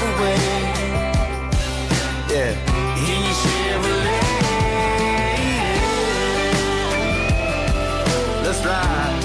away. Yeah, in your Chevrolet. Let's ride.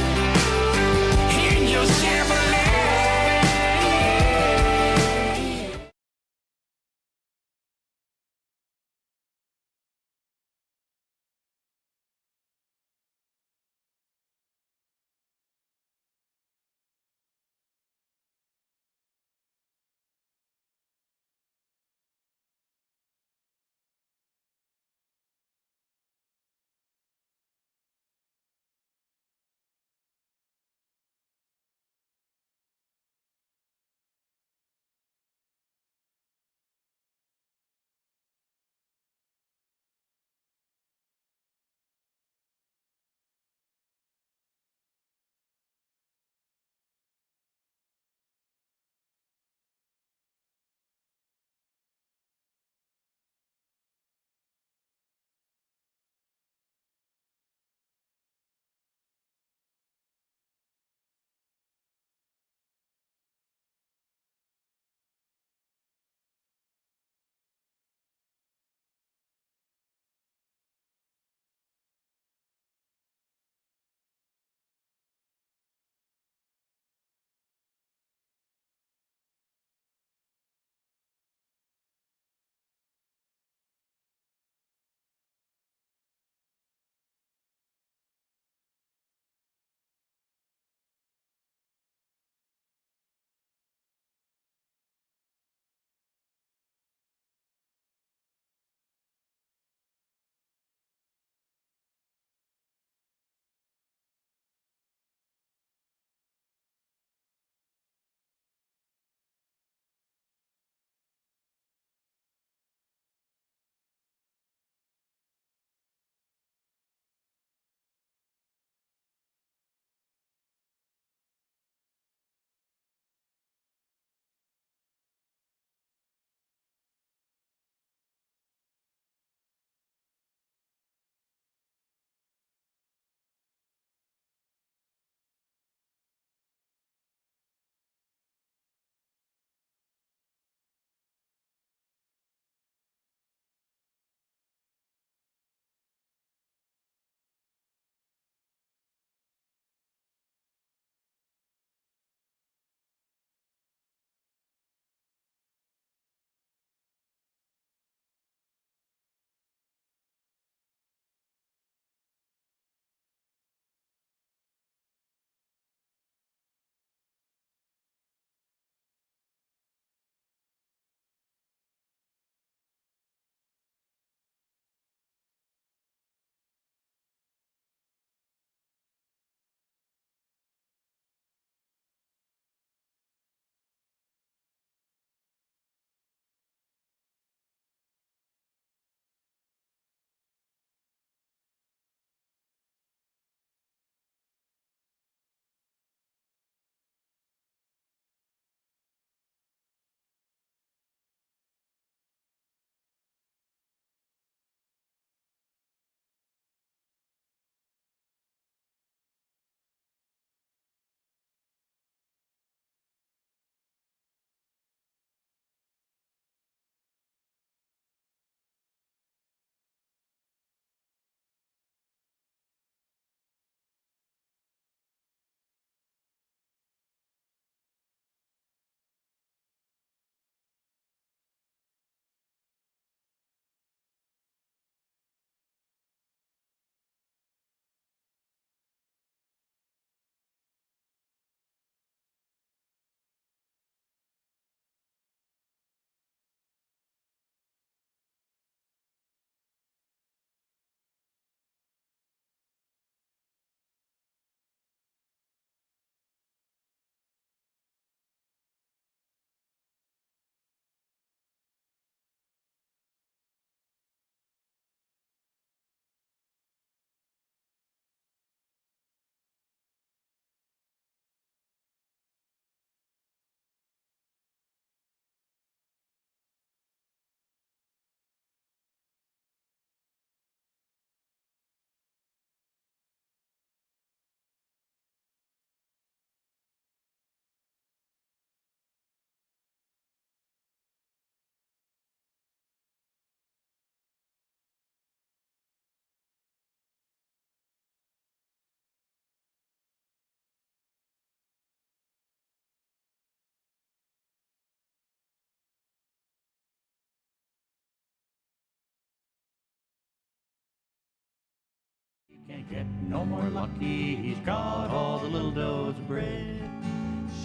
Can't get no more lucky, he's got all the little does bred.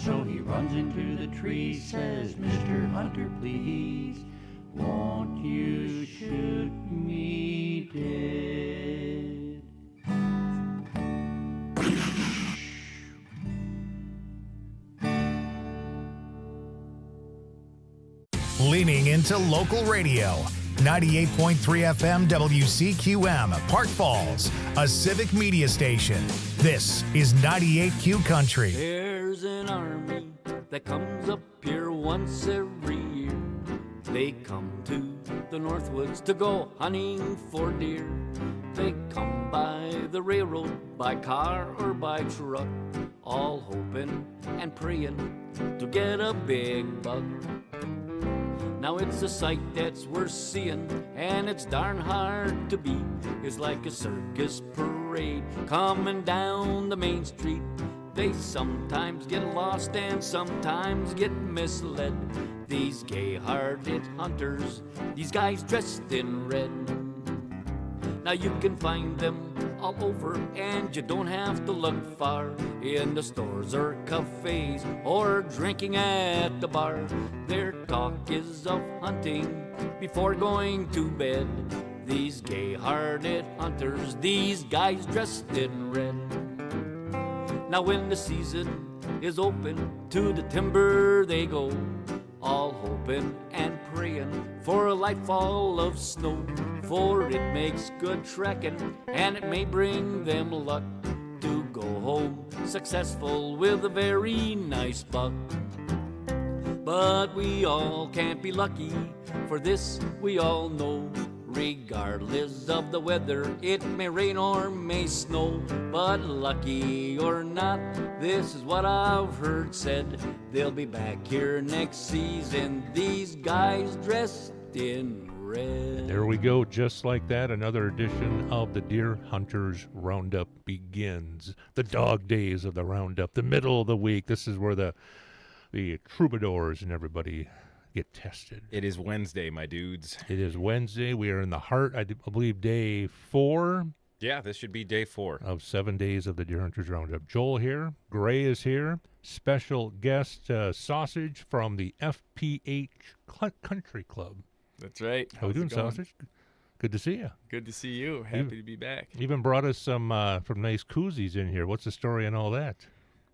So he runs into the tree, says, Mr. Hunter, please, won't you shoot me dead? Leaning into local radio. 98.3 FM WCQM, Park Falls, a civic media station. This is 98Q Country. There's an army that comes up here once every year. They come to the Northwoods to go hunting for deer. They come by the railroad, by car or by truck, all hoping and praying to get a big buck. Now it's a sight that's worth seeing, and it's darn hard to beat. It's like a circus parade coming down the main street. They sometimes get lost and sometimes get misled. These gay-hearted hunters, these guys dressed in red. Now you can find them all over, and you don't have to look far, in the stores or cafes or drinking at the bar. Their talk is of hunting before going to bed. These gay-hearted hunters, these guys dressed in red. Now when the season is open, to the timber they go, all hoping and praying for a light fall of snow. For it makes good trekking, and it may bring them luck to go home successful with a very nice buck. But we all can't be lucky, for this we all know. Regardless of the weather, it may rain or may snow. But lucky or not, this is what I've heard said. They'll be back here next season, these guys dressed in red. There we go, just like that, another edition of the Deer Hunters Roundup begins. The dog days of the Roundup, the middle of the week. This is where the troubadours and everybody get tested. It is Wednesday, my dudes. It is Wednesday. We are in the heart, I believe, day 4. Yeah, this should be day 4 of 7 days of the Deer Hunters Roundup. Joel here. Gray is here. Special guest Sausage from the FPH Country Club. That's right. How we doing, Sausage? Good to see you. Good to see you. Happy to be back. You even brought us some nice koozies in here. What's the story on all that?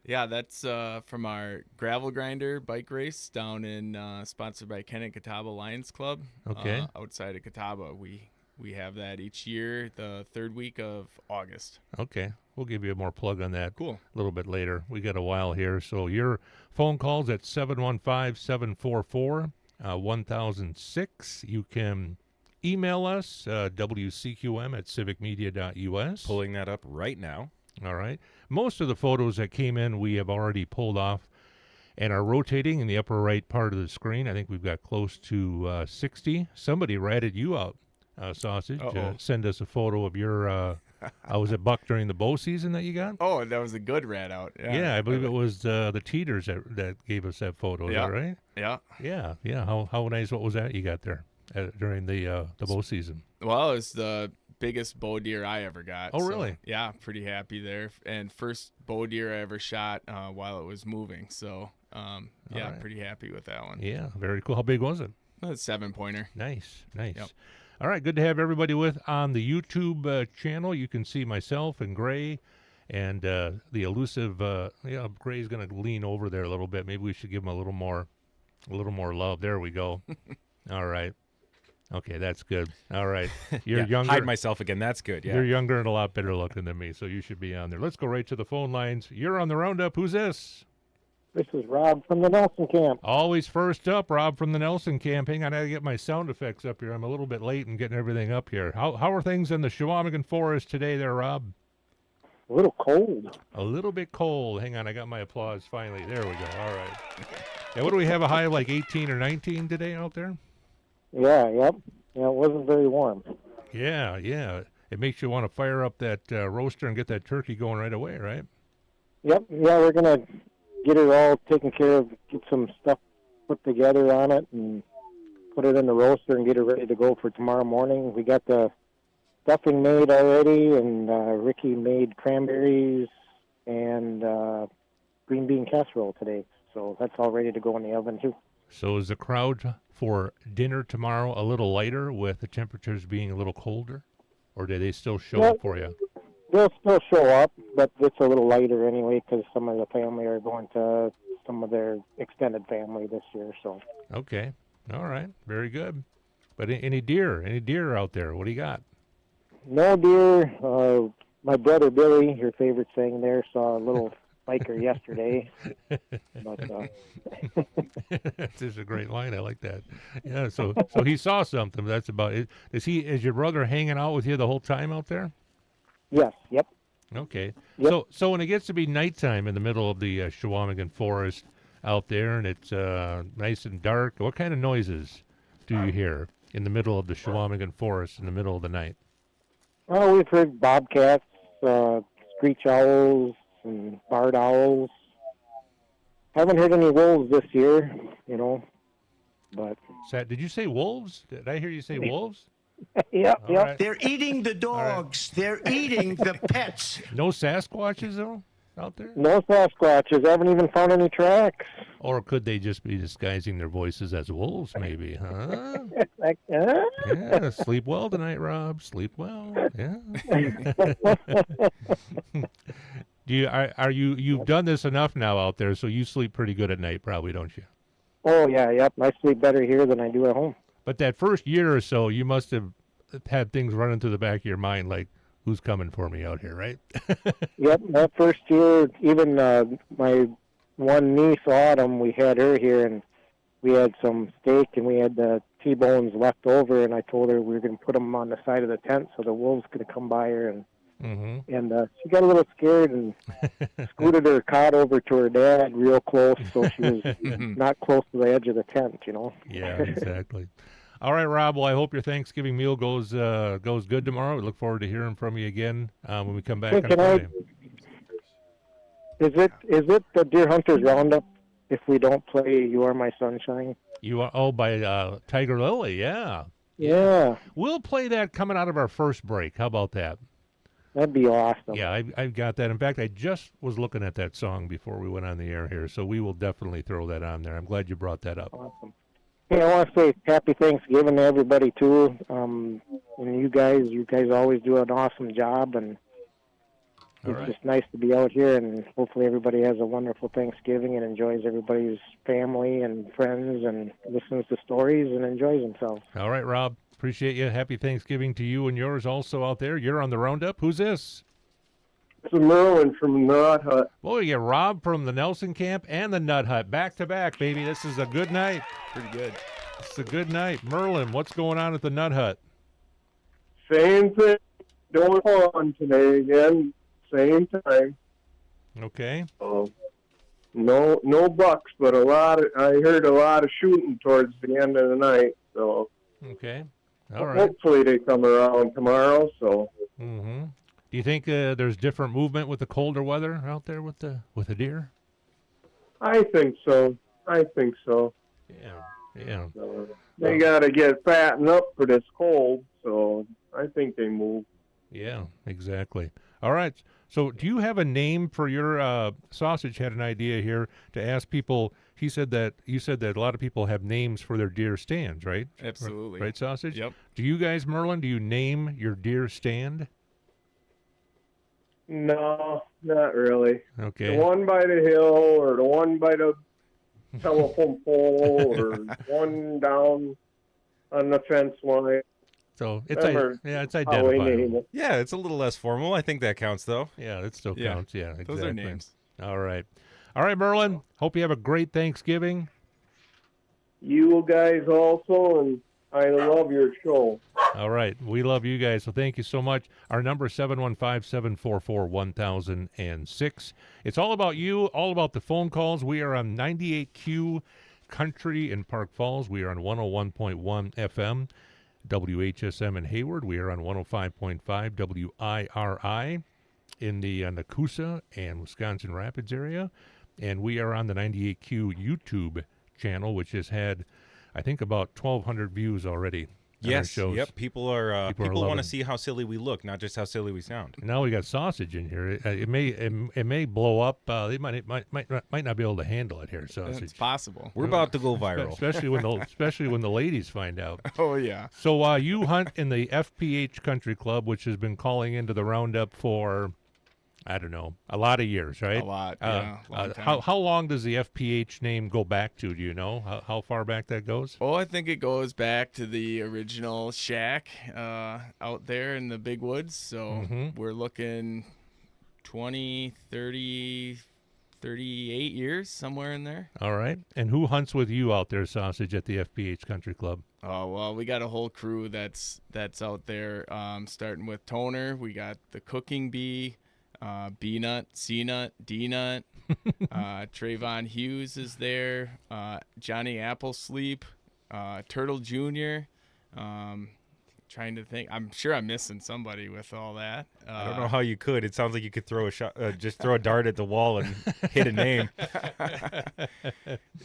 Yeah, that's from our gravel grinder bike race down in sponsored by Ken and Catawba Lions Club. Okay. Outside of Catawba, we have that each year, the third week of August. Okay. We'll give you a more plug on that Cool. a little bit later. We got a while here. So your phone calls at 715-744-1006. You can email us, wcqm@civicmedia.us. Pulling that up right now. All right. Most of the photos that came in, we have already pulled off and are rotating in the upper right part of the screen. I think we've got close to 60. Somebody ratted you out, Sausage. Send us a photo of your, was it buck during the bow season that you got? Oh, that was a good rat out. Yeah, I believe it was the Teeters that gave us that photo. Is that right? Yeah. Yeah. How nice, what was that you got there during the bow season? Well, it was the biggest bow deer I ever got. Oh, really? Yeah, pretty happy there. And first bow deer I ever shot while it was moving. So, right. Pretty happy with that one. Yeah, very cool. How big was it? A 7-pointer. Nice. Yep. All right, good to have everybody with on the YouTube channel. You can see myself and Gray and the elusive, Gray's going to lean over there a little bit. Maybe we should give him a little more love. There we go. All right. Okay, that's good. All right. You're younger. Hide myself again. That's good. Yeah. You're younger and a lot better looking than me, so you should be on there. Let's go right to the phone lines. You're on the Roundup. Who's this? This is Rob from the Nelson Camp. Always first up, Rob from the Nelson Camp. Hang on, I got to get my sound effects up here. I'm a little bit late in getting everything up here. How are things in the Chequamegon Forest today there, Rob? A little cold. A little bit cold. Hang on, I got my applause finally. There we go. All right. Yeah, what do we have, a high of like 18 or 19 today out there? Yeah, yep. Yeah, it wasn't very warm. Yeah. It makes you want to fire up that roaster and get that turkey going right away, right? Yep. Yeah, we're going to get it all taken care of, get some stuff put together on it, and put it in the roaster and get it ready to go for tomorrow morning. We got the stuffing made already, and Ricky made cranberries and green bean casserole today. So that's all ready to go in the oven too. So is the crowd for dinner tomorrow a little lighter with the temperatures being a little colder? Or do they still show up for you? They'll still show up, but it's a little lighter anyway because some of the family are going to some of their extended family this year. So. Okay. All right. Very good. But any deer out there? What do you got? No deer. My brother Billy, your favorite thing there, saw a little biker yesterday. But, That's just a great line. I like that. Yeah. So he saw something. That's about it. Is your brother hanging out with you the whole time out there? yes. Yep. Okay. Yep. So when it gets to be nighttime in the middle of the Chequamegon forest out there, and it's nice and dark, what kind of noises do you hear in the middle of the Chequamegon forest in the middle of the night? Well, we've heard bobcats, screech owls, and barred owls. Haven't heard any wolves this year, but Did you say wolves? Did I hear you say wolves? yep. All right. They're eating the dogs. They're eating the pets. No Sasquatches though out there? No Sasquatches. Haven't even found any tracks. Or could they just be disguising their voices as wolves? Maybe, huh? Like, Yeah. Sleep well tonight, Rob. Sleep well. Yeah. You've done this enough now out there, so you sleep pretty good at night, probably, don't you? Oh yeah, yep. I sleep better here than I do at home. But that first year or so, you must have had things running through the back of your mind, like, who's coming for me out here, right? Yep, that first year, even my one niece, Autumn, we had her here, and we had some steak, and we had the T-bones left over, and I told her we were going to put them on the side of the tent so the wolves could come by her, and she got a little scared and scooted her cot over to her dad real close, so she was not close to the edge of the tent, Yeah, exactly. All right, Rob. Well, I hope your Thanksgiving meal goes good tomorrow. We look forward to hearing from you again when we come back on Friday. Is it the Deer Hunters Roundup if we don't play You Are My Sunshine? You are by Tiger Lily. Yeah. Yeah. We'll play that coming out of our first break. How about that? That'd be awesome. Yeah, I've got that. In fact, I just was looking at that song before we went on the air here, so we will definitely throw that on there. I'm glad you brought that up. Awesome. Hey, I want to say happy Thanksgiving to everybody too. And you guys always do an awesome job, and it's just nice to be out here. And hopefully everybody has a wonderful Thanksgiving and enjoys everybody's family and friends, and listens to stories and enjoys themselves. All right, Rob. Appreciate you. Happy Thanksgiving to you and yours also out there. You're on the Roundup. Who's this? This is Merlin from Nut Hut. Well, we get Rob from the Nelson Camp and the Nut Hut back to back, baby. This is a good night. Pretty good. It's a good night. Merlin, what's going on at the Nut Hut? Same thing. Going on today again. Same time. Okay. No bucks, but I heard a lot of shooting towards the end of the night. So okay. All right. Hopefully they come around tomorrow. So. Mm-hmm. Do you think there's different movement with the colder weather out there with the deer? I think so. Yeah. They got to get fattened up for this cold, so I think they move. Yeah, exactly. All right. So do you have a name for your sausage? Had an idea here to ask people. You said that a lot of people have names for their deer stands, right? Absolutely. Right, sausage? Yep. Do you guys, Merlin, do you name your deer stand? No, not really. Okay. The one by the hill, or the one by the telephone pole, or one down on the fence line. So it's How we identifiable. name it. Yeah, it's a little less formal. I think that counts, though. Yeah, it still Yeah. counts. Yeah, exactly. Those are names. All right, Merlin. Hope you have a great Thanksgiving. You guys also, and I love your show. All right, we love you guys, so thank you so much. Our number is 715-744-1006. It's all about you, all about the phone calls. We are on 98Q Country in Park Falls. We are on 101.1 FM. WHSM in Hayward. We are on 105.5 WIRI in the Nakusa and Wisconsin Rapids area. And we are on the 98Q YouTube channel, which has had, I think, about 1,200 views already our Yes. shows. Yep. People are People are people want loving to see how silly we look, not just how silly we sound. And now we got sausage in here. It may blow up. They might not be able to handle it here. Sausage. It's possible. We're about to go viral. especially when the ladies find out. Oh yeah. So you hunt in the FPH Country Club, which has been calling into the Roundup for, I don't know, a lot of years, right? A lot. Yeah. Long time. How long does the FPH name go back to? Do you know how far back that goes? Oh, I think it goes back to the original shack out there in the big woods. So we're looking 20, 30, 38 years, somewhere in there. All right. And who hunts with you out there, Sausage, at the FPH Country Club? Oh, well, we got a whole crew that's out there, starting with Toner. We got the Cooking Bee, B-Nut, C-Nut, D-Nut. Trayvon Hughes is there. Johnny Applesleep, Turtle Jr. Trying to think. I'm sure I'm missing somebody with all that. I don't know how you could. It sounds like you could throw a shot, just throw a dart at the wall and hit a name.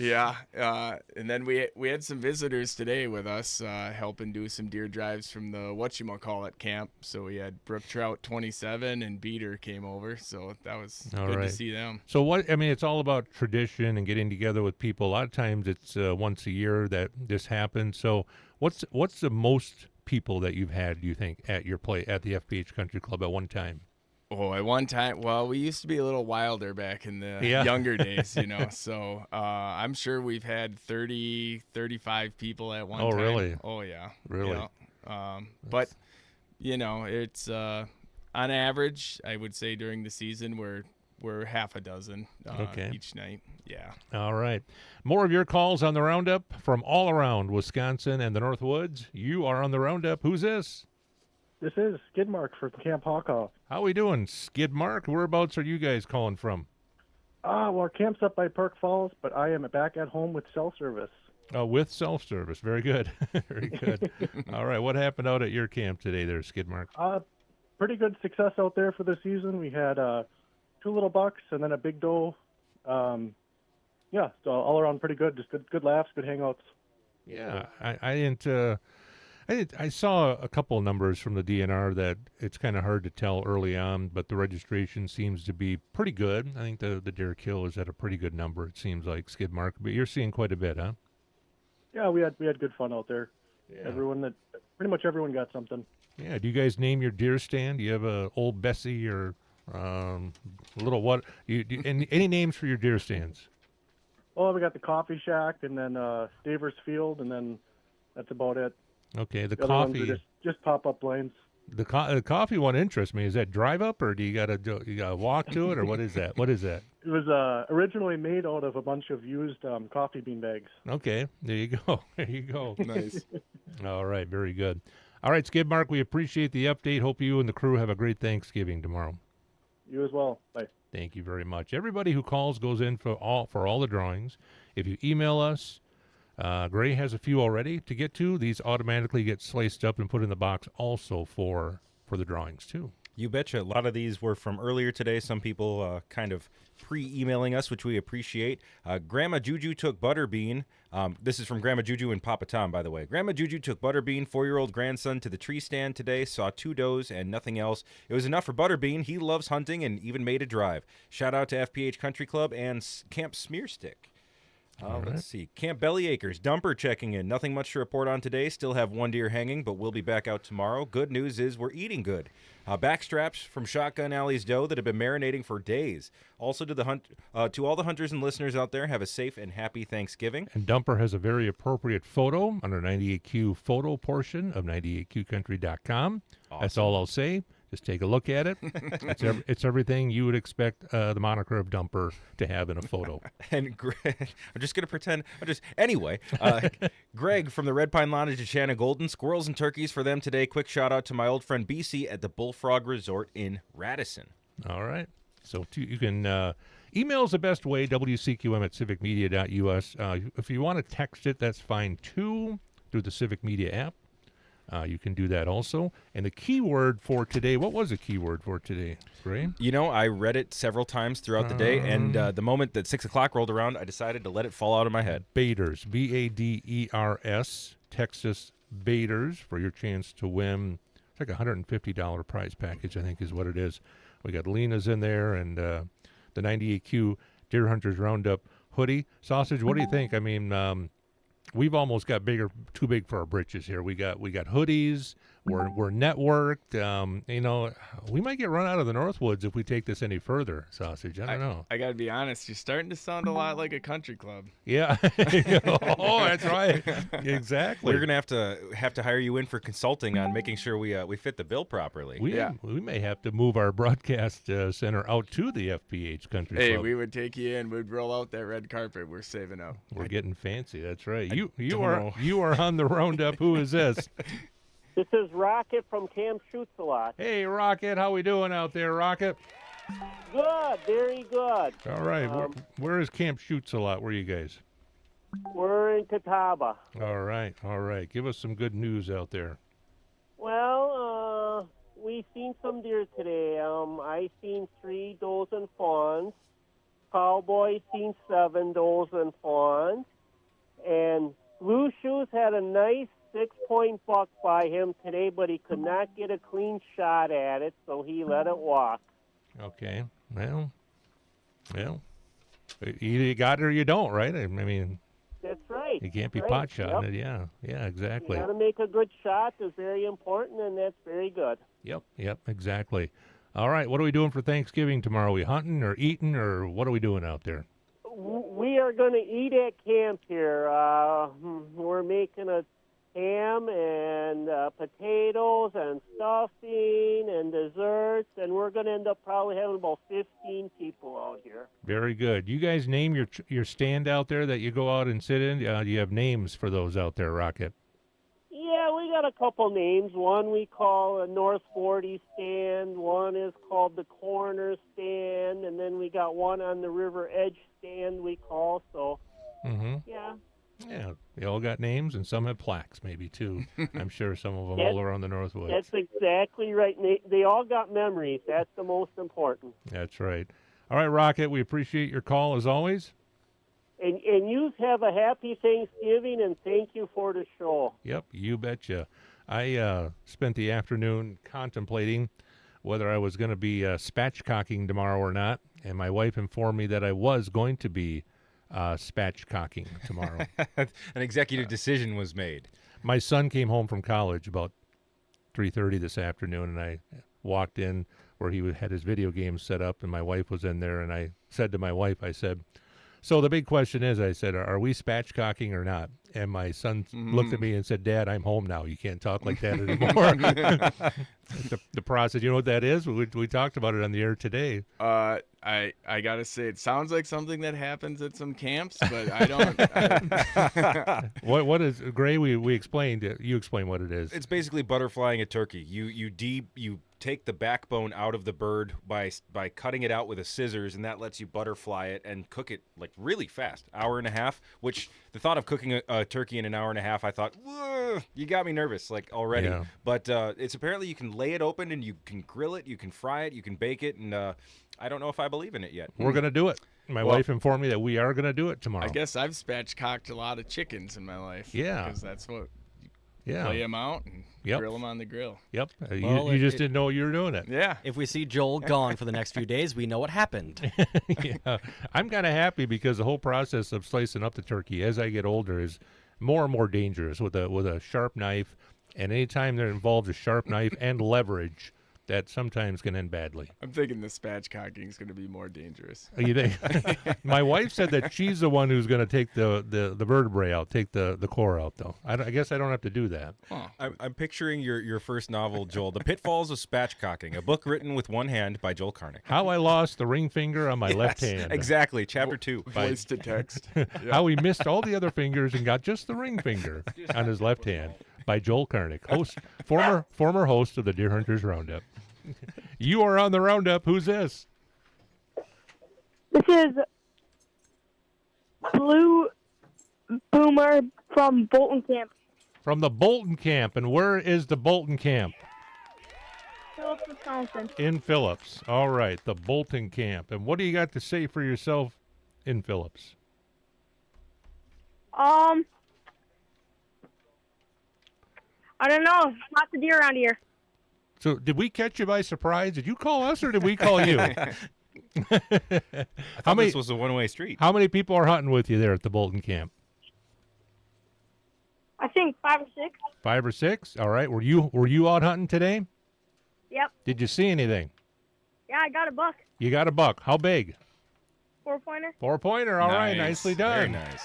Yeah. And then we had some visitors today with us, helping do some deer drives from the whatchamacallit camp. So we had Brook Trout 27 and Beater came over. So that was good to see them. So it's all about tradition and getting together with people. A lot of times it's once a year that this happens. So what's the most people that you've had, do you think, at your play at the FPH Country Club at one time? Oh, at one time, well, we used to be a little wilder back in the younger days, so I'm sure we've had 30, 35 people at one time. Oh, really? Oh, yeah. Really? Yeah. But, it's on average, I would say during the season, we're half a dozen each night. Yeah. All right. More of your calls on the Roundup from all around Wisconsin and the North Woods. You are on the Roundup. Who's this? This is Skidmark from Camp Hawkaw. How we doing, Skidmark? Whereabouts are you guys calling from? Well, our camp's up by Park Falls, but I am back at home with cell service. With self-service. Very good. Very good. All right. What happened out at your camp today there, Skidmark? Pretty good success out there for the season. We had 2 little bucks and then a big doe. So all around pretty good. Just good laughs, good hangouts. Yeah, I saw a couple of numbers from the DNR that it's kind of hard to tell early on, but the registration seems to be pretty good. I think the deer kill is at a pretty good number. It seems like, Skidmark, but you're seeing quite a bit, huh? Yeah, we had good fun out there. Yeah. Pretty much everyone got something. Yeah. Do you guys name your deer stand? Do you have a Old Bessie or little what? Any names for your deer stands? Well, we got the Coffee Shack and then Stavers Field, and then that's about it. Okay, the other coffee. ones are just pop-up lanes. The coffee one interests me. Is that drive up, or do you gotta walk to it, or what is that? What is that? It was originally made out of a bunch of used coffee bean bags. Okay, there you go. There you go. Nice. All right, very good. All right, Skidmark, we appreciate the update. Hope you and the crew have a great Thanksgiving tomorrow. You as well. Bye. Thank you very much. Everybody who calls goes in for all the drawings. If you email us, Gray has a few already to get to. These automatically get sliced up and put in the box also for the drawings too. You betcha. A lot of these were from earlier today. Some people kind of pre-emailing us, which we appreciate. Grandma Juju took Butterbean. This is from Grandma Juju and Papa Tom, by the way. Grandma Juju took Butterbean, 4-year-old grandson, to the tree stand today, saw 2 does and nothing else. It was enough for Butterbean. He loves hunting and even made a drive. Shout out to FPH Country Club and Camp Smearstick. Let's see. Camp Bellyacres, Dumper checking in. Nothing much to report on today. Still have 1 deer hanging, but we'll be back out tomorrow. Good news is we're eating good. Backstraps from Shotgun Alley's doe that have been marinating for days. Also to all the hunters and listeners out there, have a safe and happy Thanksgiving. And Dumper has a very appropriate photo on our 98Q photo portion of 98QCountry.com. Awesome. That's all I'll say. Just take a look at it. It's everything you would expect the moniker of Dumper to have in a photo. And Greg, I'm just going to pretend. Anyway, Greg from the Red Pine Lodge to Shanna Golden. Squirrels and turkeys for them today. Quick shout out to my old friend BC at the Bullfrog Resort in Radisson. All right. So you can email is the best way, WCQM at civicmedia.us. If you want to text it, that's fine too, through the Civic Media app. You can do that also. And the keyword for today, what was the keyword for today, Ray? I read it several times throughout the day, and the moment that 6 o'clock rolled around, I decided to let it fall out of my head. Baders, Baders, Texas baiters for your chance to win. It's like a $150 prize package, I think is what it is. We got Lena's in there and the 98Q Deer Hunters Roundup hoodie. Sausage, what do you think? I mean, we've almost got too big for our britches here. We got hoodies. We're networked. We might get run out of the Northwoods if we take this any further. Sausage, I don't know. I gotta be honest. You're starting to sound a lot like a country club. Yeah. Oh, that's right. Exactly. We're gonna have to hire you in for consulting on making sure we fit the bill properly. We may have to move our broadcast center out to the FPH Country Hey, Club. we would take you in. We'd roll out that red carpet. We're saving up. We're getting fancy. That's right. don't know. You are on the Roundup. Who is this? This is Rocket from Camp Shoots a Lot. Hey, Rocket. How we doing out there, Rocket? Good, very good. All right. Where is Camp Shoots a Lot? Where are you guys? We're in Catawba. All right. All right. Give us some good news out there. Well, we seen some deer today. I seen 3 does and fawns. Cowboy seen 7 does and fawns. And Blue Shoes had a nice 6-point buck by him today, but he could not get a clean shot at it, so he let it walk. Okay. Well, either you got it or you don't, right? I mean, That's right. you can't be Right. pot shotting Yep. it. Yeah, exactly. You got to make a good shot. That's very important, and that's very good. Yep, exactly. All right, what are we doing for Thanksgiving tomorrow? Are we hunting or eating, or what are we doing out there? We are going to eat at camp here. We're making a ham and potatoes and stuffing and desserts, and we're going to end up probably having about 15 people out here. Very good. You guys name your stand out there that you go out and sit in? Do you have names for those out there, Rocket? Yeah, we got a couple names. One we call a North 40 stand. One is called the Corner stand, and then we got one on the River Edge stand we call. So, yeah. Yeah, they all got names, and some have plaques, maybe too. I'm sure some of them Yes. all around the Northwoods. That's exactly right. They all got memories. That's the most important. That's right. All right, Rocket, we appreciate your call as always. And you have a happy Thanksgiving, and thank you for the show. Yep, you betcha. I spent the afternoon contemplating whether I was going to be spatchcocking tomorrow or not, and my wife informed me that I was going to be spatchcocking tomorrow. An executive decision was made. My son came home from college about 3:30 this afternoon, and I walked in where he had his video games set up, and my wife was in there, and I said to my wife, I said, so the big question is, I said, are we spatchcocking or not? And my son looked at me and said, Dad, I'm home now. You can't talk like that anymore. the process, you know what that is? We talked about it on the air today. I gotta say, it sounds like something that happens at some camps, but I don't. What is Gray? We explained it. You explain what it is. It's basically butterflying a turkey. You take the backbone out of the bird by cutting it out with a scissors, and that lets you butterfly it and cook it like really fast, hour and a half. Which the thought of cooking a turkey in an hour and a half, I thought, you got me nervous like already. Yeah. But it's apparently you can lay it open and you can grill it, you can fry it, you can bake it, and I don't know if I believe in it yet. We're gonna do it. My wife informed me that we are gonna do it tomorrow. I guess I've spatchcocked a lot of chickens in my life. Yeah. Because that's what. Yeah. Lay them out and grill them on the grill. Yep. Well, you just didn't know you were doing it. Yeah. If we see Joel gone for the next few days, we know what happened. Yeah. I'm kind of happy because the whole process of slicing up the turkey as I get older is more and more dangerous with a sharp knife. And anytime there involves a sharp knife and leverage, that sometimes can end badly. I'm thinking the spatchcocking is going to be more dangerous. You think? My wife said that she's the one who's going to take the vertebrae out, take the core out, though. I guess I don't have to do that. Huh. I'm picturing your first novel, Joel, The Pitfalls of Spatchcocking, a book written with one hand by Joel Karnick. How I lost the ring finger on my left hand. Exactly, chapter 2. Voice to text. How he missed all the other fingers and got just the ring finger on his left hand by Joel Karnick, former host of the Deer Hunters Roundup. You are on the Roundup. Who's this? This is Blue Boomer from Bolton Camp. From the Bolton Camp. And where is the Bolton Camp? Phillips, Wisconsin. In Phillips. All right, the Bolton Camp. And what do you got to say for yourself in Phillips? I don't know. Lots of deer around here. So did we catch you by surprise? Did you call us or did we call you? I thought this was a one-way street. How many people are hunting with you there at the Bolton camp? I think 5 or 6. 5 or 6? All right. Were you out hunting today? Yep. Did you see anything? Yeah, I got a buck. You got a buck. How big? 4-pointer. 4-pointer. All right. Nicely done. Very nice.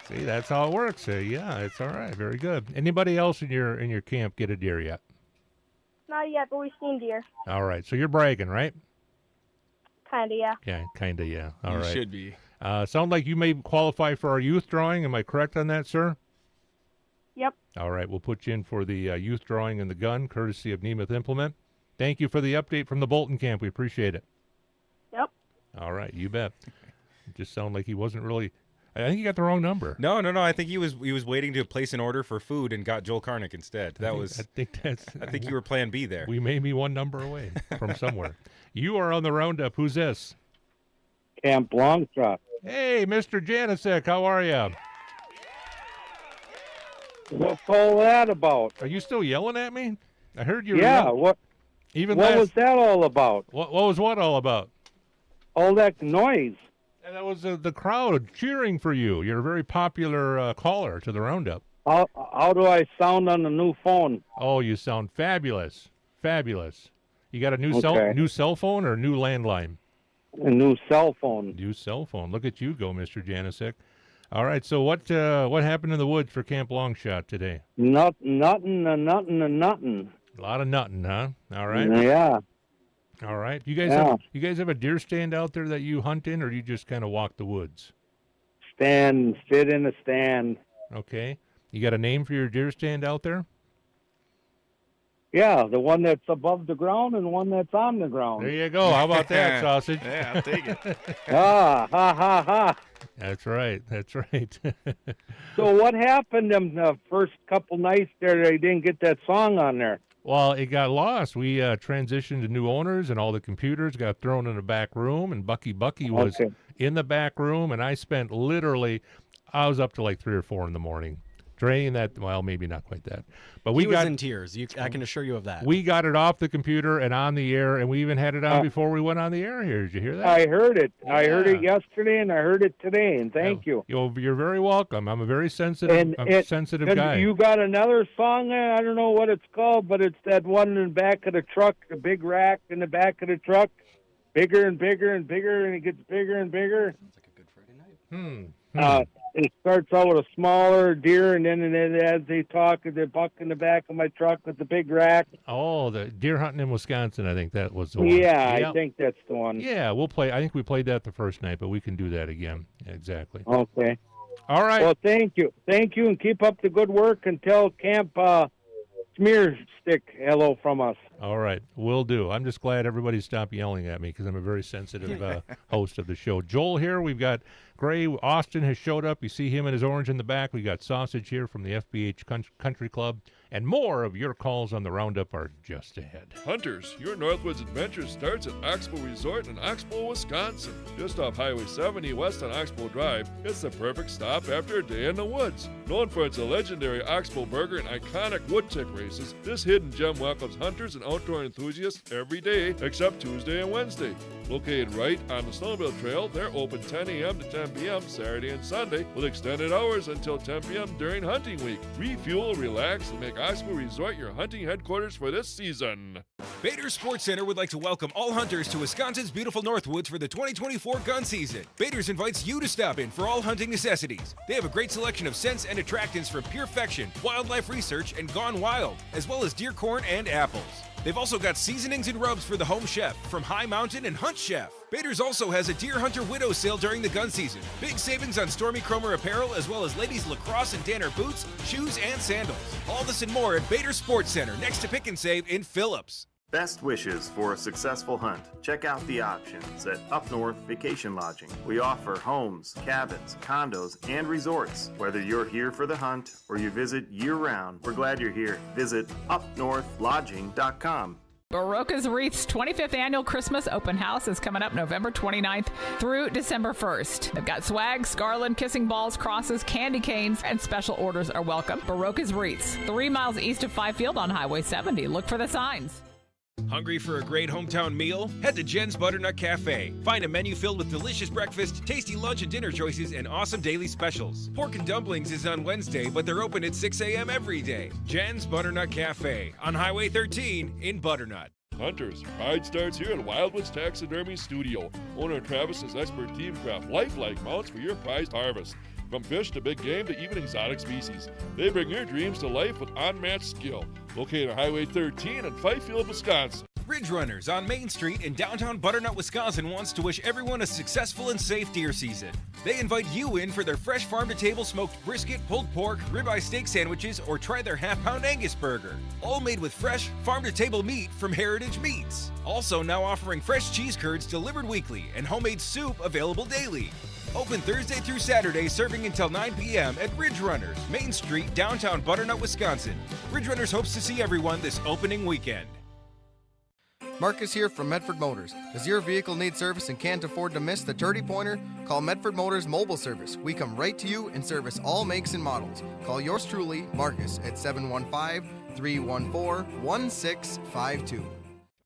See, that's how it works. Yeah, it's all right. Very good. Anybody else in your camp get a deer yet? Not yet, but we've seen deer. All right. So you're bragging, right? Kinda, yeah. Yeah, kind of, yeah. All You right. should be. Sound like you may qualify for our youth drawing. Am I correct on that, sir? Yep. All right. We'll put you in for the youth drawing and the gun, courtesy of Nemeth Implement. Thank you for the update from the Bolton camp. We appreciate it. Yep. All right. You bet. It just sounded like he wasn't really... I think you got the wrong number. No. I think he was waiting to place an order for food and got Joel Karnick instead. I think you were Plan B there. We may be one number away from somewhere. You are on the Roundup. Who's this? Camp Longshot. Hey, Mr. Janicek, how are you? What's all that about? Are you still yelling at me? I heard you. Yeah. Yelling. What? Even what last... was that all about? What was what all about? All that noise. And that was the crowd cheering for you. You're a very popular caller to the Roundup. How do I sound on the new phone? Oh, you sound fabulous. Fabulous. You got a new Okay. new cell phone or new landline? A new cell phone. New cell phone. Look at you go, Mr. Janicek. All right, so what happened in the woods for Camp Longshot today? Nothing. A lot of nutting, huh? All right. Yeah. All right. You guys have a deer stand out there that you hunt in, or do you just kind of walk the woods? Sit in a stand. Okay. You got a name for your deer stand out there? Yeah, the one that's above the ground and one that's on the ground. There you go. How about that, sausage? Yeah, I'll take it. Ha ha. That's right. That's right. So what happened them the first couple nights there? They didn't get that song on there. Well, it got lost. We transitioned to new owners, and all the computers got thrown in the back room, and Bucky was in the back room, and I spent I was up to like 3 or 4 in the morning. Draining that, well, maybe not quite that. But he was in tears. I can assure you of that. We got it off the computer and on the air, and we even had it on before we went on the air here. Did you hear that? I heard it. Yeah. I heard it yesterday, and I heard it today, and thank you. You're very welcome. I'm a very sensitive sensitive and guy. You got another song, I don't know what it's called, but it's that one in the back of the truck, the big rack in the back of the truck, bigger and bigger and bigger, and it gets bigger and bigger. Sounds like a good Friday night. It starts out with a smaller deer, and then as they talk, the buck in the back of my truck with the big rack. Oh, the deer hunting in Wisconsin. I think that was the one. Yeah, Yep. I think that's the one. Yeah, we'll play. I think we played that the first night, but we can do that again. Exactly. Okay. All right. Well, thank you, and keep up the good work, and tell Camp Smear Stick hello from us. All right, will do. I'm just glad everybody stopped yelling at me because I'm a very sensitive host of the show. Joel here. We've got Gray. Austin has showed up. You see him in his orange in the back. We got Sausage here from the FBH Country Club. And more of your calls on the Roundup are just ahead. Hunters, your Northwoods adventure starts at Oxbow Resort in Oxbow, Wisconsin. Just off Highway 70 west on Oxbow Drive, it's the perfect stop after a day in the woods. Known for its legendary Oxbow Burger and iconic woodtick races, this hidden gem welcomes hunters and outdoor enthusiasts every day except Tuesday and Wednesday. Located right on the Snowmobile Trail, they're open 10 a.m. to 10 p.m. Saturday and Sunday with extended hours until 10 p.m. during hunting week. Refuel, relax, and make Oxbow Resort your hunting headquarters for this season. Bader Sports Center would like to welcome all hunters to Wisconsin's beautiful Northwoods for the 2024 gun season. Bader's invites you to stop in for all hunting necessities. They have a great selection of scents and attractants from Pure Fection, Wildlife Research, and Gone Wild, as well as deer corn and apples. They've also got seasonings and rubs for the home chef from High Mountain and Hunt Chef. Bader's also has a Deer Hunter Widow sale during the gun season. Big savings on Stormy Cromer apparel as well as ladies' lacrosse and Danner boots, shoes, and sandals. All this and more at Bader Sports Center next to Pick and Save in Phillips. Best wishes for a successful hunt. Check out the options at Up North Vacation Lodging. We offer homes, cabins, condos, and resorts. Whether you're here for the hunt or you visit year-round, we're glad you're here. Visit upnorthlodging.com. Baroka's Wreath's 25th annual Christmas open house is coming up November 29th through December 1st. They've got swag, garland, kissing balls, crosses, candy canes, and special orders are welcome. Baroka's Wreaths, 3 miles east of Fifield on Highway 70. Look for the signs. Hungry for a great hometown meal? Head to Jen's Butternut Cafe. Find a menu filled with delicious breakfast, tasty lunch and dinner choices, and awesome daily specials. Pork and dumplings is on Wednesday, but they're open at 6 a.m. every day. Jen's Butternut Cafe on Highway 13 in Butternut. Hunters, pride starts here at Wildwood's Taxidermy Studio. Owner Travis's expert team craft lifelike mounts for your prized harvest. From fish to big game to even exotic species, they bring your dreams to life with unmatched skill. Located on Highway 13 in Fifield, Wisconsin. Ridge Runners on Main Street in downtown Butternut, Wisconsin wants to wish everyone a successful and safe deer season. They invite you in for their fresh farm-to-table smoked brisket, pulled pork, ribeye steak sandwiches, or try their half-pound Angus burger. All made with fresh, farm-to-table meat from Heritage Meats. Also now offering fresh cheese curds delivered weekly and homemade soup available daily. Open Thursday through Saturday, serving until 9 p.m. at Ridge Runners, Main Street, downtown Butternut, Wisconsin. Ridge Runners hopes to see everyone this opening weekend. Marcus here from Medford Motors. Does your vehicle need service and can't afford to miss the dirty pointer? Call Medford Motors Mobile Service. We come right to you and service all makes and models. Call yours truly, Marcus, at 715-314-1652.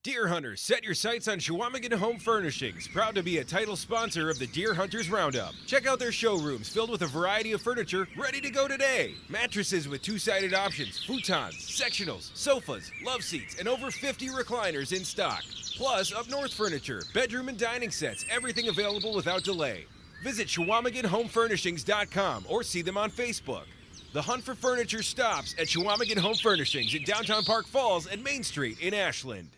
Deer Hunters, set your sights on Chequamegon Home Furnishings, proud to be a title sponsor of the Deer Hunters Roundup. Check out their showrooms filled with a variety of furniture ready to go today. Mattresses with two-sided options, futons, sectionals, sofas, love seats, and over 50 recliners in stock. Plus, up north furniture, bedroom and dining sets, everything available without delay. Visit ChequamegonHomeFurnishings.com or see them on Facebook. The hunt for furniture stops at Chequamegon Home Furnishings in downtown Park Falls and Main Street in Ashland.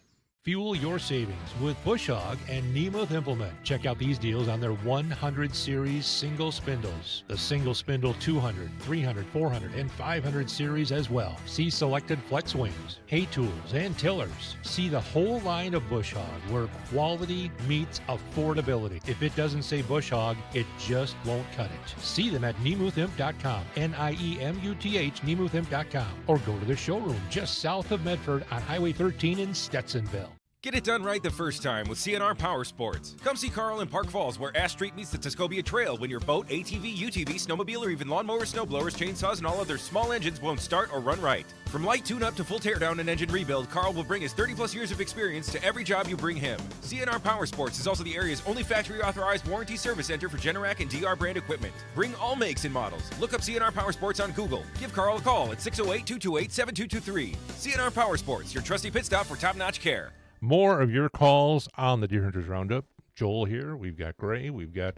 Fuel your savings with Bush Hog and Nemeth Implement. Check out these deals on their 100 series single spindles. The single spindle 200, 300, 400, and 500 series as well. See selected flex wings, hay tools, and tillers. See the whole line of Bush Hog where quality meets affordability. If it doesn't say Bush Hog, it just won't cut it. See them at nemethimp.com, Niemuth, nemethimp.com, or go to their showroom just south of Medford on Highway 13 in Stetsonville. Get it done right the first time with CNR Power Sports. Come see Carl in Park Falls, where Ash Street meets the Tuscobia Trail, when your boat, ATV, UTV, snowmobile, or even lawnmowers, snowblowers, chainsaws, and all other small engines won't start or run right. From light tune-up to full teardown and engine rebuild, Carl will bring his 30-plus years of experience to every job you bring him. CNR Power Sports is also the area's only factory-authorized warranty service center for Generac and DR brand equipment. Bring all makes and models. Look up CNR Power Sports on Google. Give Carl a call at 608-228-7223. CNR Power Sports, your trusty pit stop for top-notch care. More of your calls on the Deer Hunters Roundup. Joel here. We've got Gray. We've got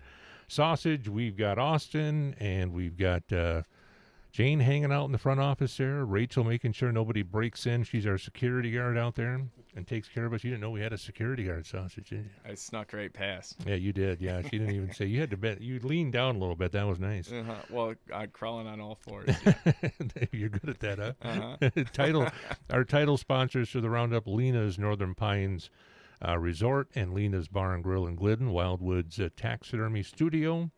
Sausage. We've got Austin. And we've got Jane hanging out in the front office there. Rachel making sure nobody breaks in. She's our security guard out there and takes care of us. You didn't know we had a security guard, Sausage, did you? I snuck right past. Yeah, you did. Yeah, she didn't even say. You had to bet. You leaned down a little bit. That was nice. Well, I'm crawling on all fours. You're good at that, huh? Our title sponsors for the Roundup: Lena's Northern Pines Resort and Lena's Bar and Grill in Glidden, Wildwood's Taxidermy Studio,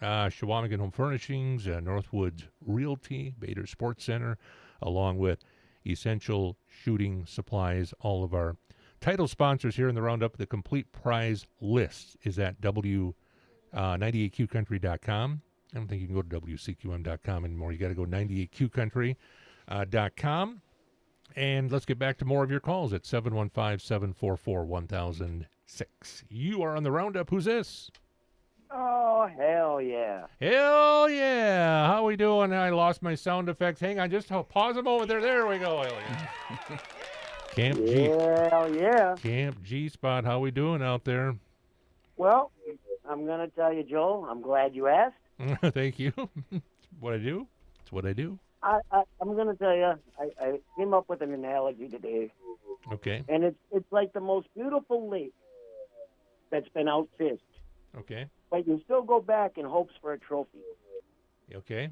Chequamegon Home Furnishings, Northwoods Realty, Bader Sports Center, along with Essential Shooting Supplies. All of our title sponsors here in the Roundup. The complete prize list is at 98qcountry.com. I don't think you can go to WCQM.com anymore. You got to go 98qcountry.com. And let's get back to more of your calls at 715-744-1006. You are on the Roundup. Who's this? Oh, hell yeah. Hell yeah. How we doing? I lost my sound effects. Hang on, just pause a moment there. There we go. Hell yeah. Camp G. Hell yeah. Camp G Spot. How we doing out there? Well, I'm going to tell you, Joel, I'm glad you asked. Thank you. What I do? It's what I do. I'm going to tell you, I came up with an analogy today. Okay. And it's like the most beautiful lake that's been outfished. Okay. But you still go back in hopes for a trophy. Okay.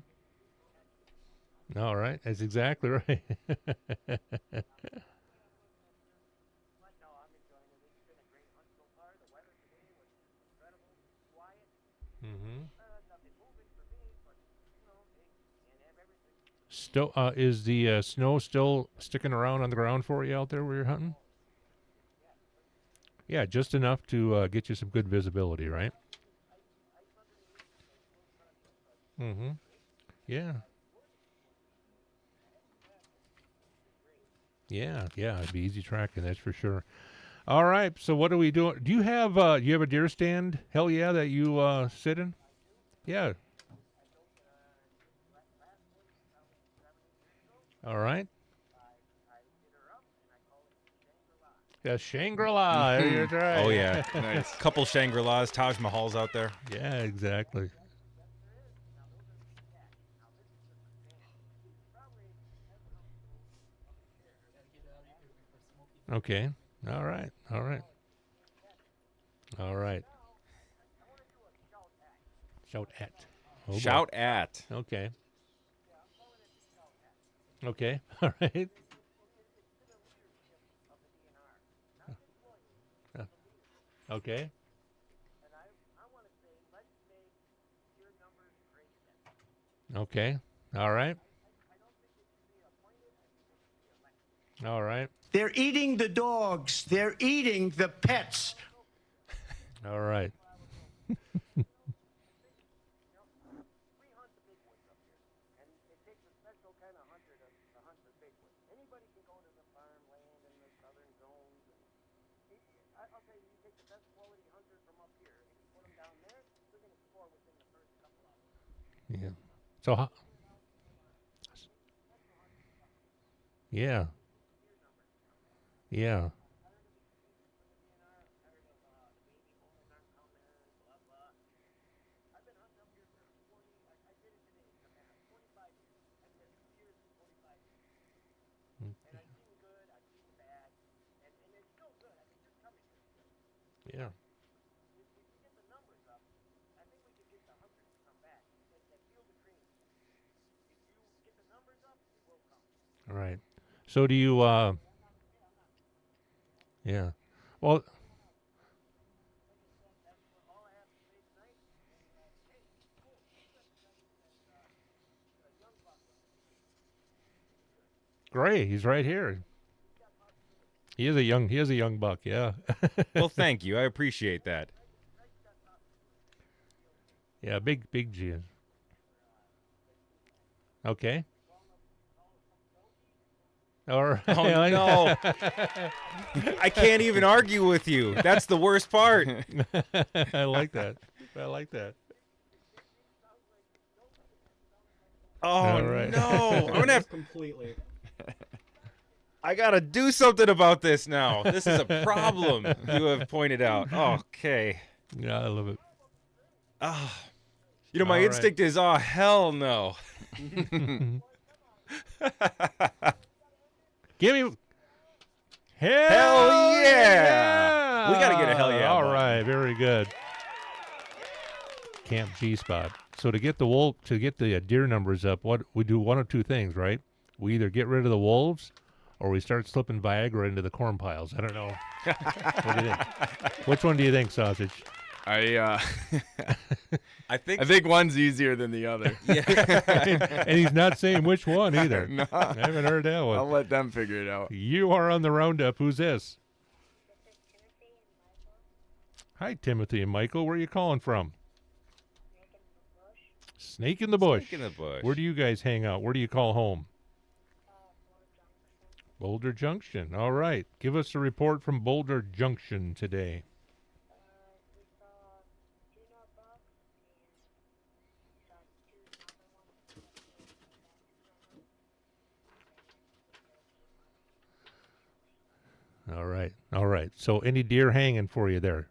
All right. That's exactly right. Is the snow still sticking around on the ground for you out there where you're hunting? Yeah, just enough to get you some good visibility, right? Mm-hmm. Yeah. Yeah, it'd be easy tracking, that's for sure. All right, so what are we doing? Do you have a deer stand? Hell yeah, that you sit in? Yeah. All right. Yeah, Shangri-La. That's right. Oh yeah, nice. Couple Shangri-Las, Taj Mahal's out there. Yeah, exactly. Okay. All right. All right. All right. Shout at. Oh, boy. Shout at. Okay. Okay. All right. Okay. Okay. All right. All right. They're eating the dogs. They're eating the pets. All right. Yeah. So, yeah. Yeah. Yeah. All right. So do you yeah. Well, Gray, he's right here. He is a young buck, yeah. Well, thank you. I appreciate that. Yeah, big G. Okay. All right. Oh no. I can't even argue with you. That's the worst part. I like that. I like that. Oh right. no. I'm gonna have completely. I gotta do something about this now. This is a problem you have pointed out. Okay. Yeah, I love it. You know, my All right. instinct is, oh hell no. Give me Hell yeah! We gotta get a hell yeah. All button. right, very good. Camp G spot. So to get the deer numbers up, what we do one of two things, right? We either get rid of the wolves, or we start slipping Viagra into the corn piles. I don't know. What do you think? Which one do you think, Sausage? I think one's easier than the other. And he's not saying which one either. No. I haven't heard that one. I'll let them figure it out. You are on the Roundup. Who's this? Hi, Timothy and Michael. Where are you calling from? Snake in the bush. Snake in the bush. Where do you guys hang out? Where do you call home? Boulder Junction. All right. Give us a report from Boulder Junction today. All right. All right. So any deer hanging for you there?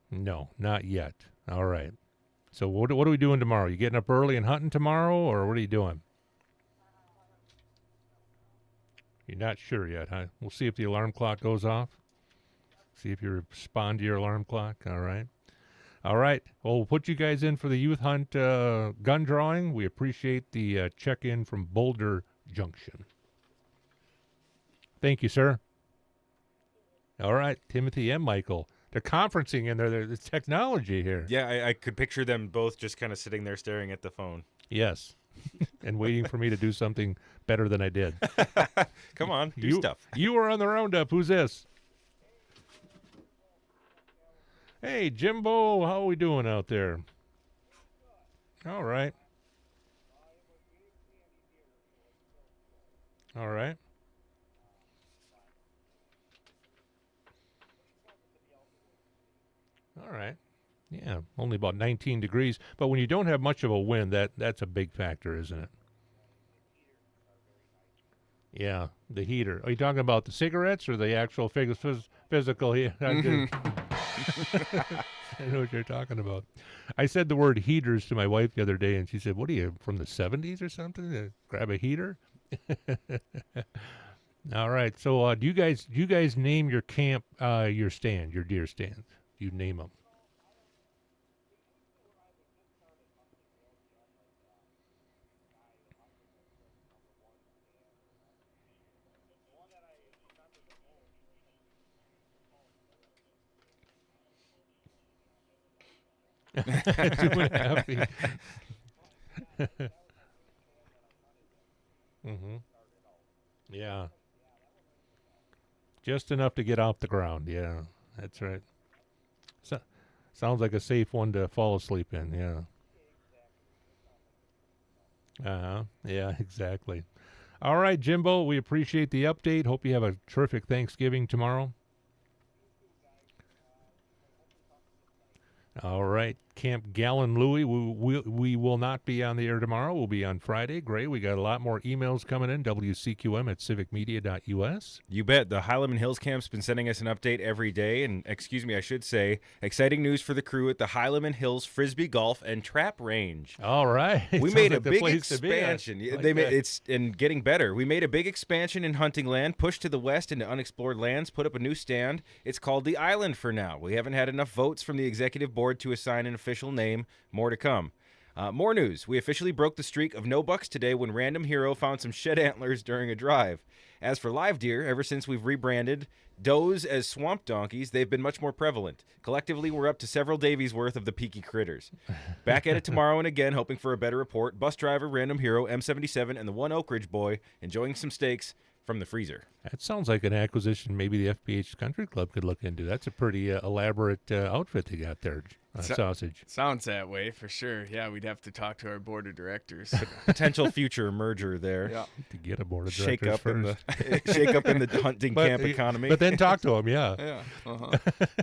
No, not yet. All right. So what are we doing tomorrow? You getting up early and hunting tomorrow, or what are you doing? You're not sure yet, huh? We'll see if the alarm clock goes off. See if you respond to your alarm clock. All right. All right. Well, we'll put you guys in for the youth hunt gun drawing. We appreciate the check-in from Boulder Junction. Thank you, sir. All right, Timothy and Michael. They're conferencing in there. There's technology here. Yeah, I could picture them both just kind of sitting there staring at the phone. Yes. And waiting for me to do something better than I did. Come on, do stuff. You are on the Roundup. Who's this? Hey, Jimbo, how are we doing out there? All right. All right. All right. Yeah, only about 19 degrees. But when you don't have much of a wind, that's a big factor, isn't it? Yeah, the heater. Are you talking about the cigarettes or the actual physical heat? Mm-hmm. I know what you're talking about. I said the word heaters to my wife the other day, and she said, "What are you, from the 70s or something? Grab a heater?" All right. So, do you guys name your camp, your stand, your deer stands? You name them. Two and a half feet. Mm-hmm. Yeah. Just enough to get off the ground. Yeah, that's right. So, sounds like a safe one to fall asleep in. Yeah. Uh-huh. Yeah, exactly. All right, Jimbo, we appreciate the update. Hope you have a terrific Thanksgiving tomorrow. All right, Camp Gallon Louie, we will not be on the air tomorrow. We'll be on Friday. Great. We got a lot more emails coming in, WCQM at civicmedia.us. You bet. The Highland Hills Camp's been sending us an update every day. And, excuse me, I should say, exciting news for the crew at the Highland Hills Frisbee Golf and Trap Range. All right. We made a big expansion. It's getting better. We made a big expansion in hunting land, pushed to the west into unexplored lands, put up a new stand. It's called the Island for now. We haven't had enough votes from the executive board to assign an official name. More to come. More news. We officially broke the streak of no bucks today when Random Hero found some shed antlers during a drive. As for live deer, ever since we've rebranded does as swamp donkeys, they've been much more prevalent. Collectively, we're up to several Davies worth of the peaky critters. Back at it tomorrow and again, hoping for a better report. Bus driver, Random Hero, M77, and the one Oak Ridge boy enjoying some steaks from the freezer. That sounds like an acquisition maybe the FPH Country Club could look into. That's a pretty elaborate outfit they got there, sausage. Sounds that way for sure. Yeah, we'd have to talk to our board of directors. Potential future merger there. Yeah. To get a board of shake directors up first. shake up in the hunting camp economy. But then talk to them, yeah. Yeah. Uh-huh.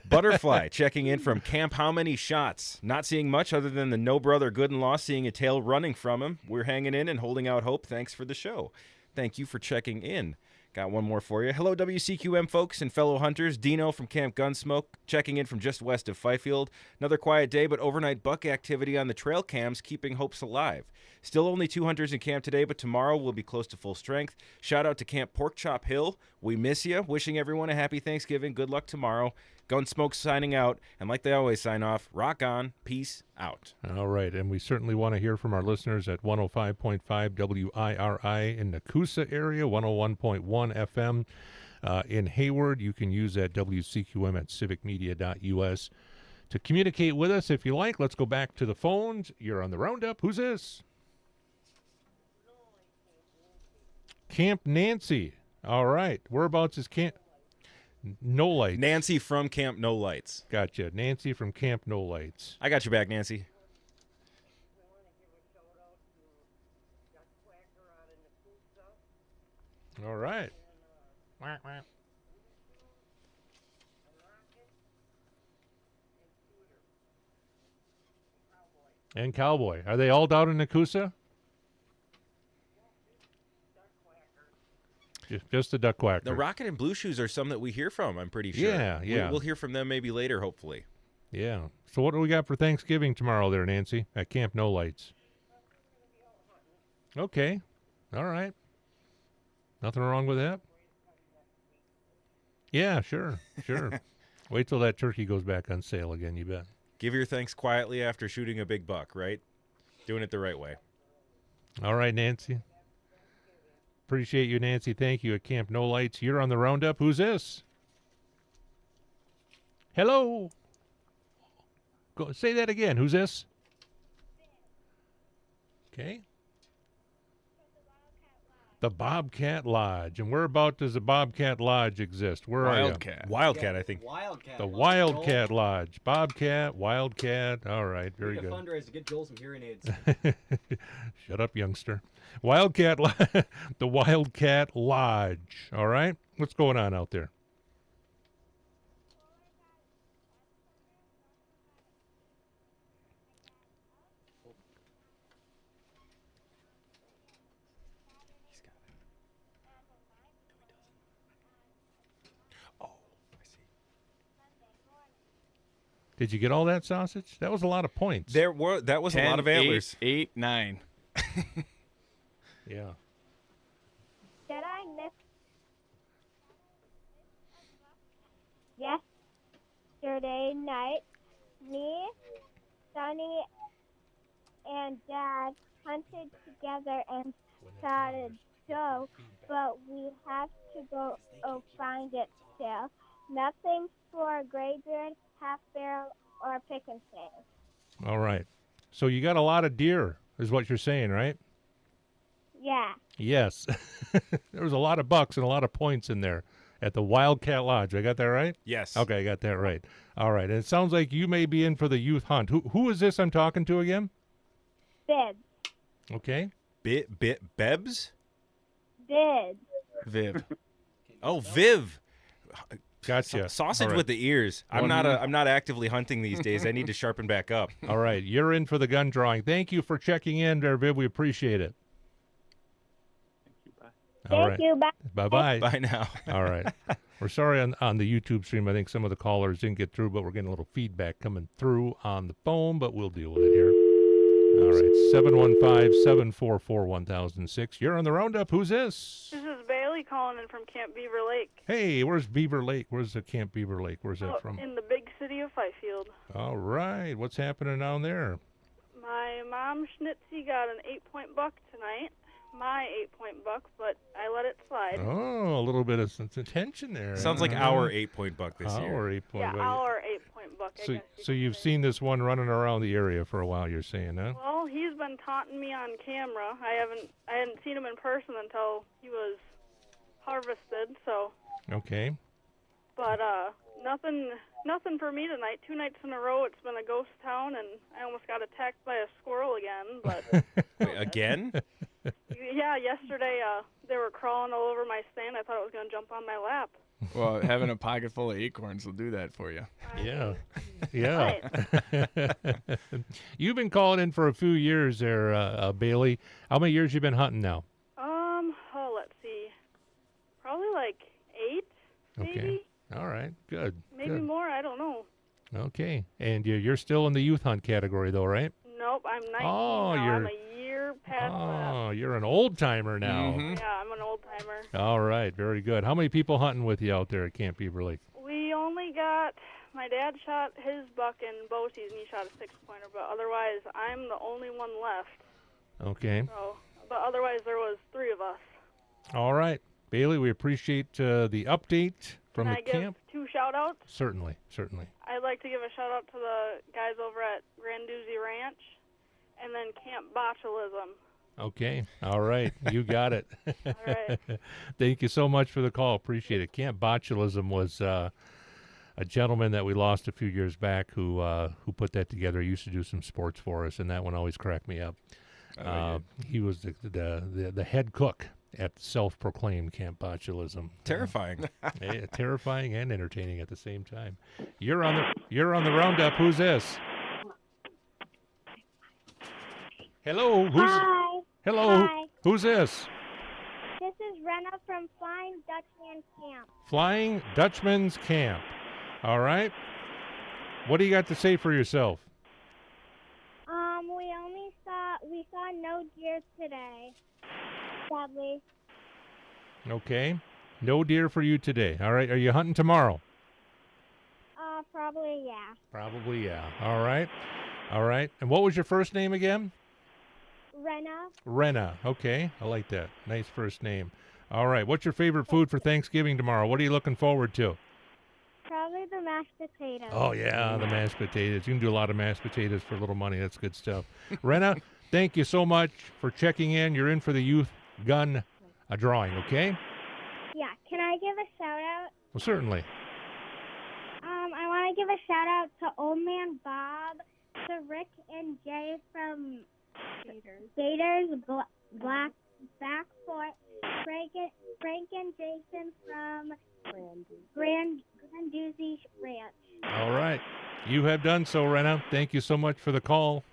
Butterfly checking in from Camp How Many Shots. Not seeing much other than the no brother good-in-law seeing a tail running from him. We're hanging in and holding out hope. Thanks for the show. Thank you for checking in. Got one more for you. Hello, WCQM folks and fellow hunters. Dino from Camp Gunsmoke checking in from just west of Fifield. Another quiet day, but overnight buck activity on the trail cams keeping hopes alive. Still only 2 hunters in camp today, but tomorrow we'll be close to full strength. Shout out to Camp Pork Chop Hill. We miss you. Wishing everyone a happy Thanksgiving. Good luck tomorrow. Gunsmoke signing out. And like they always sign off, rock on. Peace out. All right. And we certainly want to hear from our listeners at 105.5 WIRI in the Coosa area, 101.1 FM in Hayward. You can use that WCQM at civicmedia.us to communicate with us if you like. Let's go back to the phones. You're on the Roundup. Who's this? Camp Nancy. All right. Whereabouts is Camp No Lights? Nancy from Camp No Lights. Gotcha. Nancy from Camp No Lights. I got your back, Nancy. All right. And Cowboy. Are they all down in Nakusa? Just the duck quacker. The Rocket and Blue Shoes are some that we hear from, I'm pretty sure. Yeah. We'll hear from them maybe later, hopefully. Yeah. So what do we got for Thanksgiving tomorrow there, Nancy, at Camp No Lights? Okay. All right. Nothing wrong with that? Yeah, sure. Wait till that turkey goes back on sale again, you bet. Give your thanks quietly after shooting a big buck, right? Doing it the right way. All right, Nancy. Appreciate you, Nancy. Thank you at Camp No Lights. You're on the Roundup. Who's this? Hello. Go say that again. Who's this? The Bobcat Lodge. And whereabout does the Bobcat Lodge exist? Where are you? Wildcat, I think. Wildcat. The Wildcat Lodge. Bobcat, Wildcat. All right, very We need good. to fundraise to get Joel some hearing aids. Shut up, youngster. Wildcat, the Wildcat Lodge. All right, what's going on out there? Did you get all that sausage? That was a lot of points. That was a lot of antlers. 8, 9. Yeah. Did I miss? Yesterday night, me, Sonny, and Dad hunted together and started Joe, but we have to go find it still. Nothing for Graybeard, Half Barrel, or Pick and Save. All right. So you got a lot of deer, is what you're saying, right? Yeah. Yes. There was a lot of bucks and a lot of points in there at the Wildcat Lodge. I got that right? Yes. Okay, I got that right. All right. And it sounds like you may be in for the youth hunt. Who is this I'm talking to again? Bid. Okay. Bebs? Bid. Viv. Oh, Viv. Gotcha. Sausage All right. with the ears. I'm not actively hunting these days. I need to sharpen back up. All right. You're in for the gun drawing. Thank you for checking in there, Viv. We appreciate it. Thank you. Bye. Bye-bye. Bye now. All right. We're sorry on the YouTube stream. I think some of the callers didn't get through, but we're getting a little feedback coming through on the phone, but we'll deal with it here. All right. 715-744-1006. You're on the Roundup. Who's this? This is Bailey calling in from Camp Beaver Lake. Hey, where's Beaver Lake? Where's the Camp Beaver Lake? Where's that from? In the big city of Fifield. All right. What's happening down there? My mom, Schnitzy, got an 8-point buck tonight. My 8-point buck, but I let it slide. Oh, a little bit of some tension there. Sounds like our 8-point buck this year. Our 8-point Yeah, buck. our 8-point buck. So you've seen this one running around the area for a while, you're saying, huh? Well, he's been taunting me on camera. I hadn't seen him in person until he was harvested. So. Okay. But nothing for me tonight. 2 nights in a row, it's been a ghost town, and I almost got attacked by a squirrel again. But Wait, again? yeah, yesterday they were crawling all over my stand. I thought it was going to jump on my lap. Well, having a pocket full of acorns will do that for you. Yeah. Yeah. You've been calling in for a few years there, Bailey. How many years you been hunting now? Let's see. Probably like 8, maybe. Okay. All right. Good. Maybe Good. more. I don't know. Okay. And you're still in the youth hunt category, though, right? Nope, I'm 19 Oh, now. you're- I'm a year past that. Oh, you're an old timer now. Yeah, I'm an old timer. All right. Very good. How many people hunting with you out there at Camp Beaver Lake? We only got, my dad shot his buck in bow season. He shot a 6-pointer, but otherwise I'm the only one left. Okay. So, but otherwise there was 3 of us. All right. Bailey, we appreciate the update from Can the I give camp. 2 shout-outs? Certainly. Certainly. I'd like to give a shout-out to the guys over at Grandoozy Ranch and then Camp Botulism. Okay. All right. You got it. All right. Thank you so much for the call. Appreciate it. Camp Botulism was a gentleman that we lost a few years back who put that together. He used to do some sports for us, and that one always cracked me up. He was the head cook at self-proclaimed Camp Botulism. Terrifying. Yeah, terrifying and entertaining at the same time. You're on the Roundup. Who's this? Hello. Hi. Hello. Hi. Who's this? This is Rena from Flying Dutchman Camp. Flying Dutchman's Camp. All right. What do you got to say for yourself? We saw no deer today. Sadly. Okay. No deer for you today. All right. Are you hunting tomorrow? Probably, yeah. Probably, yeah. All right. All right. And what was your first name again? Rena. Rena. Okay. I like that. Nice first name. All right. What's your favorite food for Thanksgiving tomorrow? What are you looking forward to? Probably the mashed potatoes. Oh, yeah, the mashed potatoes. You can do a lot of mashed potatoes for a little money. That's good stuff. Rena, thank you so much for checking in. You're in for the youth gun a drawing, okay? Yeah. Can I give a shout out? Well, certainly. I want to give a shout out to Old Man Bob, to Rick and Jay from Gators, Black Backfoot, Frank and Jason from Grandoozy Ranch. All right. You have done so, Rena. Thank you so much for the call.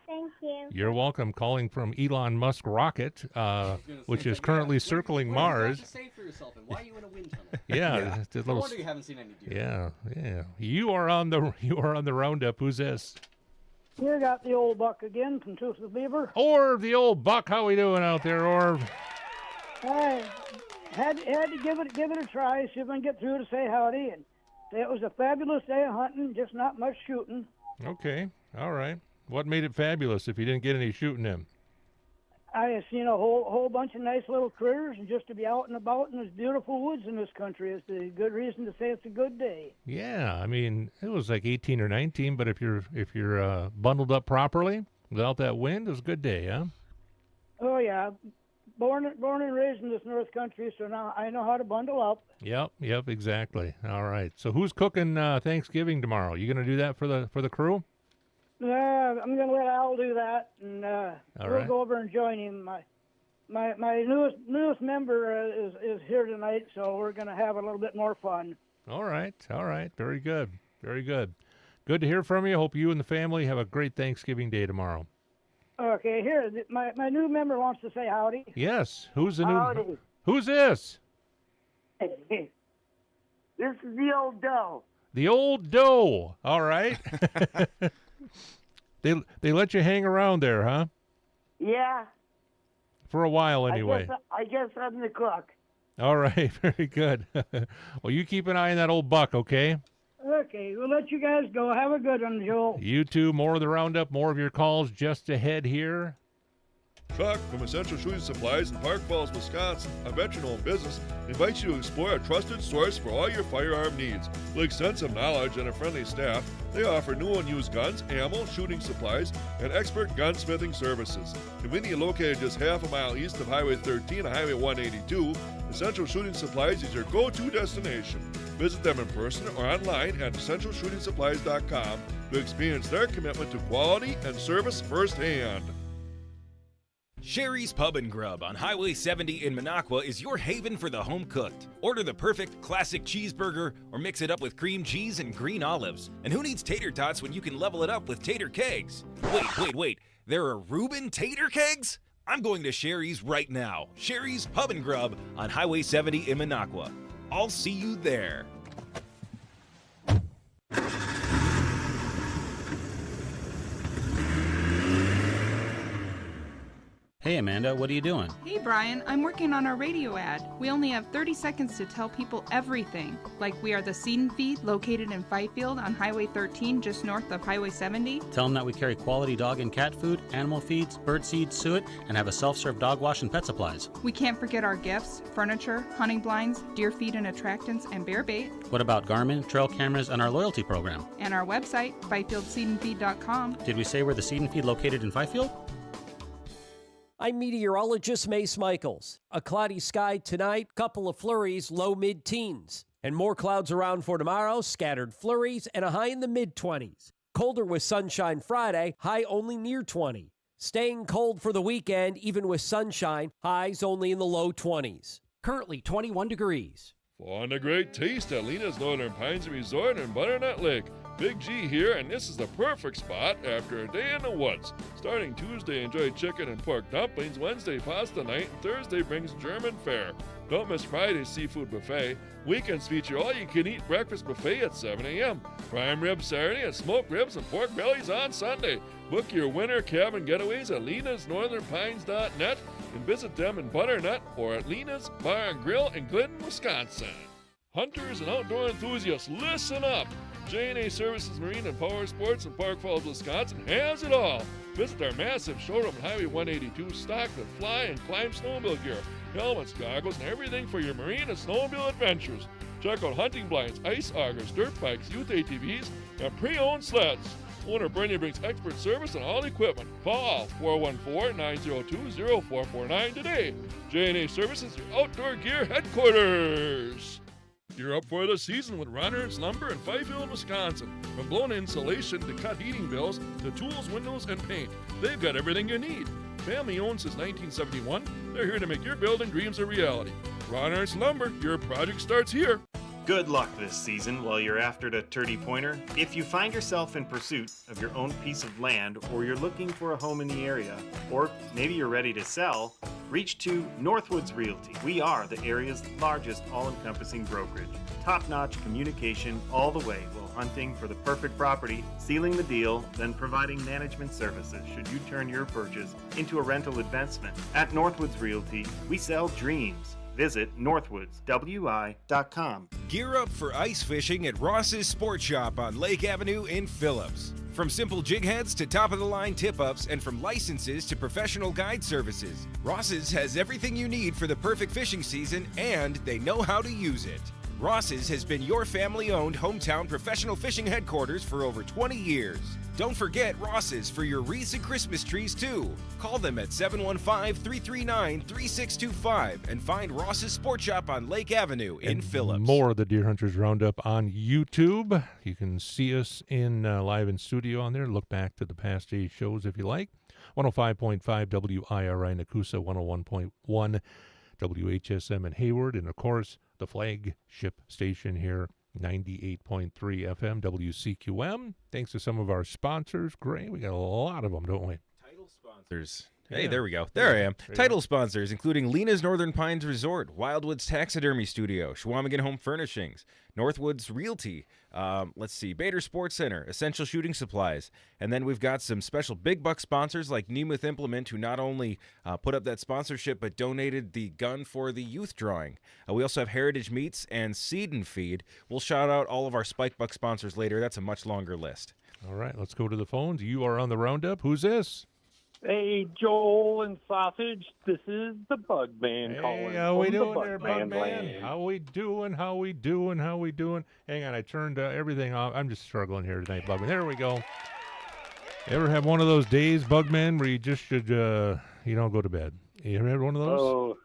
Thank you. You're welcome. Calling from Elon Musk rocket, which is currently circling Mars. What do you have to say for yourself, and why are you in a wind tunnel? Yeah. it's a No little wonder you haven't seen any deer. Yeah. You are on the roundup. Who's this? You got the old buck again from Tooth of the Beaver. Orv, the old buck. How we doing out there, Orv? I had to give it a try, see if I can get through to say howdy. And it was a fabulous day of hunting, just not much shooting. Okay. All right. What made it fabulous if you didn't get any shooting in? I have seen a whole bunch of nice little critters, and just to be out and about in this beautiful woods in this country is a good reason to say it's a good day. Yeah, I mean, it was like 18 or 19, but if you're bundled up properly without that wind, it was a good day, huh? Oh yeah, born and raised in this North Country, so now I know how to bundle up. Yep, exactly. All right. So who's cooking Thanksgiving tomorrow? You gonna do that for the crew? I'm gonna let Al do that, and we'll right. go over and join him. My newest member is here tonight, so we're gonna have a little bit more fun. All right. Very good. Good to hear from you. Hope you and the family have a great Thanksgiving day tomorrow. Okay, here my new member wants to say howdy. Yes. Who's the new? Howdy. Who's this? This is the old doe. The old doe. All right. They let you hang around there, huh? Yeah. For a while, anyway. I guess I'm the cook. All right, very good. Well, you keep an eye on that old buck, okay? Okay, we'll let you guys go. Have a good one, Joel. You too. More of the roundup, more of your calls just ahead here. Chuck from Essential Shooting Supplies in Park Falls, Wisconsin, a veteran-owned business, invites you to explore a trusted source for all your firearm needs. With extensive knowledge and a friendly staff, they offer new and used guns, ammo, shooting supplies, and expert gunsmithing services. Conveniently located just half a mile east of Highway 13 and Highway 182, Essential Shooting Supplies is your go-to destination. Visit them in person or online at essentialshootingsupplies.com to experience their commitment to quality and service firsthand. Sherry's Pub and Grub on Highway 70 in Minocqua is your haven for the home cooked. Order the perfect classic cheeseburger or mix it up with cream cheese and green olives. And who needs tater tots when you can level it up with tater kegs? Wait. There are Reuben tater kegs? I'm going to Sherry's right now. Sherry's Pub and Grub on Highway 70 in Minocqua. I'll see you there. Hey Amanda, what are you doing? Hey Brian, I'm working on our radio ad. We only have 30 seconds to tell people everything. Like we are the Seed and Feed located in Fifield on Highway 13 just north of Highway 70. Tell them that we carry quality dog and cat food, animal feeds, bird seed, suet, and have a self-serve dog wash and pet supplies. We can't forget our gifts, furniture, hunting blinds, deer feed and attractants, and bear bait. What about Garmin, trail cameras, and our loyalty program? And our website, FifieldSeedandFeed.com. Did we say we're the Seed and Feed located in Fifield? I'm meteorologist Mace Michaels. A cloudy sky tonight, couple of flurries, low mid-teens. And more clouds around for tomorrow, scattered flurries, and a high in the mid-20s. Colder with sunshine Friday, high only near 20. Staying cold for the weekend, even with sunshine, highs only in the low 20s. Currently 21 degrees. Find a great taste at Lena's Northern Pines Resort in Butternut Lake. Big G here, and this is the perfect spot after a day in the woods. Starting Tuesday, enjoy chicken and pork dumplings. Wednesday, pasta night. And Thursday brings German fare. Don't miss Friday's seafood buffet. Weekends feature all-you-can-eat breakfast buffet at 7 a.m. Prime ribs Saturday and smoked ribs and pork bellies on Sunday. Book your winter cabin getaways at lenasnorthernpines.net and visit them in Butternut or at Lena's Bar and Grill in Glidden, Wisconsin. Hunters and outdoor enthusiasts, listen up! J&A Services Marine and Power Sports in Park Falls, Wisconsin has it all. Visit our massive showroom at Highway 182, stocked with fly and climb snowmobile gear, helmets, goggles, and everything for your marine and snowmobile adventures. Check out hunting blinds, ice augers, dirt bikes, youth ATVs, and pre-owned sleds. Owner Bernie brings expert service on all equipment. Call 414-902-0449 today. J&A Services, your outdoor gear headquarters. You're up for the season with Ron Ernst Lumber in Fifield, Wisconsin. From blown insulation to cut heating bills to tools, windows, and paint, they've got everything you need. Family owned since 1971, they're here to make your building dreams a reality. Ron Ernst Lumber, your project starts here. Good luck this season while you're after the turdy pointer. If you find yourself in pursuit of your own piece of land, or you're looking for a home in the area, or maybe you're ready to sell, reach to Northwoods Realty. We are the area's largest all-encompassing brokerage. Top-notch communication all the way while hunting for the perfect property, sealing the deal, then providing management services should you turn your purchase into a rental investment. At Northwoods Realty, we sell dreams. Visit northwoodswi.com. Gear up for ice fishing at Ross's Sport Shop on Lake Avenue in Phillips. From simple jig heads to top-of-the-line tip-ups, and from licenses to professional guide services, Ross's has everything you need for the perfect fishing season, and they know how to use it. Ross's has been your family-owned hometown professional fishing headquarters for over 20 years. Don't forget Ross's for your wreaths and Christmas trees, too. Call them at 715-339-3625 and find Ross's Sport Shop on Lake Avenue in Phillips. More of the Deer Hunters Roundup on YouTube. You can see us in live in studio on there. Look back to the past 8 shows if you like. 105.5 WIRI Nakusa, 101.1 WHSM in Hayward, and of course the flagship station here, 98.3 FM WCQM. Thanks to some of our sponsors. Great, we got a lot of them, don't we? Title sponsors. Hey, Yeah. there we go. There I am. There you Title go. sponsors, including Lena's Northern Pines Resort, Wildwoods Taxidermy Studio, Schwamigan Home Furnishings, Northwoods Realty, let's see, Bader Sports Center, Essential Shooting Supplies, and then we've got some special big buck sponsors like Nemeth Implement, who not only put up that sponsorship but donated the gun for the youth drawing. We also have Heritage Meats and Seed and Feed. We'll shout out all of our Spike Buck sponsors later. That's a much longer list. All right, let's go to the phones. You are on the Roundup. Who's this? Hey, Joel and Sausage, this is the Bug Man calling. Hey, how we from the doing there, Bug Man? land. How we doing? How we doing? How we doing? Hang on, I turned everything off. I'm just struggling here tonight, Bug Man. There we go. Ever have one of those days, Bug Man, where you just should, go to bed? You ever had one of those?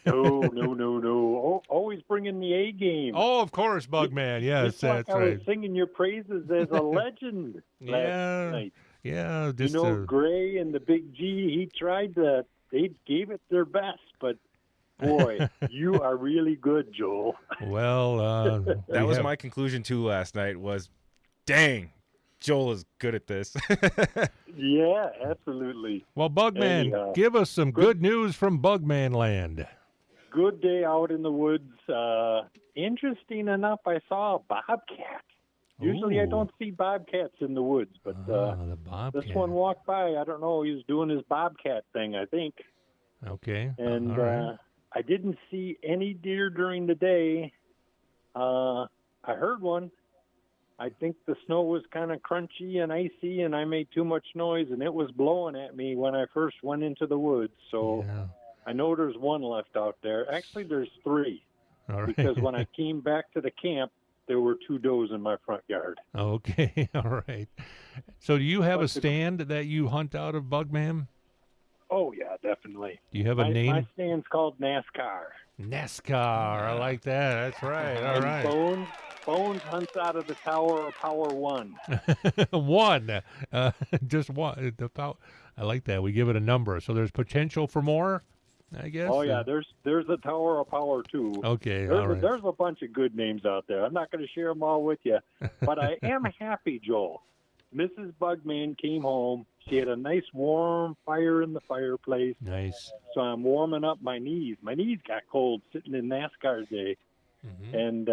Oh, no. Always bringing the A game. Oh, of course, Bug Man. Yes, Just like that's I right. was singing your praises as a legend last night. Yeah, just Gray and the Big G, they gave it their best, but boy, you are really good, Joel. Well, that was my conclusion too last night was, dang, Joel is good at this. Yeah, absolutely. Well, Bugman, Hey, give us some good news from Bugman Land. Good day out in the woods. Interesting enough, I saw a bobcat. Usually I don't see bobcats in the woods, but this one walked by. I don't know. He was doing his bobcat thing, I think. Okay. And all right. I didn't see any deer during the day. I heard one. I think the snow was kind of crunchy and icy, and I made too much noise, and it was blowing at me when I first went into the woods. So I know there's one left out there. Actually, there's 3. All right. Because when I came back to the camp, there were 2 does in my front yard. Okay. All right. So do you have a stand that you hunt out of, Bugman? Oh, yeah, definitely. Do you have a name? My stand's called NASCAR. NASCAR. I like that. That's right. All And right. Bones hunts out of the Tower of Power 1. One. Just one. I like that. We give it a number. So there's potential for more, I guess. Oh, yeah, there's a Tower of Power 2. Okay, all right. There's a bunch of good names out there. I'm not going to share them all with you. But I am happy, Joel. Mrs. Bugman came home. She had a nice warm fire in the fireplace. Nice. So I'm warming up my knees. My knees got cold sitting in NASCAR day. And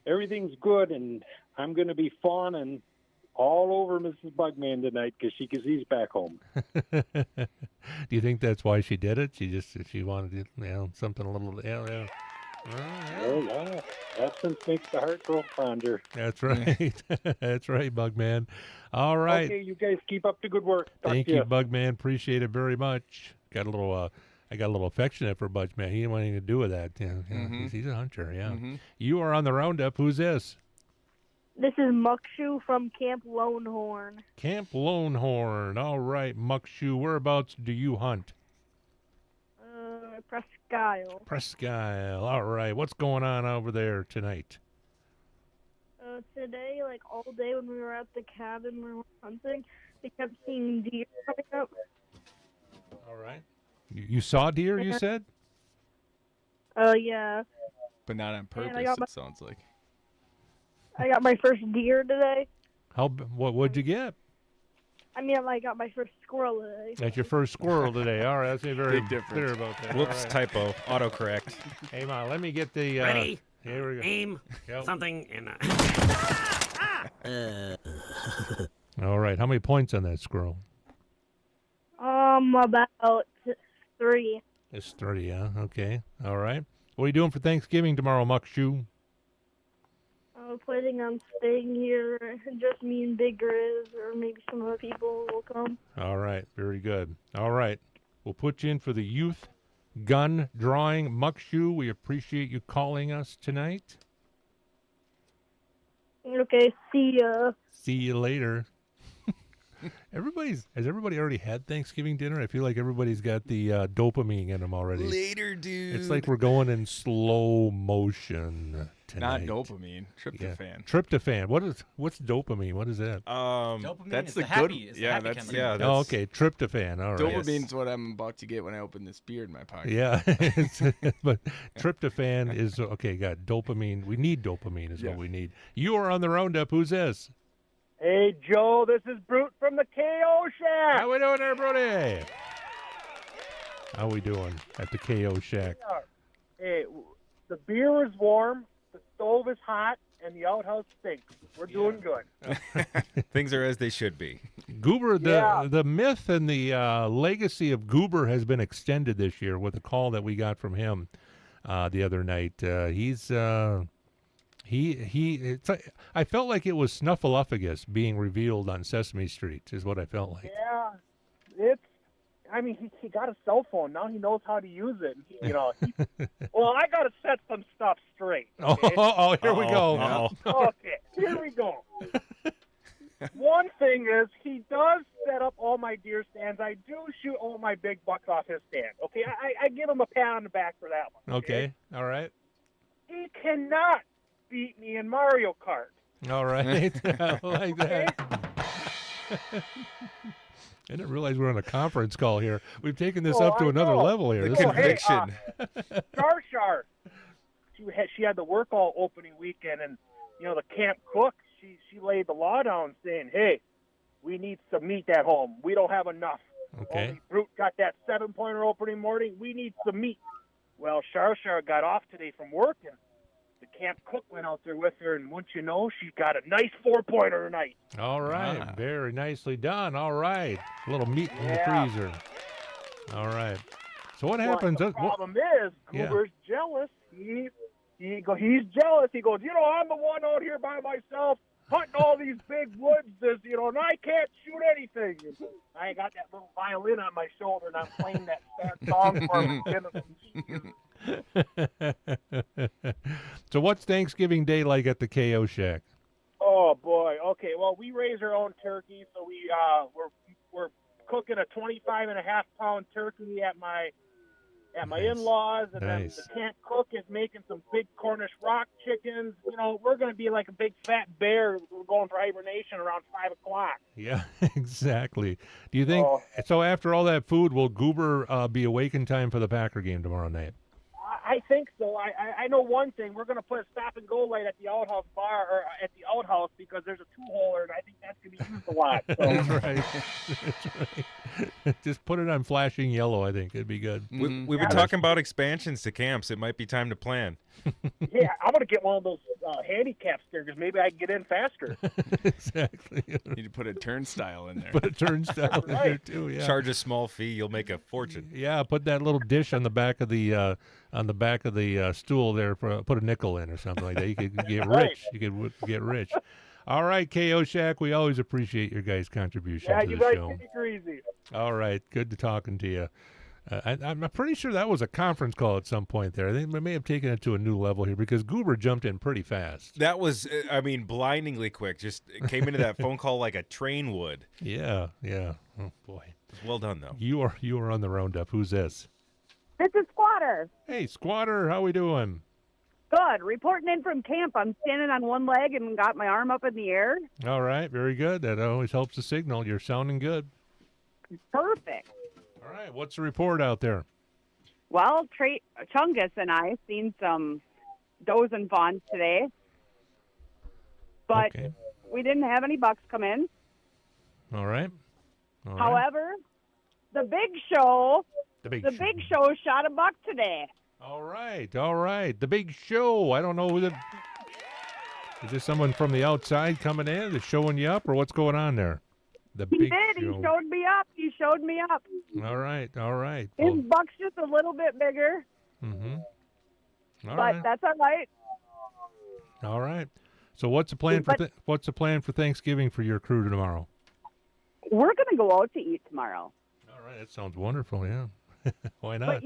everything's good, and I'm going to be fawning all over Mrs. Bugman tonight because she's back home. Do you think that's why she did it? She wanted something a little. Yeah. Oh, yeah. Absence makes the heart grow fonder. That's right. That's right, Bugman. All right. Okay, you guys keep up the good work. Talk Thank to you, ya. Bugman. Appreciate it very much. I got a little affectionate for Bugman. He didn't want anything to do with that. He's a hunter. Yeah. You are on the Roundup. Who's this? This is Muckshoe from Camp Lonehorn. Camp Lonehorn. All right, Muckshoe. Whereabouts do you hunt? Presque Isle. Presque Isle. All right. What's going on over there tonight? Today, like all day when we were at the cabin we were hunting, we kept seeing deer coming up. All right. You saw deer, you said? Yeah. But not on purpose, got it sounds like. I got my first deer today. What'd you get? I mean, I got my first squirrel today. That's your first squirrel today. All right, that's very Big difference. clear about that. Whoops, All right. typo. Autocorrect. Hey, Ma, let me get the... Ready? Here we go. Aim Yep. something and... All right, how many points on that squirrel? About 3. It's 30, yeah. Okay. All right. What are you doing for Thanksgiving tomorrow, Muckshoe? Planning on staying here, just me and Big Grizz, or maybe some other people will come. All right. Very good. All right. We'll put you in for the youth gun drawing. Muckshoe, we appreciate you calling us tonight. Okay, see ya. See you later. Has everybody already had Thanksgiving dinner? I feel like everybody's got the dopamine in them already. Later, dude. It's like we're going in slow motion tonight. Not dopamine, tryptophan. Yeah. Tryptophan. What's dopamine? What is that? Dopamine That's is the the good. happy, is the Yeah, happy that's chemical. yeah. That's, Oh, okay. Tryptophan. All right. Dopamine's what I'm about to get when I open this beer in my pocket. Yeah, but tryptophan is okay. Got dopamine. We need dopamine. Is what we need. You are on the Roundup. Who's this? Hey, Joe, this is Brute from the KO Shack. How we doing there, Brody? How we doing at the KO Shack? Hey, the beer is warm, the stove is hot, and the outhouse stinks. We're doing good. Things are as they should be. Goober, the myth and the legacy of Goober has been extended this year with a call that we got from him the other night. I felt like it was Snuffleupagus being revealed on Sesame Street, is what I felt like. Yeah, he got a cell phone. Now he knows how to use it. Well, I got to set some stuff straight. Okay? Here we go. Okay, here we go. One thing is, he does set up all my deer stands. I do shoot all my big bucks off his stand. Okay, I give him a pat on the back for that one. Okay, all right. He cannot beat me in Mario Kart. All right. I like that. I didn't realize we're on a conference call here. We've taken this up to another level here. The This is conviction. Shar. She had the work all opening weekend, and the camp cook, she laid the law down saying, hey, we need some meat at home. We don't have enough. Okay. Only Brute got that 7-pointer opening morning. We need some meat. Well, Shar got off today from work, and the camp cook went out there with her, and once you know, she got a nice 4-pointer tonight. All right. Very nicely done. All right. A little meat in the Yeah. freezer. All right. So what happens? The problem is, Goober's jealous. He's jealous. He goes, I'm the one out here by myself hunting all these big woods, and I can't shoot anything. And I got that little violin on my shoulder, and I'm playing that sad song for him. So what's Thanksgiving Day like at the KO Shack? Oh boy. Okay. Well, we raise our own turkey, so we're cooking a 25.5-pound turkey at my in-laws, and then the camp cook is making some big Cornish rock chickens. We're going to be like a big fat bear. We're going for hibernation around 5 o'clock. Yeah, exactly. Do you think so? After all that food, will Goober be awake in time for the Packer game tomorrow night? I think so. I know one thing. We're going to put a stop-and-go light at the outhouse bar, or at the outhouse, because there's a 2-holer, and I think that's going to be used a lot. So. That's right. That's right. Just put it on flashing yellow. I think it'd be good. We've been talking about expansions to camps. It might be time to plan. Yeah, I'm going to get one of those handicap stickers. Maybe I can get in faster. Exactly. Need to put a turnstile in there. Put a turnstile in there too. Yeah. Charge a small fee. You'll make a fortune. Yeah. Put that little dish on the back of the stool there. Put a nickel in or something like that. You could get rich. You could get rich. All right, KO Shack. We always appreciate your guys' contribution to you the guys show. take it easy. All right. Good to talking to you. I'm pretty sure that was a conference call at some point there. I think we may have taken it to a new level here because Goober jumped in pretty fast. That was, blindingly quick. Just came into that phone call like a train would. Yeah. Oh, boy. Well done, though. You are on the Roundup. Who's this? This is Squatter. Hey, Squatter. How we doing? Good. Reporting in from camp. I'm standing on one leg and got my arm up in the air. All right. Very good. That always helps the signal. You're sounding good. Perfect. All right. What's the report out there? Well, Chungus and I seen some does and fawns today, but we didn't have any bucks come in. All right. However, the big show shot a buck today. All right. The big show. I don't know who is this someone from the outside coming in that's showing you up, or what's going on there? He did. He showed me up. All right. His buck's just a little bit bigger. Mm-hmm. But that's all right. All right. So what's the plan for Thanksgiving for your crew tomorrow? We're going to go out to eat tomorrow. All right. That sounds wonderful. Yeah. Why not? But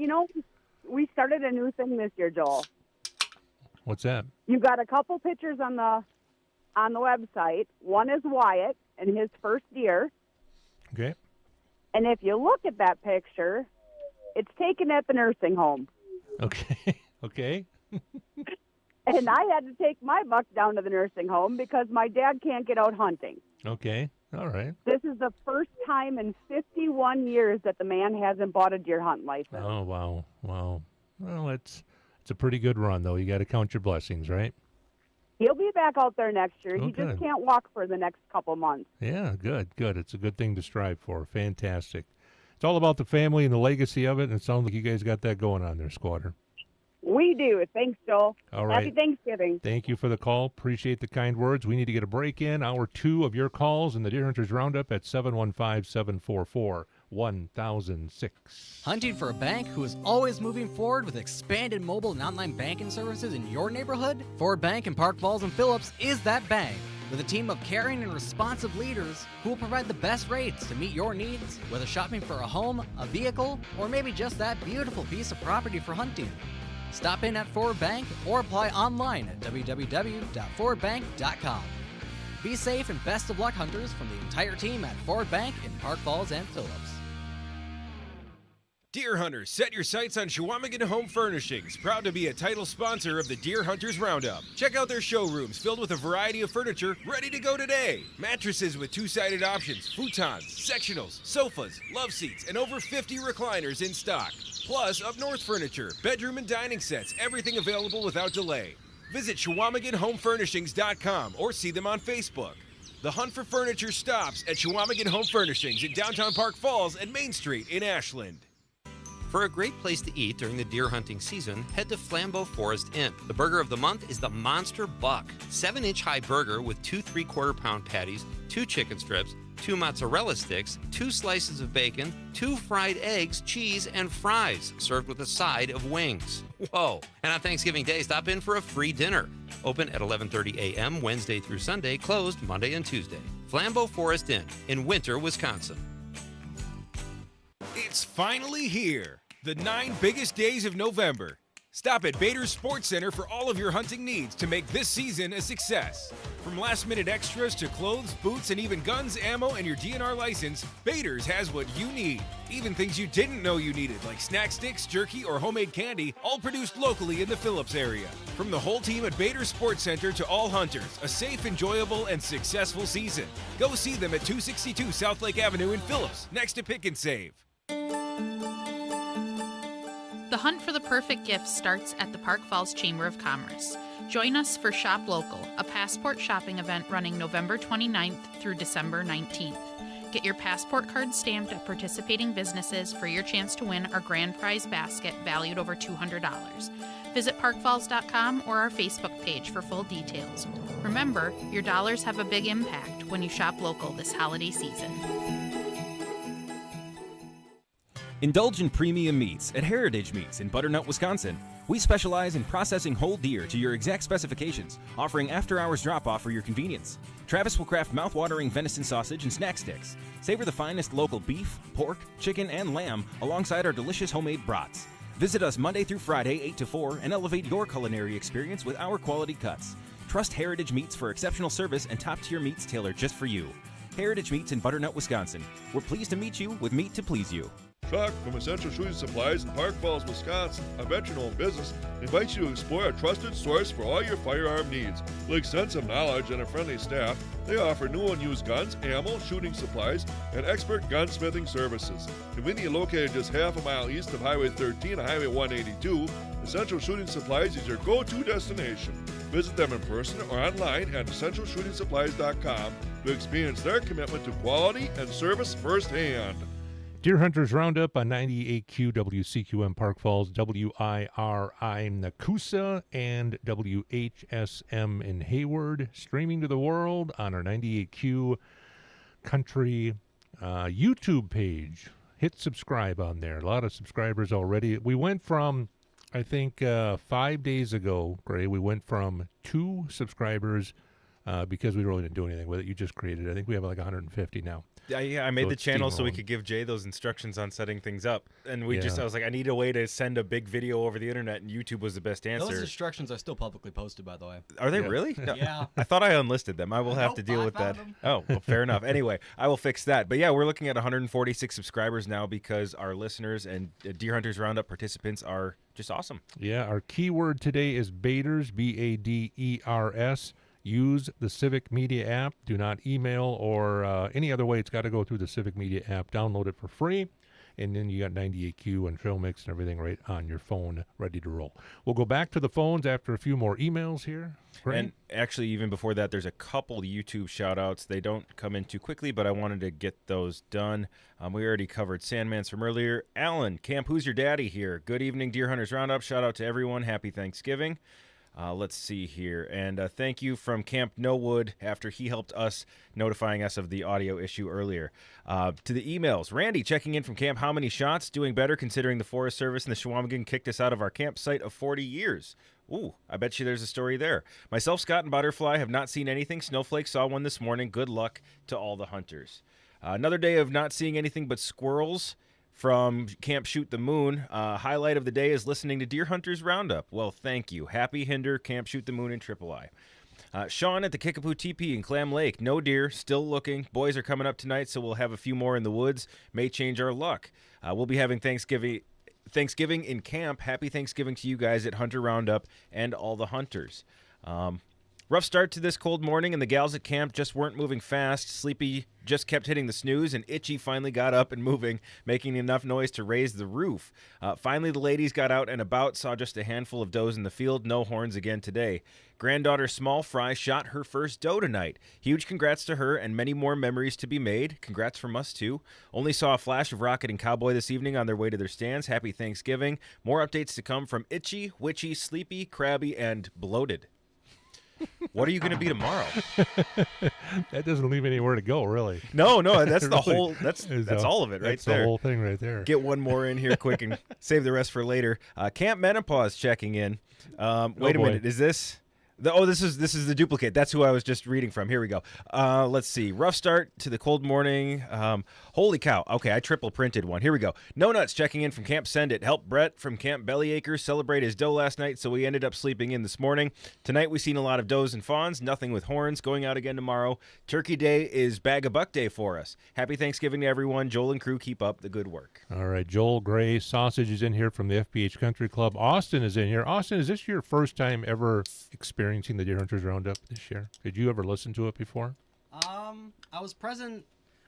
we started a new thing this year, Joel. What's that? You got a couple pictures on the website. One is Wyatt and his first deer. Okay. And if you look at that picture, it's taken at the nursing home. Okay. And I had to take my buck down to the nursing home because my dad can't get out hunting. Okay. All right. This is the first time in 51 years that the man hasn't bought a deer hunt license. Oh, wow. Well, it's a pretty good run, though. You got to count your blessings, right? He'll be back out there next year. Oh, he good. just can't walk for the next couple months. Yeah, good. It's a good thing to strive for. Fantastic. It's all about the family and the legacy of it, and it sounds like you guys got that going on there, Squatter. We do. Thanks, Joel. All right. Happy Thanksgiving. Thank you for the call. Appreciate the kind words. We need to get a break in. Hour 2 of your calls in the Deer Hunters Roundup at 715-744-1006. Hunting for a bank who is always moving forward with expanded mobile and online banking services in your neighborhood? Ford Bank in Park Falls and Phillips is that bank. With a team of caring and responsive leaders who will provide the best rates to meet your needs, whether shopping for a home, a vehicle, or maybe just that beautiful piece of property for hunting. Stop in at Ford Bank or apply online at www.fordbank.com. Be safe and best of luck, hunters, from the entire team at Ford Bank in Park Falls and Phillips. Deer hunters, set your sights on Chequamegon Home Furnishings, proud to be a title sponsor of the Deer Hunters Roundup. Check out their showrooms filled with a variety of furniture ready to go today. Mattresses with two-sided options, futons, sectionals, sofas, love seats, and over 50 recliners in stock. Plus, up north furniture, bedroom and dining sets, everything available without delay. Visit ChequamegonHomeFurnishings.com or see them on Facebook. The hunt for furniture stops at Chequamegon Home Furnishings in downtown Park Falls and Main Street in Ashland. For a great place to eat during the deer hunting season, head to Flambeau Forest Inn. The burger of the month is the Monster Buck. 7-inch high burger with 2 3/4-pound patties, 2 chicken strips, 2 mozzarella sticks, 2 slices of bacon, 2 fried eggs, cheese, and fries, served with a side of wings. Whoa! And on Thanksgiving Day, stop in for a free dinner. Open at 11:30 a.m. Wednesday through Sunday, closed Monday and Tuesday. Flambeau Forest Inn in Winter, Wisconsin. It's finally here. The 9 biggest days of November. Stop at Bader's Sports Center for all of your hunting needs to make this season a success. From last-minute extras to clothes, boots, and even guns, ammo, and your DNR license, Bader's has what you need. Even things you didn't know you needed, like snack sticks, jerky, or homemade candy, all produced locally in the Phillips area. From the whole team at Bader's Sports Center to all hunters, a safe, enjoyable, and successful season. Go see them at 262 South Lake Avenue in Phillips, next to Pick and Save. The hunt for the perfect gift starts at the Park Falls Chamber of Commerce. Join us for Shop Local, a passport shopping event running November 29th through December 19th. Get your passport card stamped at participating businesses for your chance to win our grand prize basket valued over $200. Visit parkfalls.com or our Facebook page for full details. Remember, your dollars have a big impact when you shop local this holiday season. Indulge in premium meats at Heritage Meats in Butternut, Wisconsin. We specialize in processing whole deer to your exact specifications, offering after-hours drop-off for your convenience. Travis will craft mouth-watering venison sausage and snack sticks. Savor the finest local beef, pork, chicken, and lamb alongside our delicious homemade brats. Visit us Monday through Friday, 8 to 4, and elevate your culinary experience with our quality cuts. Trust Heritage Meats for exceptional service and top-tier meats tailored just for you. Heritage Meats in Butternut, Wisconsin. We're pleased to meet you with meat to please you. Chuck from Essential Shooting Supplies in Park Falls, Wisconsin, a veteran-owned business, invites you to explore a trusted source for all your firearm needs. With extensive knowledge and a friendly staff, they offer new and used guns, ammo, shooting supplies, and expert gunsmithing services. Conveniently located just half a mile east of Highway 13 and Highway 182, Essential Shooting Supplies is your go-to destination. Visit them in person or online at essentialshootingsupplies.com to experience their commitment to quality and service firsthand. Deer Hunters Roundup on 98Q WCQM Park Falls, WIRI Nakusa, and WHSM in Hayward. Streaming to the world on our 98Q Country YouTube page. Hit subscribe on there. A lot of subscribers already. We went from, I think, 5 days ago, Gray, we went from 2 subscribers because we really didn't do anything with it. You just created it. I think we have like 150 now. Yeah, I made the channel so we could give Jay those instructions on setting things up. And I was like, I need a way to send a big video over the internet, and YouTube was the best answer. Those instructions are still publicly posted, by the way. Are they really? No, yeah. I thought I unlisted them. I will have to deal with that. Oh, well, fair enough. Anyway, I will fix that. But yeah, we're looking at 146 subscribers now because our listeners and Deer Hunters Roundup participants are just awesome. Yeah, our keyword today is Baders, Baders. Use the Civic Media app. Do not email or any other way. It's got to go through the Civic Media app. Download it for free. And then you got 98Q and Trail Mix and everything right on your phone, ready to roll. We'll go back to the phones after a few more emails here. Great. And actually, even before that, there's a couple YouTube shout-outs. They don't come in too quickly, but I wanted to get those done. We already covered Sandman's from earlier. Alan, Camp Who's Your Daddy here. Good evening, Deer Hunters Roundup. Shout-out to everyone. Happy Thanksgiving. Let's see here. And thank you from Camp Nowood after he helped us notifying us of the audio issue earlier. To the emails. Randy checking in from camp. How many shots? Doing better considering the Forest Service and the Chequamegon kicked us out of our campsite of 40 years. Ooh, I bet you there's a story there. Myself, Scott, and Butterfly have not seen anything. Snowflake saw one this morning. Good luck to all the hunters. Another day of not seeing anything but squirrels. From Camp Shoot the Moon, highlight of the day is listening to Deer Hunters Roundup. Well, thank you. Happy Hinder, Camp Shoot the Moon, and Triple I. Sean at the Kickapoo TP in Clam Lake. No deer, still looking. Boys are coming up tonight, so we'll have a few more in the woods. May change our luck. We'll be having Thanksgiving in camp. Happy Thanksgiving to you guys at Hunter Roundup and all the hunters. Rough start to this cold morning, and the gals at camp just weren't moving fast. Sleepy just kept hitting the snooze, and Itchy finally got up and moving, making enough noise to raise the roof. Finally, the ladies got out and about, saw just a handful of does in the field. No horns again today. Granddaughter Small Fry shot her first doe tonight. Huge congrats to her, and many more memories to be made. Congrats from us, too. Only saw a flash of Rocket and Cowboy this evening on their way to their stands. Happy Thanksgiving. More updates to come from Itchy, Witchy, Sleepy, Crabby, and Bloated. What are you going to be tomorrow? That doesn't leave anywhere to go, really. No, that's the whole. That's all of it, right that's there. The whole thing, right there. Get one more in here quick and save the rest for later. Camp Menopause checking in. Wait a minute, is this? This is the duplicate. That's who I was just reading from. Here we go. Let's see. Rough start to the cold morning. Holy cow. Okay, I triple printed one. Here we go. No Nuts checking in from Camp Send It. Helped Brett from Camp Bellyacre celebrate his doe last night, so we ended up sleeping in this morning. Tonight we've seen a lot of does and fawns. Nothing with horns. Going out again tomorrow. Turkey Day is Bag a Buck Day for us. Happy Thanksgiving to everyone. Joel and crew, keep up the good work. All right. Joel Gray. Sausage is in here from the FBH Country Club. Austin is in here. Austin, is this your first time ever experiencing the Deer Hunters Roundup this year? Did you ever listen to it before? I was present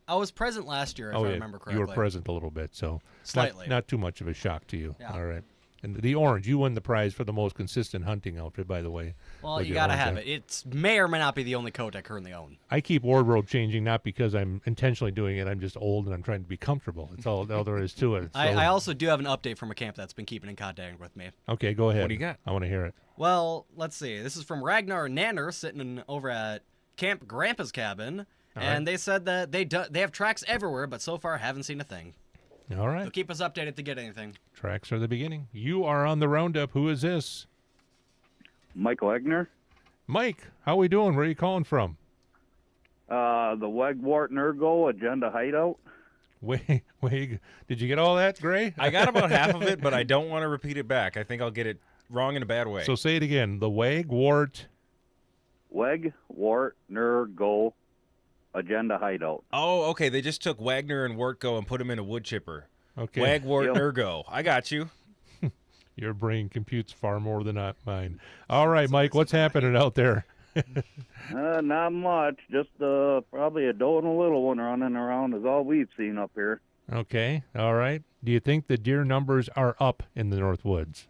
last year, if I remember correctly. You were present a little bit, so slightly. Not too much of a shock to you. Yeah. All right. And the orange, you won the prize for the most consistent hunting outfit, by the way. Well, you got to have it. It may or may not be the only coat I currently own. I keep wardrobe changing, not because I'm intentionally doing it. I'm just old and I'm trying to be comfortable. That's all there is to it. So, I also do have an update from a camp that's been keeping in contact with me. Okay, go ahead. What do you got? I want to hear it. Well, let's see. This is from Ragnar Nanner sitting over at Camp Grandpa's cabin. And they said that they have tracks everywhere, but so far haven't seen a thing. All right. So keep us updated if they get anything. Tracks are the beginning. You are on the Roundup. Who is this? Michael Egner. Mike, how we doing? Where are you calling from? The Wegwart Nergo Agenda Hideout. Wait, did you get all that, Gray? I got about half of it, but I don't want to repeat it back. I think I'll get it wrong in a bad way. So say it again. The Wegwart Nergo Agenda Hideout. Oh, okay. They just took Wagner and Wortgo and put them in a wood chipper. Okay. Wagwart Nergo. I got you. Your brain computes far more than mine. All right, Mike, what's happening out there? Not much. Just probably a doe and a little one running around is all we've seen up here. Okay, all right. Do you think the deer numbers are up in the North Woods?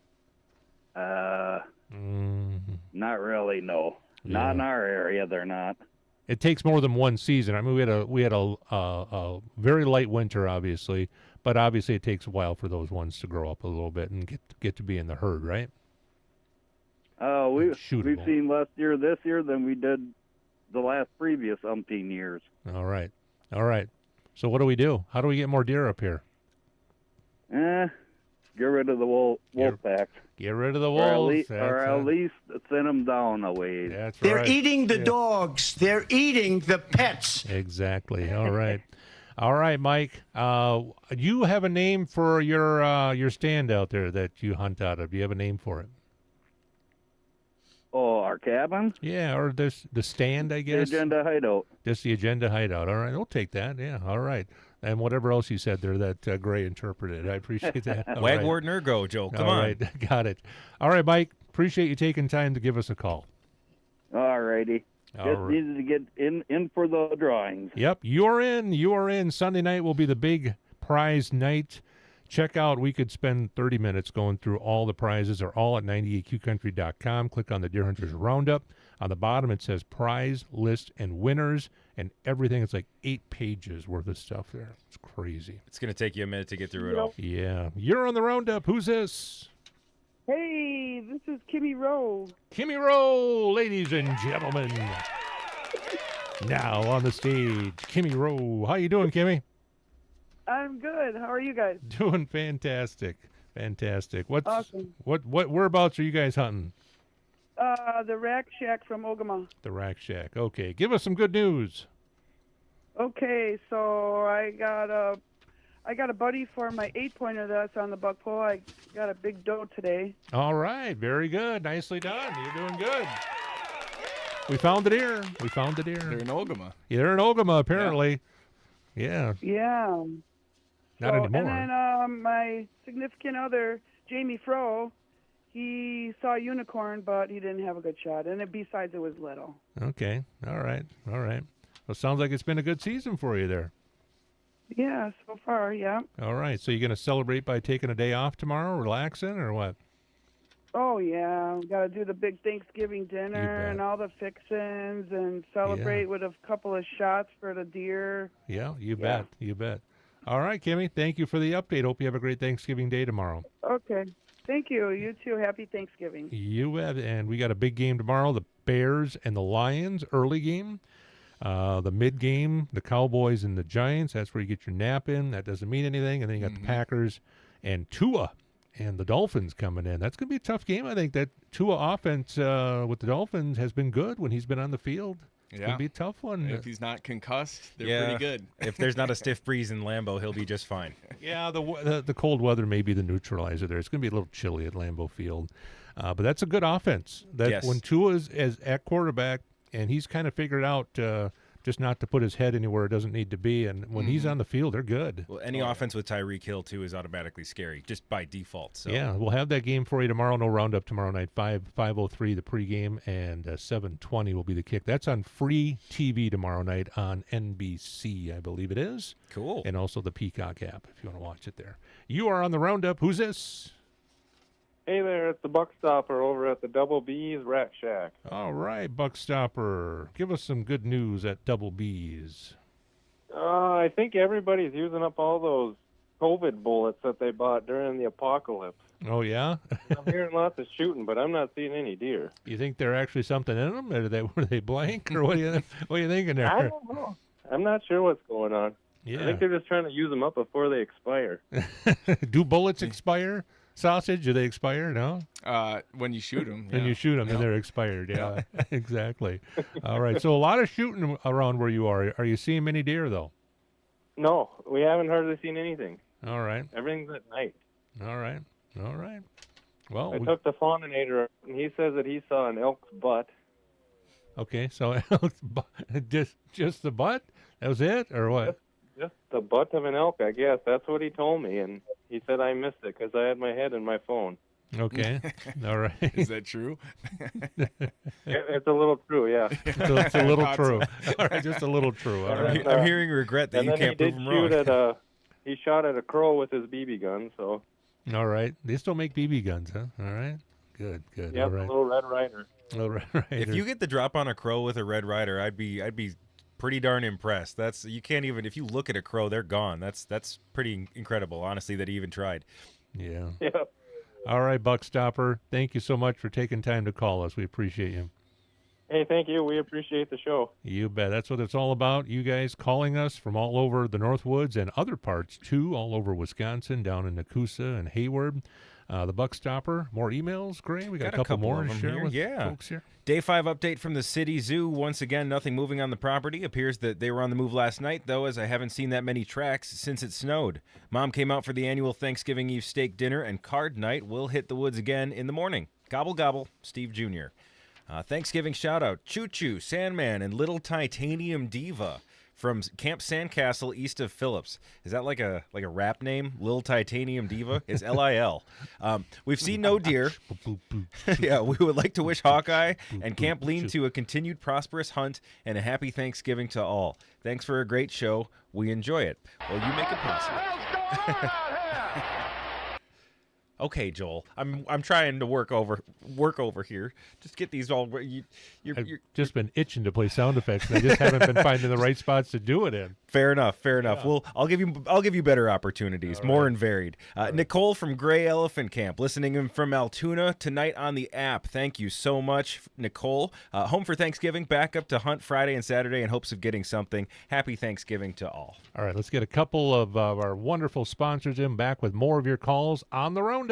Not really, no. Not in our area, they're not. It takes more than one season. I mean, we had a very light winter, obviously, but obviously it takes a while for those ones to grow up a little bit and get to be in the herd, right? We've seen less deer this year than we did the last previous umpteen years. All right. So what do we do? How do we get more deer up here? Get rid of the wolf packs. Get rid of the wolves. Or at least send them down a ways. That's They're right. eating the dogs. They're eating the pets. Exactly. All right. All right, Mike. You have a name for your stand out there that you hunt out of. Do you have a name for it? Oh, our cabin? Yeah, or the stand, I guess. The Agenda Hideout. Just the Agenda Hideout. All right, we'll take that. Yeah, all right. And whatever else you said there that Gray interpreted. I appreciate that. All Wagwart Nergo, Joe. Come all on. Right, got it. All right, Mike. Appreciate you taking time to give us a call. All righty. All Just right. needed to get in for the drawings. Yep, you are in. You are in. Sunday night will be the big prize night. Check out, we could spend 30 minutes going through all the prizes. They're all at 98qcountry.com. Click on the Deer Hunters Roundup. On the bottom, it says prize, list, and winners, and everything. It's like 8 pages worth of stuff there. It's crazy. It's going to take you a minute to get through it all. Yeah. You're on the Roundup. Who's this? Hey, this is Kimmy Rowe. Kimmy Rowe, ladies and gentlemen. Now on the stage, Kimmy Rowe. How you doing, Kimmy? I'm good. How are you guys? Doing fantastic. What's awesome. What whereabouts are you guys hunting? The Rack Shack from Ogama. The Rack Shack. Okay, give us some good news. Okay, so I got a buddy for my 8-pointer that's on the buck pole. I got a big doe today. All right, very good. Nicely done. You're doing good. We found it here. They're in Ogama. Yeah, they're in Ogama, apparently. Yeah. Yeah. Not anymore. And then my significant other, Jamie Froh, he saw a unicorn, but he didn't have a good shot. And besides, it was little. Okay. All right. Well, sounds like it's been a good season for you there. Yeah, so far, yeah. All right. So you're going to celebrate by taking a day off tomorrow, relaxing, or what? Oh, yeah. We got to do the big Thanksgiving dinner and all the fixins and celebrate with a couple of shots for the deer. Yeah, you bet. All right, Kimmy, thank you for the update. Hope you have a great Thanksgiving day tomorrow. Okay. Thank you. You too. Happy Thanksgiving. You bet. And we got a big game tomorrow, the Bears and the Lions, early game. The mid game, the Cowboys and the Giants. That's where you get your nap in. That doesn't mean anything. And then you got the Packers and Tua and the Dolphins coming in. That's going to be a tough game. I think that Tua offense with the Dolphins has been good when he's been on the field. It's going to be a tough one. If he's not concussed, they're pretty good. If there's not a stiff breeze in Lambeau, he'll be just fine. Yeah, the cold weather may be the neutralizer there. It's going to be a little chilly at Lambeau Field. But that's a good offense. Yes. When Tua is at quarterback and he's kind of figured out just not to put his head anywhere it doesn't need to be, and when he's on the field, they're good. Well, any offense with Tyreek Hill, too, is automatically scary, just by default. So. Yeah, we'll have that game for you tomorrow. No Roundup tomorrow night. 5:03 the pregame, and 7:20 will be the kick. That's on free TV tomorrow night on NBC, I believe it is. Cool. And also the Peacock app if you want to watch it there. You are on the Roundup. Who's this? Hey there, it's the Buckstopper over at the Double B's Rat Shack. All right, Buckstopper. Give us some good news at Double B's. I think everybody's using up all those COVID bullets that they bought during the apocalypse. Oh, yeah? I'm hearing lots of shooting, but I'm not seeing any deer. You think there actually something in them? Were they blank, or what are you thinking there? I don't know. I'm not sure what's going on. Yeah. I think they're just trying to use them up before they expire. Do bullets expire? Sausage, do they expire? No? When you shoot them. When you shoot them, then they're expired. Yeah, exactly. All right. So a lot of shooting around where you are. Are you seeing many deer, though? No, we haven't hardly seen anything. All right. Everything's at night. All right. All right. Well, I took the fauninator, and he says that he saw an elk's butt. Okay, so just the butt? That was it, or what? Just the butt of an elk, I guess. That's what he told me, and he said I missed it because I had my head in my phone. Okay. All right. Is that true? It's a little true, yeah. So it's a little true. All right, just a little true. All right. I'm hearing regret that you can't prove him wrong. He shot at a crow with his BB gun, so. All right. They still make BB guns, huh? All right. Good. Yeah, All right. a little Red Ryder. Little Red Ryder. If you get the drop on a crow with a Red Ryder, I'd be pretty darn impressed. You can't even, if you look at a crow, they're gone. That's pretty incredible, honestly, that he even tried. Yeah. Yeah. All right, Buck Stopper. Thank you so much for taking time to call us. We appreciate you. Hey, thank you. We appreciate the show. You bet. That's what it's all about. You guys calling us from all over the Northwoods and other parts, too, all over Wisconsin, down in Nakusa and Hayward. The Buck Stopper. More emails, Gray? We got a couple more of to them share here. with Yeah. folks here. Day 5 update from the City Zoo. Once again, nothing moving on the property. Appears that they were on the move last night, though, as I haven't seen that many tracks since it snowed. Mom came out for the annual Thanksgiving Eve steak dinner, and card night will hit the woods again in the morning. Gobble, gobble, Steve Jr. Thanksgiving shout-out, Choo Choo, Sandman, and Little Titanium Diva from Camp Sandcastle east of Phillips. Is that like a rap name? Lil Titanium Diva? It's L-I-L. We've seen no deer. Yeah, we would like to wish Hawkeye and Camp Lean-To a continued prosperous hunt and a happy Thanksgiving to all. Thanks for a great show. We enjoy it. Well, you make it possible. Okay, Joel. I'm trying to work over here. Just get these all. I've just been itching to play sound effects, and I just haven't been finding the right spots to do it in. Fair enough. Yeah. Well, I'll give you better opportunities, more and varied. Nicole from Gray Elephant Camp, listening in from Altoona tonight on the app. Thank you so much, Nicole. Home for Thanksgiving, back up to hunt Friday and Saturday in hopes of getting something. Happy Thanksgiving to all. All right, let's get a couple of our wonderful sponsors in back with more of your calls on the Roundup.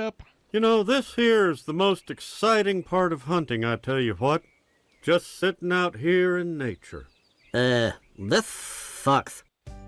You know, this here's the most exciting part of hunting, I tell you what. Just sitting out here in nature. This sucks.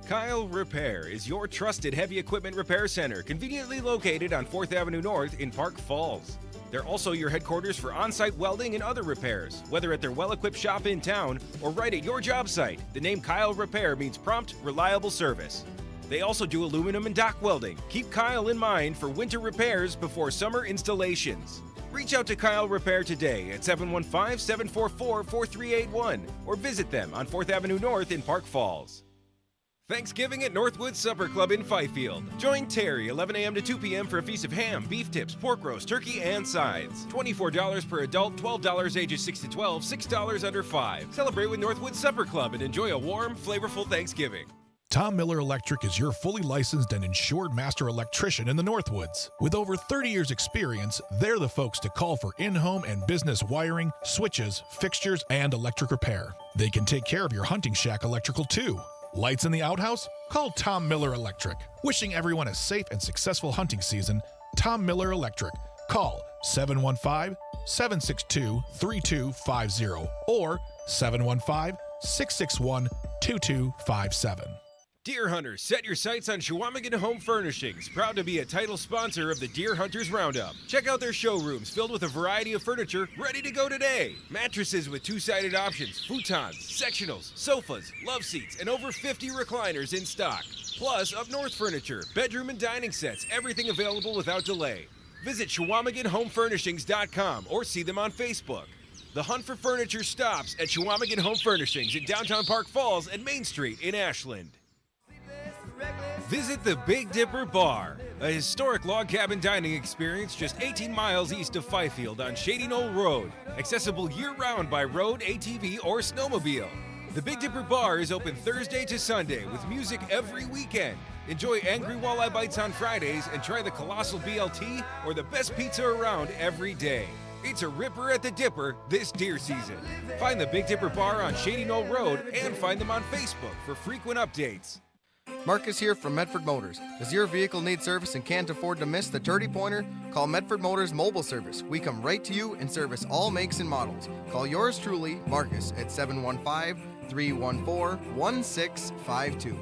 Kyle Repair is your trusted heavy equipment repair center, conveniently located on 4th Avenue North in Park Falls. They're also your headquarters for on-site welding and other repairs, whether at their well-equipped shop in town or right at your job site. The name Kyle Repair means prompt, reliable service. They also do aluminum and dock welding. Keep Kyle in mind for winter repairs before summer installations. Reach out to Kyle Repair today at 715-744-4381 or visit them on 4th Avenue North in Park Falls. Thanksgiving at Northwood Supper Club in Fifield. Join Terry 11 a.m. to 2 p.m. for a feast of ham, beef tips, pork roast, turkey, and sides. $24 per adult, $12 ages 6 to 12, $6 under 5. Celebrate with Northwood Supper Club and enjoy a warm, flavorful Thanksgiving. Tom Miller Electric is your fully licensed and insured master electrician in the Northwoods. With over 30 years experience, they're the folks to call for in-home and business wiring, switches, fixtures, and electric repair. They can take care of your hunting shack electrical too. Lights in the outhouse? Call Tom Miller Electric. Wishing everyone a safe and successful hunting season, Tom Miller Electric. Call 715-762-3250 or 715-661-2257. Deer hunters, set your sights on Chequamegon Home Furnishings, proud to be a title sponsor of the Deer Hunters Roundup. Check out their showrooms filled with a variety of furniture ready to go today. Mattresses with two-sided options, futons, sectionals, sofas, love seats, and over 50 recliners in stock. Plus, up north furniture, bedroom and dining sets, everything available without delay. Visit ChequamegonHomeFurnishings.com or see them on Facebook. The hunt for furniture stops at Chequamegon Home Furnishings in downtown Park Falls and Main Street in Ashland. Visit the Big Dipper Bar, a historic log cabin dining experience just 18 miles east of Fifield on Shady Knoll Road. Accessible year-round by road, ATV, or snowmobile. The Big Dipper Bar is open Thursday to Sunday with music every weekend. Enjoy Angry Walleye Bites on Fridays and try the Colossal BLT or the best pizza around every day. It's a ripper at the Dipper this deer season. Find the Big Dipper Bar on Shady Knoll Road and find them on Facebook for frequent updates. Marcus here from Medford Motors. Does your vehicle need service and can't afford to miss the 30 pointer? Call Medford Motors Mobile Service. We come right to you and service all makes and models. Call yours truly, Marcus, at 715-314-1652.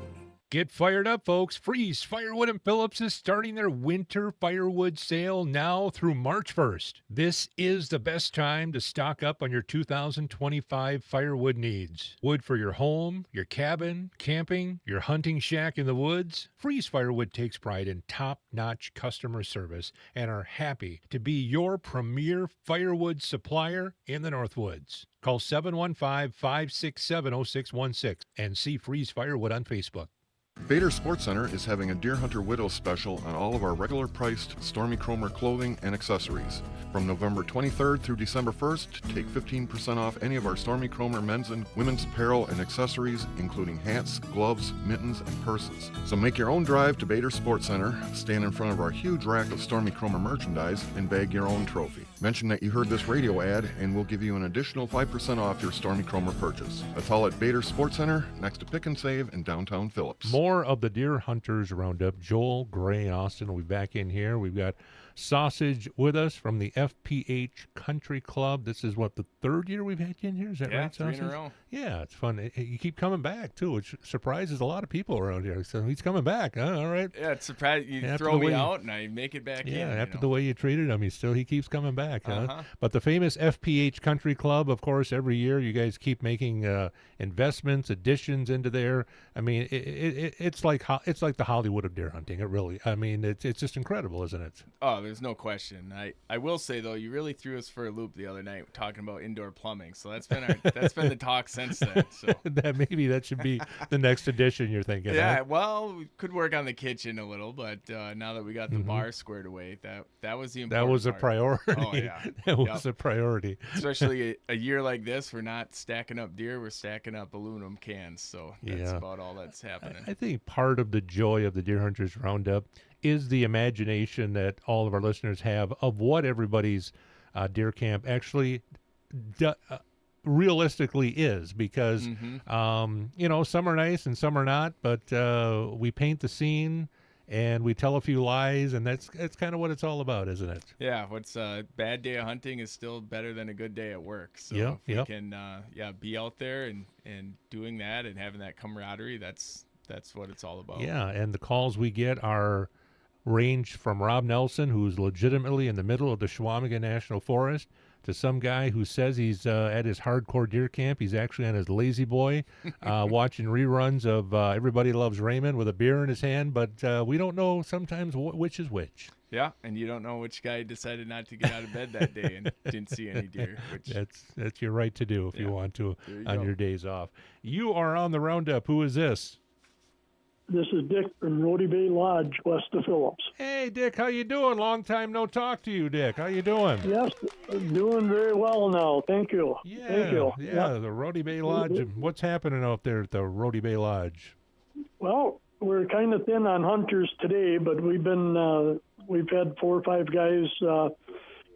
Get fired up, folks. Freeze Firewood and Phillips is starting their winter firewood sale now through March 1st. This is the best time to stock up on your 2025 firewood needs. Wood for your home, your cabin, camping, your hunting shack in the woods. Freeze Firewood takes pride in top-notch customer service and are happy to be your premier firewood supplier in the Northwoods. Call 715-567-0616 and see Freeze Firewood on Facebook. Bader Sports Center is having a Deer Hunter Widow special on all of our regular priced Stormy Cromer clothing and accessories. From November 23rd through December 1st, take 15% off any of our Stormy Cromer men's and women's apparel and accessories, including hats, gloves, mittens, and purses. So make your own drive to Bader Sports Center, stand in front of our huge rack of Stormy Cromer merchandise, and bag your own trophy. Mention that you heard this radio ad, and we'll give you an additional 5% off your Stormy Cromer purchase. That's all at Bader Sports Center, next to Pick and Save in downtown Phillips. More of the Deer Hunters Roundup. Joel, Gray, and Austin will be back in here. We've got Sausage with us from the FPH Country Club. This is what, the third year we've had you in here? Is that right, Sausage? 3 in a row. Yeah, it's fun. You keep coming back, too, which surprises a lot of people around here. So he's coming back. All right. Yeah, it's surprising. You After throw the me way out and I make it back in. Yeah, after you know. the way you treated him, he keeps coming back. Huh? Uh-huh. But the famous FPH Country Club, of course, every year you guys keep making investments, additions into there. I mean, it's like the Hollywood of deer hunting. It really. I mean, it's just incredible, isn't it? Oh, there's no question. I will say though, you really threw us for a loop the other night talking about indoor plumbing. So that's been the talk since then. So that should be the next edition. You're thinking? yeah. Huh? Well, we could work on the kitchen a little, but now that we got the bar squared away, that was the important That was a part. priority. Oh yeah, that was a priority. Especially a year like this, we're not stacking up deer, we're stacking up aluminum cans. So that's about all that's happening. I think part of the joy of the Deer Hunters Roundup is the imagination that all of our listeners have of what everybody's deer camp actually realistically is, because some are nice and some are not, but we paint the scene and we tell a few lies, and that's kind of what it's all about, isn't it? Yeah, what's a bad day of hunting is still better than a good day at work. So Yeah, if we yep. can be out there and doing that and having that camaraderie, that's what it's all about. Yeah, and the calls we get are range from Rob Nelson, who's legitimately in the middle of the Chequamegon National Forest, to some guy who says he's at his hardcore deer camp. He's actually on his lazy boy watching reruns of Everybody Loves Raymond with a beer in his hand, but we don't know sometimes which is which. Yeah, and you don't know which guy decided not to get out of bed that day and didn't see any deer. Which That's your right to do if you want to There you on go. your days off. You are on the Roundup. Who is this? This is Dick from Rody Bay Lodge, west of Phillips. Hey, Dick, how you doing? Long time no talk to you, Dick. How you doing? Yes, doing very well now. Thank you. Yeah, Thank you. Yeah, the Rody Bay Lodge. What's happening out there at the Rody Bay Lodge? Well, we're kind of thin on hunters today, but we've had 4 or 5 guys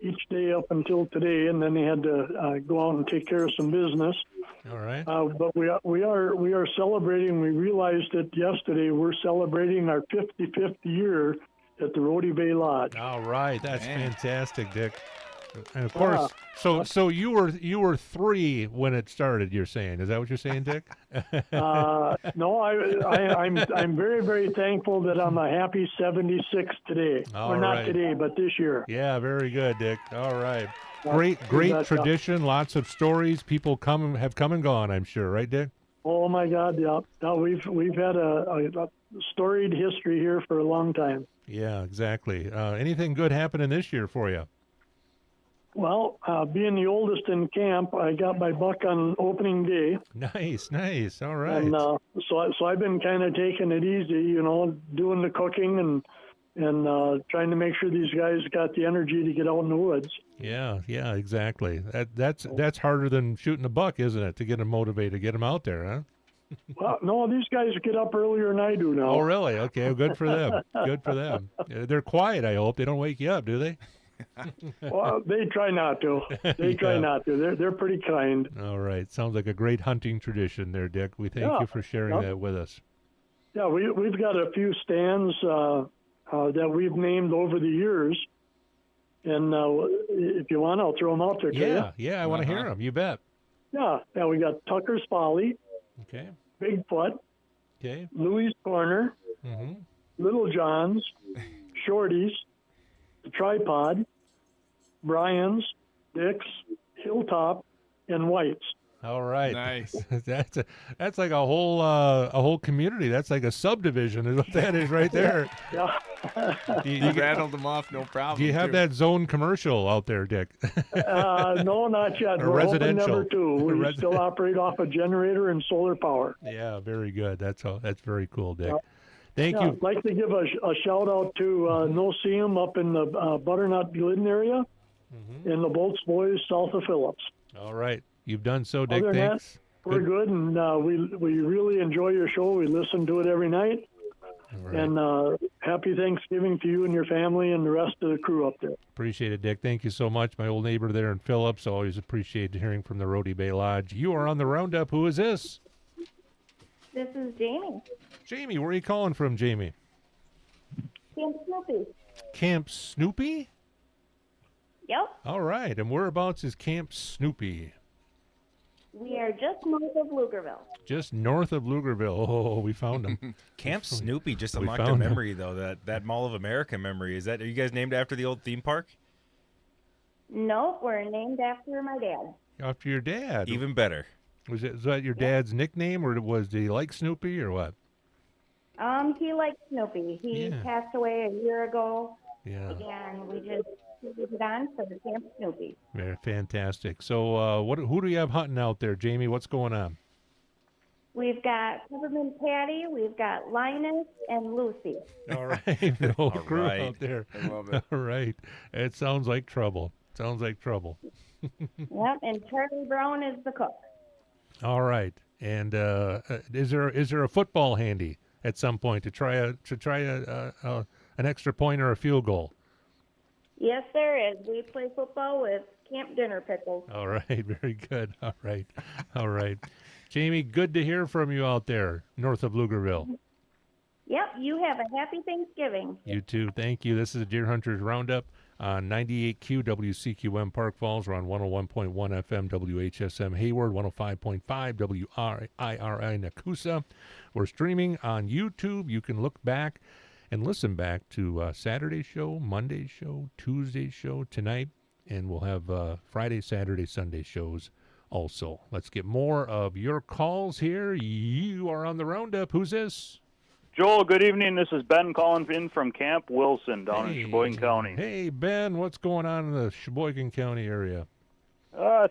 each day up until today, and then they had to go out and take care of some business. All right. But we are celebrating. We realized it yesterday. We're celebrating our 55th year at the Rody Bay Lodge. All right, that's fantastic, Dick. And of course, so you were 3 when it started. You're saying, is that what you're saying, Dick? No, I'm very, very thankful that I'm a happy 76 today. All or not right. today, but this year. Yeah, very good, Dick. All right, You great betcha. tradition. Lots of stories. People have come and gone. I'm sure, right, Dick? Oh my God, yeah. No, we've had a storied history here for a long time. Yeah, exactly. Anything good happening this year for you? Well, being the oldest in camp, I got my buck on opening day. Nice. All right. And so I've been kind of taking it easy, doing the cooking and trying to make sure these guys got the energy to get out in the woods. Yeah, exactly. That's harder than shooting a buck, isn't it? To get them motivated, get them out there, huh? Well, no, these guys get up earlier than I do now. Oh, really? Okay, well, good for them. Good for them. They're quiet, I hope. They don't wake you up, do they? Well, they try not to. They try not to. They're pretty kind. All right. Sounds like a great hunting tradition there, Dick. We thank you for sharing that with us. Yeah, we've got a few stands that we've named over the years. And if you want, I'll throw them out there to you. Yeah, I want to hear them. You bet. Yeah, we got Tucker's Folly, Okay. Bigfoot, Okay. Louis Corner, Mm-hmm. Little John's, Shorty's, The Tripod, Brian's, Dick's, Hilltop, and White's. All right. Nice. That's like a whole community. That's like a subdivision is what that is right there. Yeah. You rattled them off, no problem. Do you have that zone commercial out there, Dick? No, not yet. Or We're hoping residential. number 2. We still operate off a generator and solar power. Yeah, very good. That's very cool, Dick. Thank Yeah, you. I'd like to give a shout out to No Seam up in the Butternut Glidden area and the Bolts Boys south of Phillips. All right. You've done so, Dick. Other than Thanks. that, we're good, and we really enjoy your show. We listen to it every night. Right. And happy Thanksgiving to you and your family and the rest of the crew up there. Appreciate it, Dick. Thank you so much. My old neighbor there in Phillips. Always appreciate hearing from the Rhodey Bay Lodge. You are on the Roundup. Who is this? This is Jamie. Jamie, where are you calling from, Jamie? Camp Snoopy. Camp Snoopy? Yep. All right. And whereabouts is Camp Snoopy? We are just north of Lugerville. Just north of Lugerville. Oh, we found him. Camp Snoopy just We unlocked a found him. memory, though. That Mall of America memory. Are you guys named after the old theme park? Nope, we're named after my dad. After your dad. Even better. Was that your dad's nickname, or did he like Snoopy, or what? He liked Snoopy. He Yeah. passed away a year ago. Yeah. And we just put it on for the Camp Snoopy. Very fantastic. So, who do you have hunting out there, Jamie? What's going on? We've got Peppermint Patty, we've got Linus, and Lucy. All right, the whole All crew right. out there. I love it. All right, it sounds like trouble. Yep, and Charlie Brown is the cook. All right, and is there a football handy at some point to try an extra point or a field goal? Yes, there is. We play football with Camp Dinner Pickles. All right, very good. All right. Jamie, good to hear from you out there north of Lugerville. Yep, you have a happy Thanksgiving. You too. Thank you. This is a Deer Hunters Roundup on 98Q WCQM Park Falls. We're on 101.1 FM WHSM Hayward, 105.5 WRIRI Nakusa. We're streaming on YouTube. You can look back and listen back to Saturday's show, Monday's show, Tuesday's show tonight, and we'll have Friday, Saturday, Sunday shows also. Let's get more of your calls here. You are on the Roundup. Who's this? Joel, good evening. This is Ben calling in from Camp Wilson down in Sheboygan County. Hey, Ben, what's going on in the Sheboygan County area?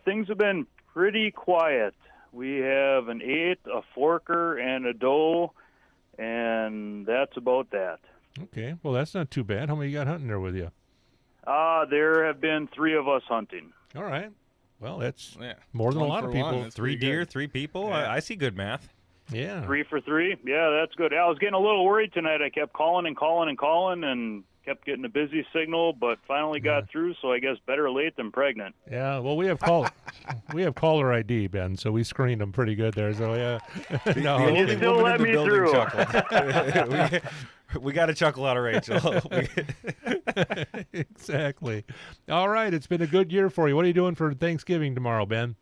Things have been pretty quiet. We have an 8, a forker, and a doe, and that's about that. Okay, well, that's not too bad. How many you got hunting there with you? There have been 3 of us hunting. All right. Well, that's more than a lot of people. 3 deer, 3 people. Yeah. I see good math. Yeah. 3 for 3. Yeah, that's good. I was getting a little worried tonight. I kept calling and kept getting a busy signal, but finally got through, so I guess better late than pregnant. Yeah, well, we have caller ID, Ben, so we screened them pretty good there. So yeah, no, And you still let me through. We got a chuckle out of Rachel. Exactly. All right, it's been a good year for you. What are you doing for Thanksgiving tomorrow, Ben?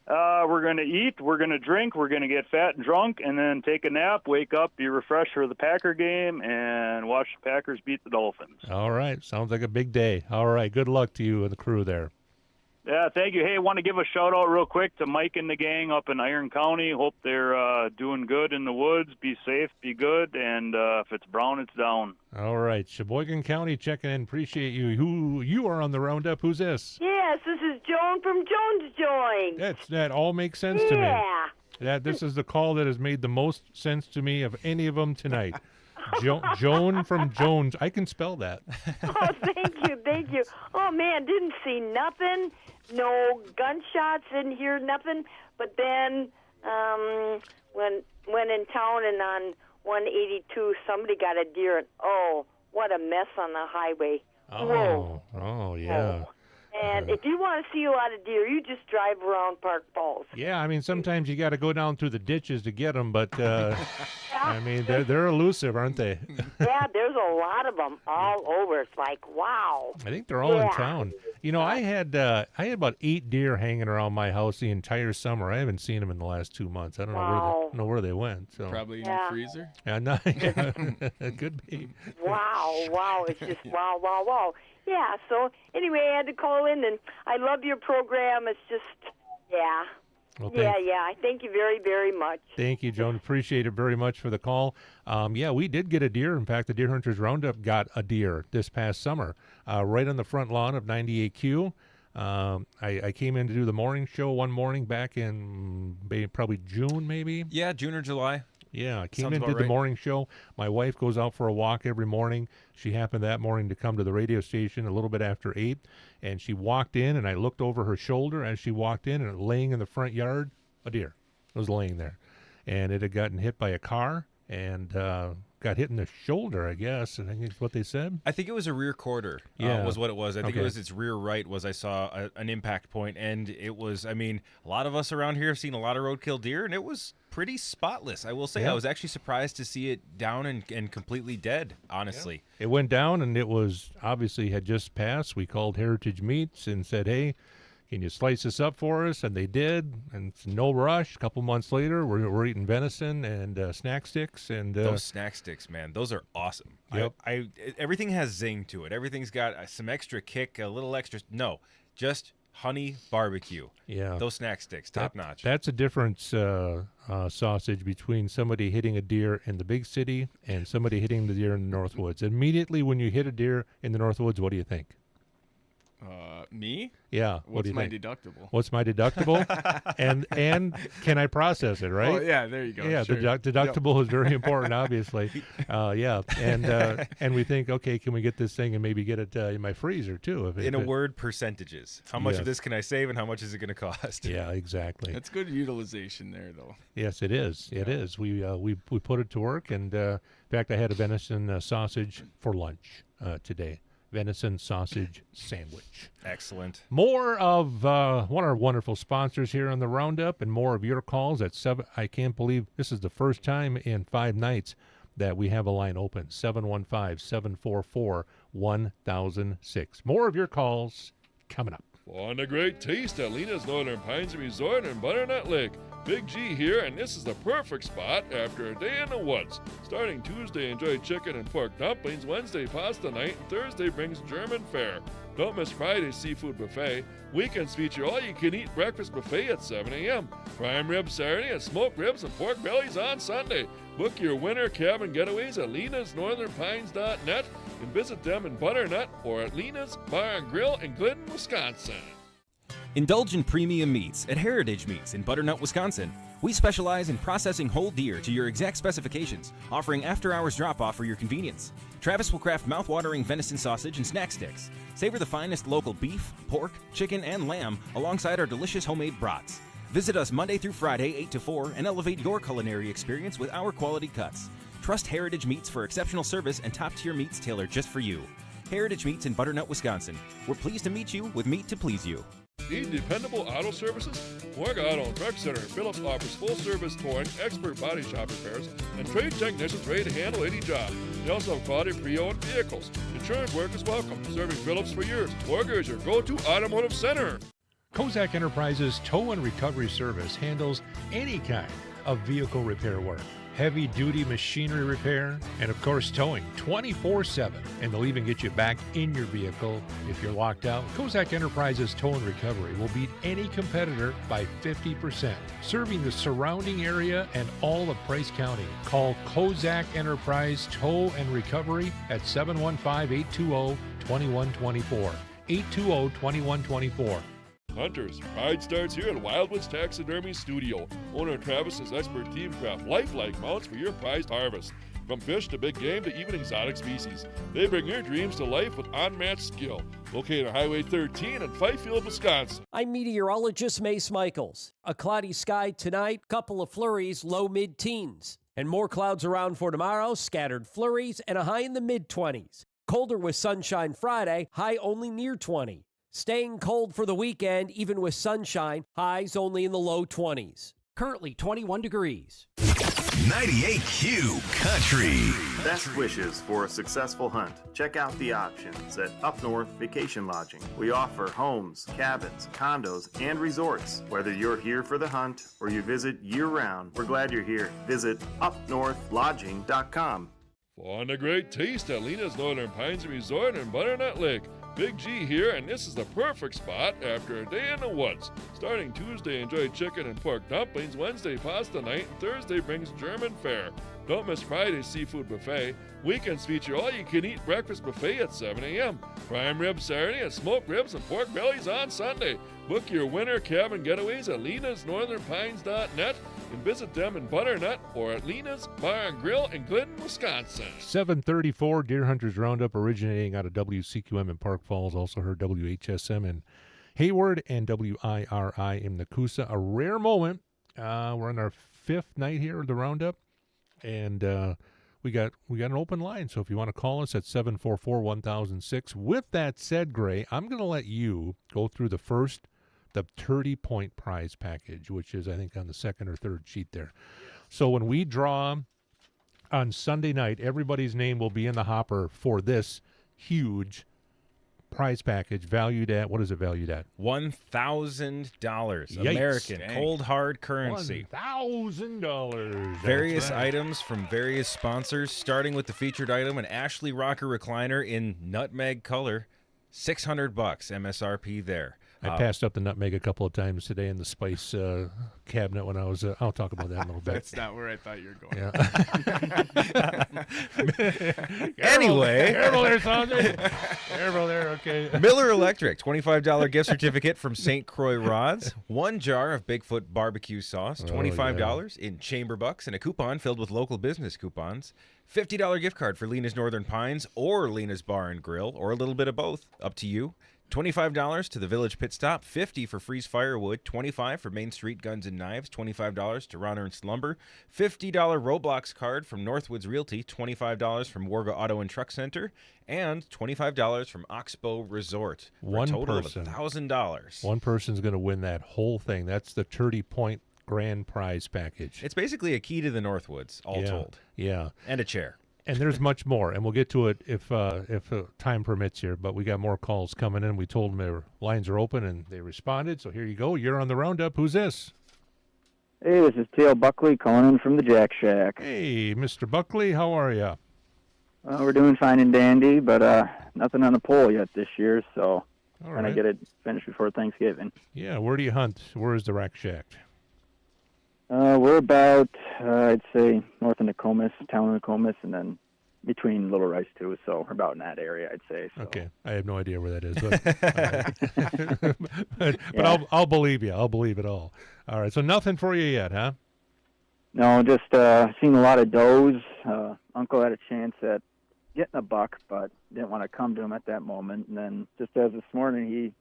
We're going to eat, we're going to drink, we're going to get fat and drunk, and then take a nap, wake up, be refreshed for the Packer game, and watch the Packers beat the Dolphins. All right, sounds like a big day. All right, good luck to you and the crew there. Yeah, thank you. Hey, I want to give a shout-out real quick to Mike and the gang up in Iron County. Hope they're doing good in the woods. Be safe, be good, and if it's brown, it's down. All right, Sheboygan County checking in. Appreciate you. You are on the Roundup. Who's this? Yes, this is Joan from Jones Joint. That all makes sense to me. Yeah. This is the call that has made the most sense to me of any of them tonight. Joan from Jones. I can spell that. Oh, thank you. Oh, man, didn't see nothing. No gunshots, didn't hear nothing. But then when in town and on 182, somebody got a deer. And, oh, what a mess on the highway. Whoa. Oh, yeah. And if you want to see a lot of deer, you just drive around Park Falls. Yeah, I mean, sometimes you got to go down through the ditches to get them, but I mean, they're elusive, aren't they? Yeah, there's a lot of them all over. It's like, wow. I think they're all in town. You know, I had about 8 deer hanging around my house the entire summer. I haven't seen them in the last 2 months. I don't know where they went. So Probably in your freezer. No, could be. Wow. It's just wow. Yeah, so anyway, I had to call in, and I love your program. It's just, yeah. Well, I thank you very, very much. Thank you, Joan. Appreciate it very much for the call. Yeah, we did get a deer. In fact, the Deer Hunters Roundup got a deer this past summer, right on the front lawn of 98Q. I came in to do the morning show one morning back in probably June, maybe. Yeah, June or July. Yeah, I came in, did the morning show. My wife goes out for a walk every morning. She happened that morning to come to the radio station a little bit after 8, and she walked in, and I looked over her shoulder as she walked in, and laying in the front yard, a deer was laying there. And it had gotten hit by a car and got hit in the shoulder, I guess. I think it's what they said. I think it was a rear quarter was what it was. I think it was its rear right I saw an impact point, and it was, I mean, a lot of us around here have seen a lot of roadkill deer, and it was pretty spotless. I will say I was actually surprised to see it down and completely dead, honestly. It went down, and it was obviously had just passed. We called Heritage Meats and said, hey, can you slice this up for us? And they did, and it's no rush. A couple months later, we're eating venison and snack sticks. And those snack sticks, man, those are awesome. Yep. Everything has zing to it. Everything's got some extra kick, a little extra. No, just honey barbecue. Yeah. Those snack sticks, top notch. That's a difference sausage between somebody hitting a deer in the big city and somebody hitting the deer in the Northwoods. Immediately when you hit a deer in the Northwoods, what do you think? Me? Yeah. What's my deductible? What's my deductible? and can I process it, right? Oh, yeah, there you go. Yeah, sure. the deductible is very important, obviously. Yeah, and we think, okay, can we get this thing and maybe get it in my freezer too? In a word, percentage. How much of this can I save, and how much is it going to cost? Yeah, exactly. That's good utilization there, though. Yes, it is. It is. We put it to work, and in fact, I had a venison sausage for lunch today. Venison sausage sandwich. Excellent. More of one of our wonderful sponsors here on the Roundup, and more of your calls at 7. I can't believe this is the first time in 5 nights that we have a line open. 715-744-1006. More of your calls coming up. On a great taste at Lena's Northern Pines Resort in Butternut Lake. Big G here, and this is the perfect spot after a day in the woods. Starting Tuesday, enjoy chicken and pork dumplings. Wednesday, pasta night, and Thursday brings German fare. Don't miss Friday's seafood buffet. Weekends feature all-you-can-eat breakfast buffet at 7 a.m. Prime ribs Saturday and smoked ribs and pork bellies on Sunday. Book your winter cabin getaways at lenasnorthernpines.net and visit them in Butternut or at Lena's Bar and Grill in Glidden, Wisconsin. Indulge in premium meats at Heritage Meats in Butternut, Wisconsin. We specialize in processing whole deer to your exact specifications, offering after-hours drop-off for your convenience. Travis will craft mouth-watering venison sausage and snack sticks. Savor the finest local beef, pork, chicken, and lamb alongside our delicious homemade brats. Visit us Monday through Friday, 8 to 4, and elevate your culinary experience with our quality cuts. Trust Heritage Meats for exceptional service and top-tier meats tailored just for you. Heritage Meats in Butternut, Wisconsin. We're pleased to meet you with meat to please you. Need dependable auto services? Morgan Auto and Truck Center in Phillips offers full-service towing, expert body shop repairs, and trade technicians ready to handle any job. They also have quality pre-owned vehicles. Insurance work is welcome. Serving Phillips for years, Morgan is your go-to automotive center. Kozak Enterprises Tow and Recovery Service handles any kind of vehicle repair work. Heavy-duty machinery repair, and of course towing 24/7. And they'll even get you back in your vehicle if you're locked out. Kozak Enterprises Tow and Recovery will beat any competitor by 50%, serving the surrounding area and all of Price County. Call Kozak Enterprise Tow and Recovery at 715-820-2124. 820-2124. Hunters, pride starts here at Wildwoods Taxidermy Studio. Owner Travis's expert team craft lifelike mounts for your prized harvest. From fish to big game to even exotic species. They bring your dreams to life with unmatched skill. Located on Highway 13 in Fifield, Wisconsin. I'm meteorologist Mace Michaels. A cloudy sky tonight, couple of flurries, low mid-teens. And more clouds around for tomorrow, scattered flurries, and a high in the mid-20s. Colder with sunshine Friday, high only near 20. Staying cold for the weekend, even with sunshine, highs only in the low 20s. Currently 21 degrees. 98Q Country. Best wishes for a successful hunt. Check out the options at Up North Vacation Lodging. We offer homes, cabins, condos, and resorts. Whether you're here for the hunt or you visit year-round, we're glad you're here. Visit upnorthlodging.com. Find a great taste at Lena's Northern Pines Resort in Butternut Lake. Big G here, and this is the perfect spot after a day in the woods. Starting Tuesday, enjoy chicken and pork dumplings. Wednesday, pasta night, and Thursday brings German fare. Don't miss Friday's seafood buffet. Weekends feature all-you-can-eat breakfast buffet at 7 a.m. Prime ribs Saturday and smoked ribs and pork bellies on Sunday. Book your winter cabin getaways at lenasnorthernpines.net and visit them in Butternut or at Lena's Bar and Grill in Glidden, Wisconsin. 734 Deer Hunters Roundup, originating out of WCQM in Park Falls. Also heard WHSM in Hayward and WIRI in Nakusa. A rare moment. We're on our 5th night here of the Roundup, and we got an open line. So if you want to call us at 744-1006. With that said, Gray, I'm going to let you go through the 30-point prize package, which is, I think, on the second or third sheet there. So when we draw on Sunday night, everybody's name will be in the hopper for this huge prize package valued at, what is it valued at? $1,000 Yikes. American Dang. cold hard currency. $1,000. Various items from various sponsors, starting with the featured item, an Ashley Rocker recliner in nutmeg color, $600 MSRP there. I passed up the nutmeg a couple of times today in the spice cabinet when I was, I'll talk about that in a little bit. That's not where I thought you were going. Yeah. Anyway. Careful there, Saunders. Careful there, okay. Miller Electric, $25 gift certificate from St. Croix Rods, 1 jar of Bigfoot barbecue sauce, $25 in chamber bucks, and a coupon filled with local business coupons. $50 gift card for Lena's Northern Pines or Lena's Bar and Grill, or a little bit of both, up to you. $25 to the Village Pit Stop, $50 for Freeze Firewood, $25 for Main Street Guns and Knives, $25 to Ron Ernst Lumber, $50 Roblox card from Northwoods Realty, $25 from Warga Auto and Truck Center, and $25 from Oxbow Resort. For One a total person. of $1,000. One person's going to win that whole thing. That's the 30-point grand prize package. It's basically a key to the Northwoods, all told. Yeah. And a chair. And there's much more, and we'll get to it if time permits here. But we got more calls coming in. We told them their lines are open, and they responded. So here you go. You're on the Roundup. Who's this? Hey, this is Teal Buckley calling in from the Jack Shack. Hey, Mr. Buckley, how are you? We're doing fine and dandy, but nothing on the pole yet this year, so All trying right. to get it finished before Thanksgiving. Yeah, where do you hunt? Where is the Rack Shack? We're about, I'd say, north of Nokomis, town of Nokomis, and then between Little Rice, too, so we're about in that area, I'd say. So. Okay, I have no idea where that is, but Yeah. I'll believe you. I'll believe it all. All right, so nothing for you yet, huh? No, just seen a lot of does. Uncle had a chance at getting a buck, but didn't want to come to him at that moment. And then just as this morning, he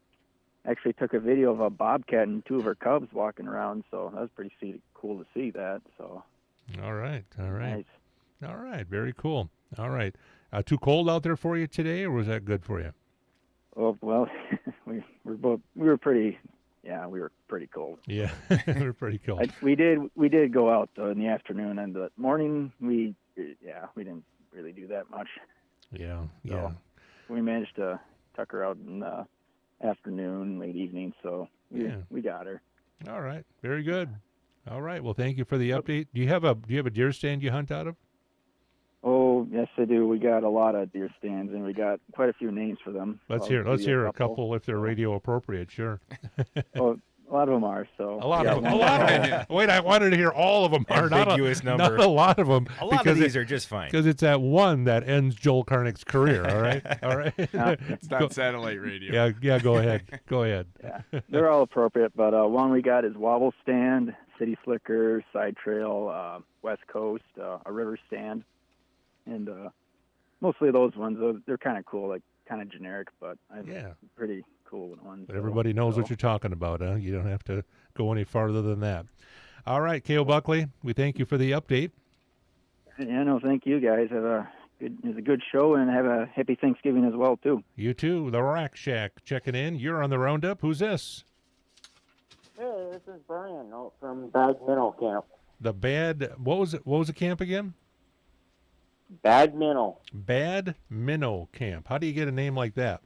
actually took a video of a bobcat and 2 of her cubs walking around, so that was pretty cool to see that. So. All right. Nice. All right, very cool. All right. Too cold out there for you today, or was that good for you? Oh, well, we were pretty cold. Yeah, we were pretty cold. We did go out though in the afternoon, and the morning we didn't really do that much. Yeah. So we managed to tuck her out in the afternoon, late evening, so we got her. All right, very good. All right, well, thank you for the update. Do you have a deer stand you hunt out of? Oh, yes, I do. We got a lot of deer stands, and we got quite a few names for them. Let's I'll hear give you a couple if they're radio appropriate. Sure. Oh, a lot of them are. So a lot of them. Wait, I wanted to hear all of them are Ambiguous not number. not a lot of them. A lot of these are just fine. Because it's that one that ends Joel Karnick's career. All right, all right. It's not satellite radio. Yeah. Go ahead. Yeah, they're all appropriate, but one we got is Wobble Stand, City Slicker, Side Trail, West Coast, a River Stand, and mostly those ones. They're kind of cool, like kind of generic, but pretty cool ones. But everybody knows what you're talking about, huh? You don't have to go any farther than that. All right, Cale Buckley, we thank you for the update. Yeah, no, thank you guys. Have a It was a good show, and have a happy Thanksgiving as well, too. You too. The Rack Shack checking in. You're on the Roundup. Who's this? Hey, this is Brian out from Bad Minnow Camp. The Bad. What was it? What was the camp again? Bad Minnow. Bad Minnow Camp. How do you get a name like that?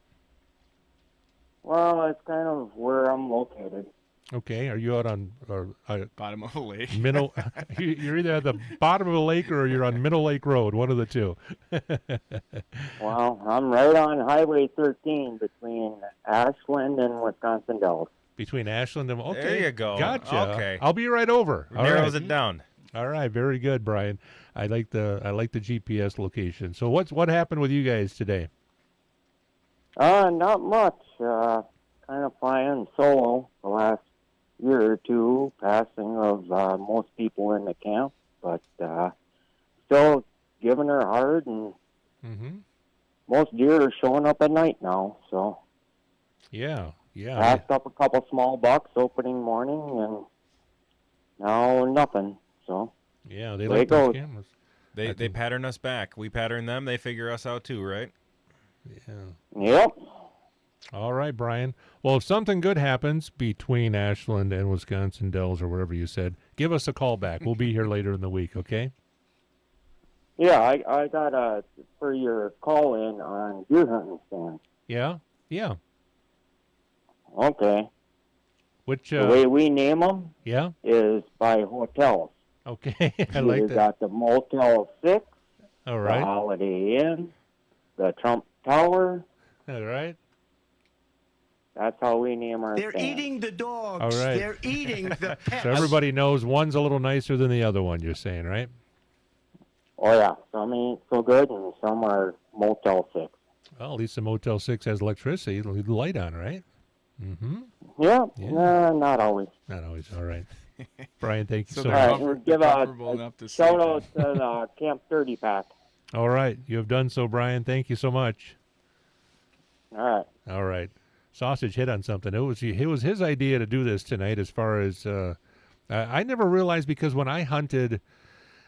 Well, it's kind of where I'm located. Okay. Are you out on bottom of a lake? Minnow. You're either at the bottom of a lake or you're on Minnow Lake Road. One of the two. Well, I'm right on Highway 13 between Ashland and Wisconsin Dells. Between Ashland and okay, There you go. Gotcha. Okay. I'll be right over. All Narrows right. it down. All right, very good, Brian. I like the GPS location. So what happened with you guys today? Not much. Kind of flying solo the last year or two, passing of most people in the camp, but still giving her hard, and most deer are showing up at night now, so. Yeah. Passed up a couple small bucks opening morning, and now nothing. So yeah, they there like it those goes. cameras. They pattern us back. We pattern them. They figure us out too, right? Yeah. Yep. All right, Brian. Well, if something good happens between Ashland and Wisconsin Dells or whatever you said, give us a call back. We'll be here later in the week, okay? Yeah, I got for your call in on deer hunting stand. Yeah? Yeah. Okay. Which the way we name them yeah? is by hotels. Okay, I like You that. got the Motel 6, All right. the Holiday Inn, the Trump Tower. All right. That's how we name our They're stand. eating the dogs. All right. They're eating the pets. So everybody knows one's a little nicer than the other one, you're saying, right? Oh, yeah. Some ain't so good, and some are Motel 6. Well, at least the Motel 6 has electricity, leave the light on, right? Mm-hmm. Yeah, Yeah. Not always. Not always. All right. Brian, thank you so All much. right, and give a shout out to the Camp 30 pack. All right. You have done so, Brian. Thank you so much. All right. All right. Sausage hit on something. It was his idea to do this tonight as far as I never realized, because when I hunted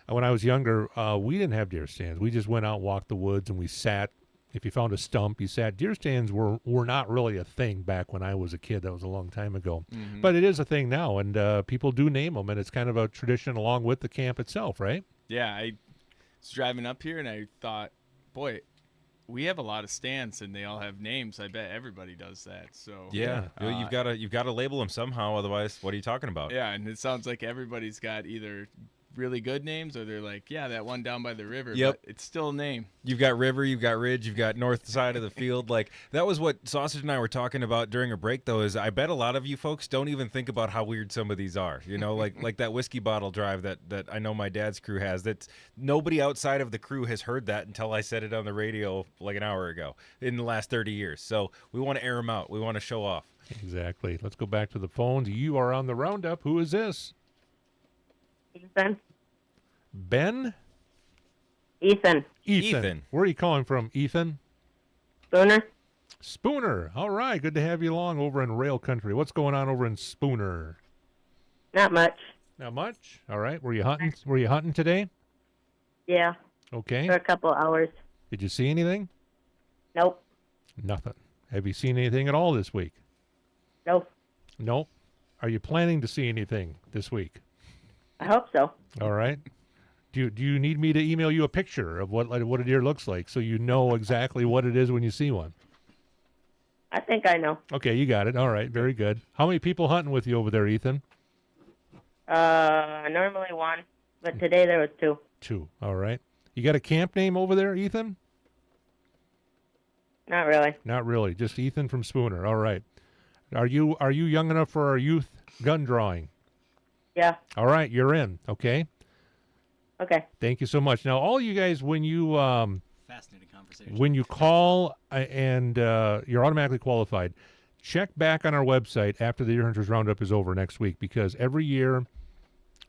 when I was younger, we didn't have deer stands. We just went out and walked the woods, and we sat. If you found a stump, you sat. Deer stands were not really a thing back when I was a kid. That was a long time ago. Mhm. But it is a thing now, and people do name them, and it's kind of a tradition along with the camp itself, right? Yeah, I was driving up here and I thought, boy, we have a lot of stands and they all have names. I bet everybody does that. So Yeah, well, you've got to label them somehow. Otherwise, what are you talking about? Yeah, and it sounds like everybody's got either really good names or they're like, yeah, that one down by the river. Yep. But it's still a name. You've got river, you've got ridge, you've got north side of the field. Like, that was what Sausage and I were talking about during a break, though, is I bet a lot of you folks don't even think about how weird some of these are. You know, like that whiskey bottle drive that I know my dad's crew has. That's nobody outside of the crew has heard that until I said it on the radio like an hour ago in the last 30 years. So we want to air them out. We want to show off. Exactly. Let's go back to the phones. You are on the Roundup. Who is this? Ethan. Ben? Ethan. Ethan. Where are you calling from, Ethan? Spooner. Spooner. All right. Good to have you along over in rail country. What's going on over in Spooner? Not much. Not much? All right. Were you hunting? Were you hunting today? Yeah. Okay. For a couple hours. Did you see anything? Nope. Nothing. Have you seen anything at all this week? Nope. Nope. Are you planning to see anything this week? I hope so. All right. Do you need me to email you a picture of what a deer looks like so you know exactly what it is when you see one? I think I know. Okay, you got it. All right, very good. How many people hunting with you over there, Ethan? Normally one, but today there was two. Two. All right. You got a camp name over there, Ethan? Not really. Not really. Just Ethan from Spooner. All right. Are you young enough for our youth gun drawing? Yeah. All right, you're in. Okay. Okay. Thank you so much. Now, all you guys, when you Fascinating conversation. when you call and you're automatically qualified, check back on our website after the Deer Hunters Roundup is over next week, because every year,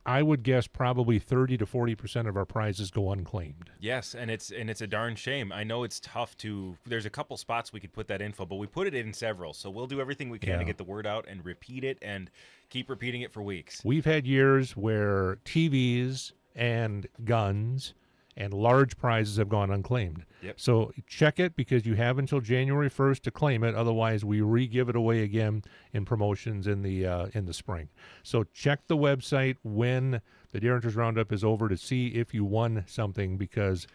I would guess probably 30 to 40% of our prizes go unclaimed. Yes, and it's a darn shame. I know it's tough to. There's a couple spots we could put that info, but we put it in several. So we'll do everything we can to get the word out and repeat it and keep repeating it for weeks. We've had years where TVs and guns and large prizes have gone unclaimed. Yep. So check it, because you have until January 1st to claim it. Otherwise, we re-give it away again in promotions in the spring. So check the website when the Deer Hunters Roundup is over to see if you won something, because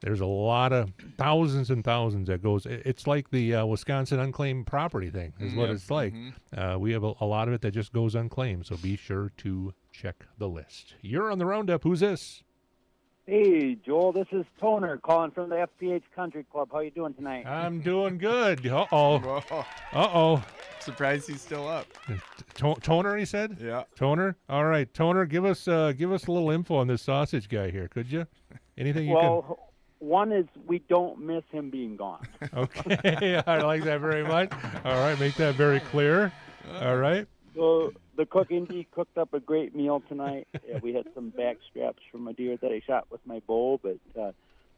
there's a lot of thousands and thousands that goes. It's like the Wisconsin unclaimed property thing is what it's like. We have a lot of it that just goes unclaimed, so be sure to check the list. You're on the Roundup. Who's this? Hey, Joel, this is Toner calling from the FPH Country Club. How you doing tonight? I'm doing good. Uh-oh. Uh-oh. Surprised he's still up. Toner, he said? Yeah. Toner? All right. Toner, give us a little info on this sausage guy here, could you? Anything you can... One is we don't miss him being gone. Okay, I like that very much. All right, make that very clear. All right. So the cooking bee cooked up a great meal tonight. We had some back straps from a deer that I shot with my bow, but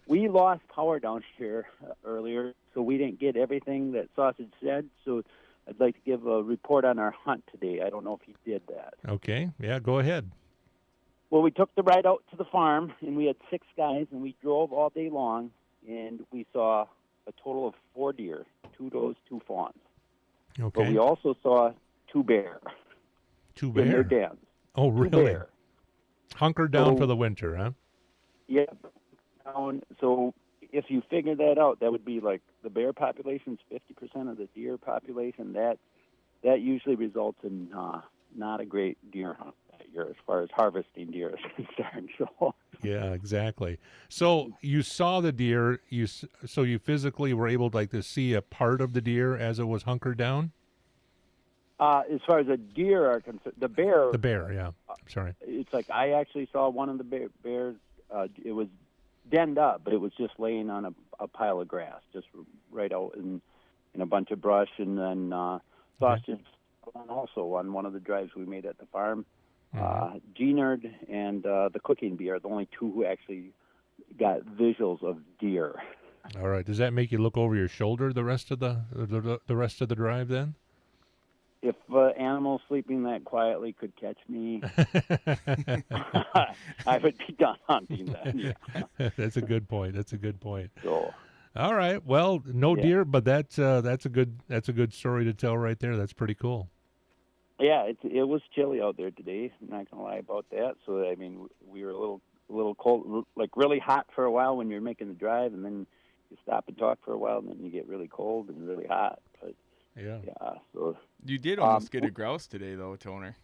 we lost power down here earlier, so we didn't get everything that Sausage said. So I'd like to give a report on our hunt today. I don't know if he did that. Okay, yeah, go ahead. Well, we took the ride out to the farm, and we had 6 guys, and we drove all day long, and we saw a total of 4 deer, 2 does, 2 fawns. Okay. But we also saw 2 bear. 2 bear? In their dens. Oh, 2 really? bear. Hunkered down So- for the winter, huh? Yep. So if you figure that out, that would be like the bear population's 50% of the deer population. That usually results in not a great deer hunt that year as far as harvesting deer is concerned. So Yeah, exactly. So you saw the deer. So you physically were able to see a part of the deer as it was hunkered down. as far as the deer are concerned, the bear. The bear, yeah. Sorry. It's like I actually saw one of the bears. It was denned up, but it was just laying on a pile of grass, just right out in a bunch of brush. And then Sausage also on one of the drives we made at the farm. G-Nerd and the cooking bee are the only 2 who actually got visuals of deer. All right. Does that make you look over your shoulder the rest of the rest of the drive then? If animals sleeping that quietly could catch me, I would be done hunting then. Yeah. That's a good point. That's a good point. So, all right. Well, no deer, but that's a good story to tell right there. That's pretty cool. yeah, it was chilly out there today. I'm not gonna lie about that. So I mean, we were a little cold, like really hot for a while when you're making the drive, and then you stop and talk for a while, and then you get really cold and really hot. But yeah. So you did almost get a grouse today, though, Toner.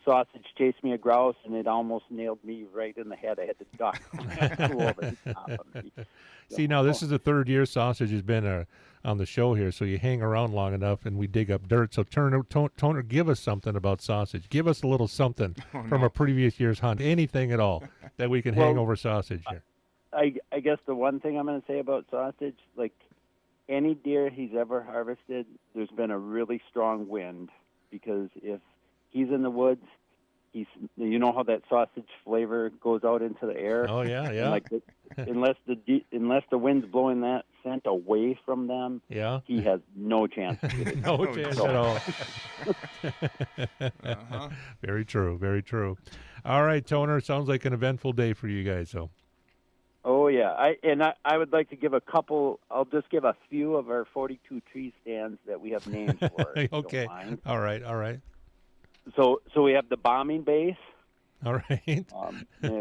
Sausage chased me a grouse, and it almost nailed me right in the head. I had to duck. Flew over the top of me. See, now this is the 3rd year Sausage has been on the show here, so you hang around long enough and we dig up dirt. So Toner, give us something about Sausage. Give us a little something from a previous year's hunt, anything at all that we can hang over Sausage here. I guess the one thing I'm going to say about Sausage, like any deer he's ever harvested, there's been a really strong wind, because if he's in the woods, you know how that sausage flavor goes out into the air. Oh yeah, yeah. And unless the wind's blowing that scent away from them, yeah, he has no chance. No chance at all. Very true. Very true. All right, Toner. Sounds like an eventful day for you guys, though. Oh yeah, I would like to give a couple. I'll just give a few of our 42 tree stands that we have names for. If you Okay. don't mind. All right. All right. So we have the bombing base. All right.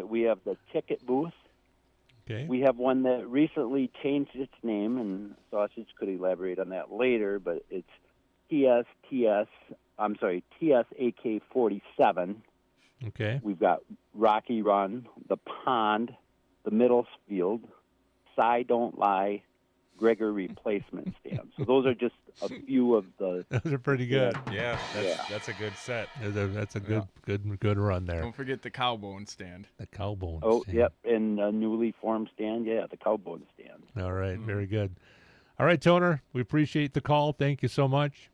We have the ticket booth. Okay. We have one that recently changed its name, and Sausage could elaborate on that later, but it's TSAK 47. Okay. We've got Rocky Run, the Pond, the Middle Field, Cy Don't Lie, Gregor Replacement Stand. So those are just a few of the. Those are pretty good. Yeah, that's a good set. That's a good run there. Don't forget the cowbone stand. The cowbone Oh, stand. yep, and a newly formed stand. Yeah, the Cowbone Stand. All right. Very good. All right, Toner. We appreciate the call. Thank you so much.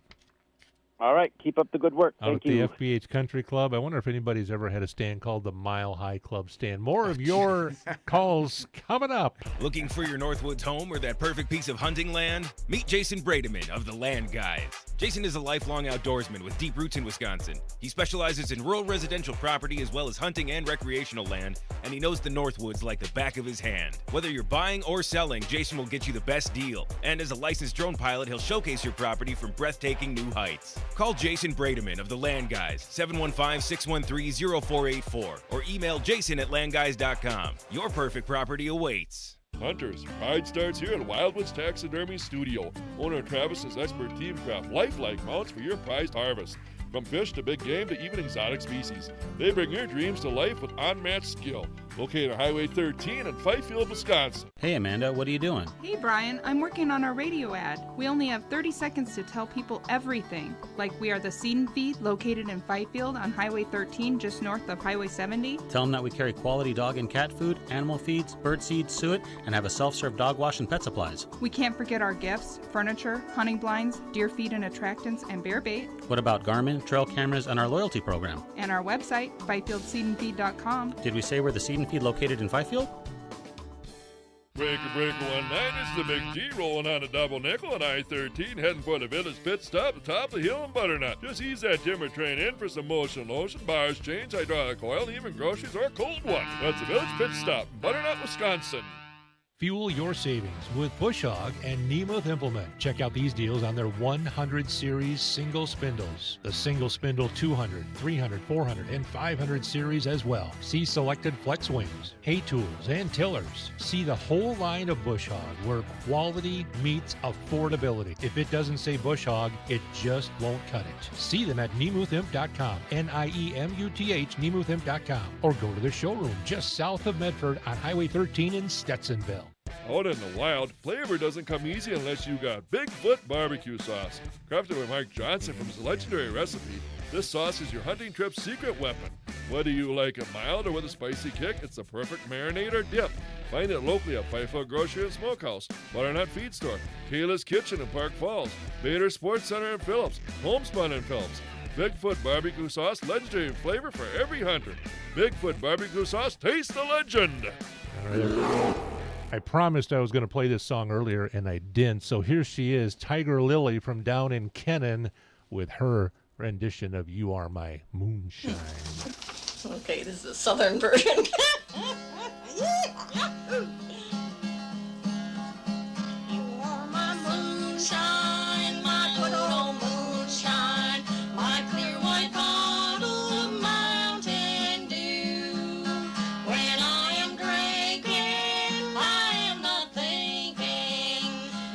All right, keep up the good work. Out Thank at you. the FBH Country Club. I wonder if anybody's ever had a stand called the Mile High Club Stand. More of your calls coming up. Looking for your Northwoods home or that perfect piece of hunting land? Meet Jason Brademan of the Land Guys. Jason is a lifelong outdoorsman with deep roots in Wisconsin. He specializes in rural residential property as well as hunting and recreational land, and he knows the Northwoods like the back of his hand. Whether you're buying or selling, Jason will get you the best deal. And as a licensed drone pilot, he'll showcase your property from breathtaking new heights. Call Jason Brademan of the Land Guys, 715-613-0484, or email jason@landguys.com. Your perfect property awaits. Hunters, pride starts here at Wildwoods Taxidermy Studio. Owner Travis's expert team craft lifelike mounts for your prized harvest. From fish to big game to even exotic species, they bring your dreams to life with unmatched skill. Located on Highway 13 in Fifield, Wisconsin. Hey Amanda, what are you doing? Hey Brian, I'm working on our radio ad. We only have 30 seconds to tell people everything. Like we are the Seed and Feed located in Fifield on Highway 13 just north of Highway 70. Tell them that we carry quality dog and cat food, animal feeds, bird seed, suet, and have a self-serve dog wash and pet supplies. We can't forget our gifts, furniture, hunting blinds, deer feed and attractants, and bear bait. What about Garmin, trail cameras, and our loyalty program? And our website, FifieldSeedandFeed.com. Did we say we're the Seed and Feed located in Fifield? Breaker 19, it's the Big G rolling on a double nickel on I-13, heading for the Village Pit Stop at the top of the hill in Butternut. Just ease that timber train in for some motion lotion, bars, chains, hydraulic oil, even groceries or a cold one. That's the Village Pit Stop in Butternut, Wisconsin. Fuel your savings with Bush Hog and Nemeth Implement. Check out these deals on their 100 series single spindles. The single spindle 200, 300, 400, and 500 series as well. See selected flex wings, hay tools, and tillers. See the whole line of Bush Hog where quality meets affordability. If it doesn't say Bush Hog, it just won't cut it. See them at NemethImp.com, Niemuth, NemethImp.com, or go to the showroom just south of Medford on Highway 13 in Stetsonville. Out in the wild, flavor doesn't come easy unless you got Bigfoot barbecue sauce. Crafted by Mark Johnson from his legendary recipe, this sauce is your hunting trip's secret weapon. Whether you like it mild or with a spicy kick, it's the perfect marinade or dip. Find it locally at Fifield Grocery and Smokehouse, Butternut Feed Store, Kayla's Kitchen in Park Falls, Bader Sports Center in Phillips, Homespun in Phillips. Bigfoot barbecue sauce, legendary flavor for every hunter. Bigfoot barbecue sauce, taste the legend. All right. I promised I was going to play this song earlier, and I didn't. So here she is, Tiger Lily from down in Kennan, with her rendition of You Are My Moonshine. Okay, this is a southern version. You are my moonshine, my good old moonshine, my clear white bottle of Mountain Dew. When I am drinking, I am not thinking,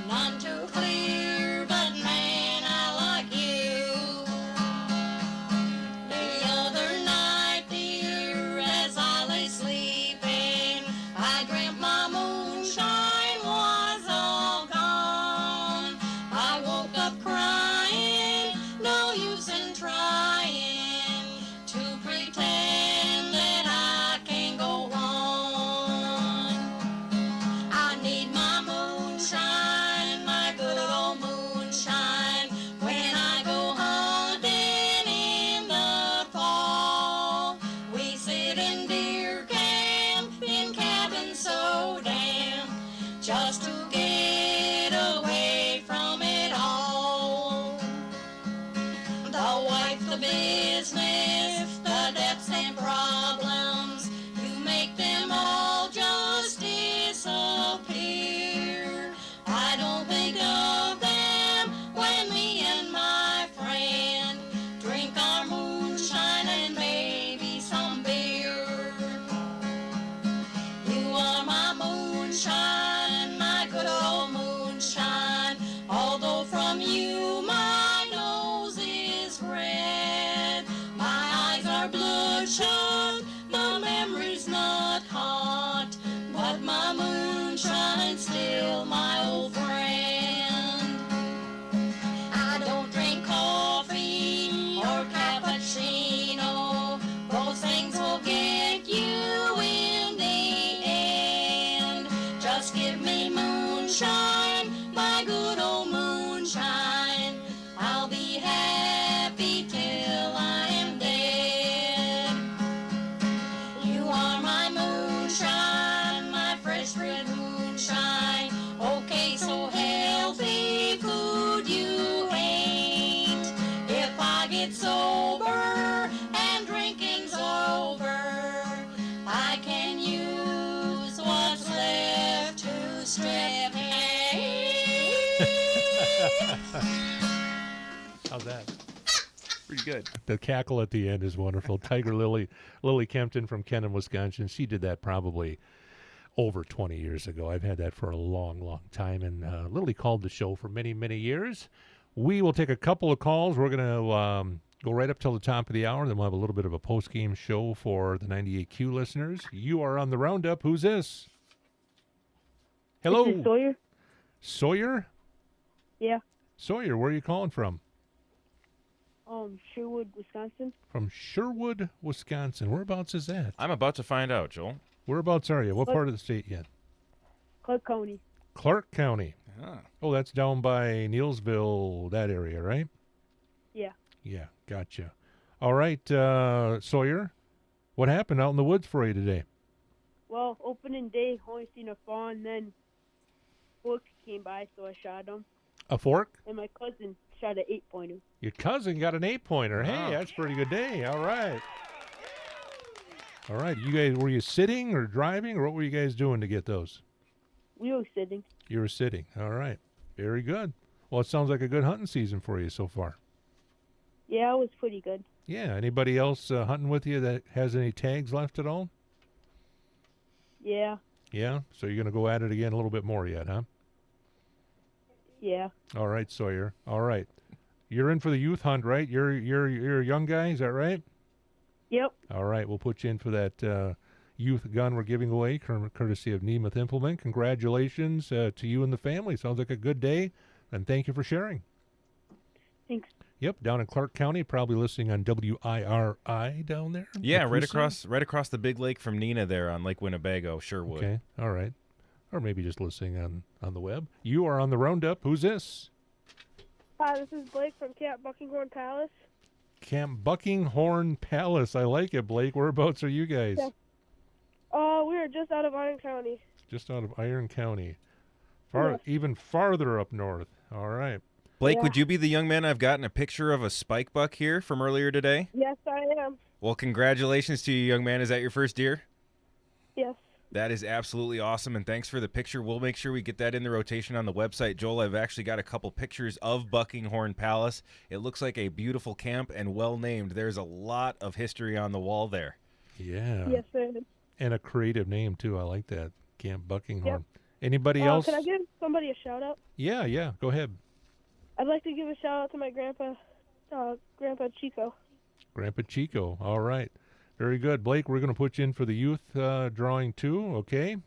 none too clear, but man, I like you. The other night, dear, as I lay sleeping, I dreamt my moonshine was all gone. I woke up crying, no use in trying to pretend that I can go on. I need my moonshine, my good old moonshine, when I go hunting in the fall. We sit in deer camp in cabins so damp, just to get away from it all. The wife, the business, the debts and problems, you make them all just disappear. I don't think of them when me and my friend drink our moonshine and maybe some beer. You are my moonshine, my good old moonshine, although from you my nose is red. My How's that? Pretty good. The cackle at the end is wonderful. Tiger Lily Kempton from Kenton, Wisconsin. She did that probably over 20 years ago. I've had that for a long, long time, and Lily called the show for many, many years. We will take a couple of calls. We're going to go right up till the top of the hour. Then we'll have a little bit of a post-game show for the 98Q listeners. You are on the Roundup. Who's this? Hello. This is Sawyer. Sawyer? Yeah. Sawyer, where are you calling from? Sherwood, Wisconsin. From Sherwood, Wisconsin. Whereabouts is that? I'm about to find out, Joel. Whereabouts are you? What part of the state yet? Clark County. Clark County. Ah. Oh, that's down by Neilsville, that area, right? Yeah. Yeah, gotcha. All right, Sawyer, what happened out in the woods for you today? Well, opening day, only seen a fawn, then fork came by, so I shot him. A fork? And my cousin shot an 8-pointer. Your cousin got an 8-pointer. Wow. Hey, that's a pretty good day. All right. All right, you guys, were you sitting or driving, or what were you guys doing to get those? We were sitting. You were sitting. All right. Very good. Well, it sounds like a good hunting season for you so far. Yeah, it was pretty good. Yeah. Anybody else hunting with you that has any tags left at all? Yeah. Yeah. So you're going to go at it again a little bit more yet, huh? Yeah. All right, Sawyer. All right. You're in for the youth hunt, right? You're a young guy, is that right? Yep. All right. We'll put you in for that youth gun we're giving away, courtesy of Nemeth Implement. Congratulations to you and the family. Sounds like a good day, and thank you for sharing. Thanks. Yep, down in Clark County, probably listening on WIRI down there. Yeah, right across the big lake from Neenah there on Lake Winnebago, Sherwood. Okay, all right. Or maybe just listening on the web. You are on the Roundup. Who's this? Hi, this is Blake from Camp Buckinghorn Palace. Camp Buckinghorn Palace. I like it, Blake. Whereabouts are you guys? Yeah. We are just out of Iron County. Just out of Iron County. Yes. Even farther up north. All right. Blake, Yeah. would you be the young man I've gotten a picture of a spike buck here from earlier today? Yes, I am. Well, congratulations to you, young man. Is that your first deer? Yes. That is absolutely awesome, and thanks for the picture. We'll make sure we get that in the rotation on the website. Joel, I've actually got a couple pictures of Buckinghorn Palace. It looks like a beautiful camp and well-named. There's a lot of history on the wall there. Yeah. Yes, sir. And a creative name, too. I like that. Camp Buckinghorn. Yep. Anybody else? Can I give somebody a shout-out? Yeah. Go ahead. I'd like to give a shout-out to my grandpa Chico. Grandpa Chico. All right. Very good. Blake, we're going to put you in for the youth drawing, too, okay?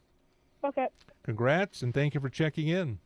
Okay. Congrats, and thank you for checking in.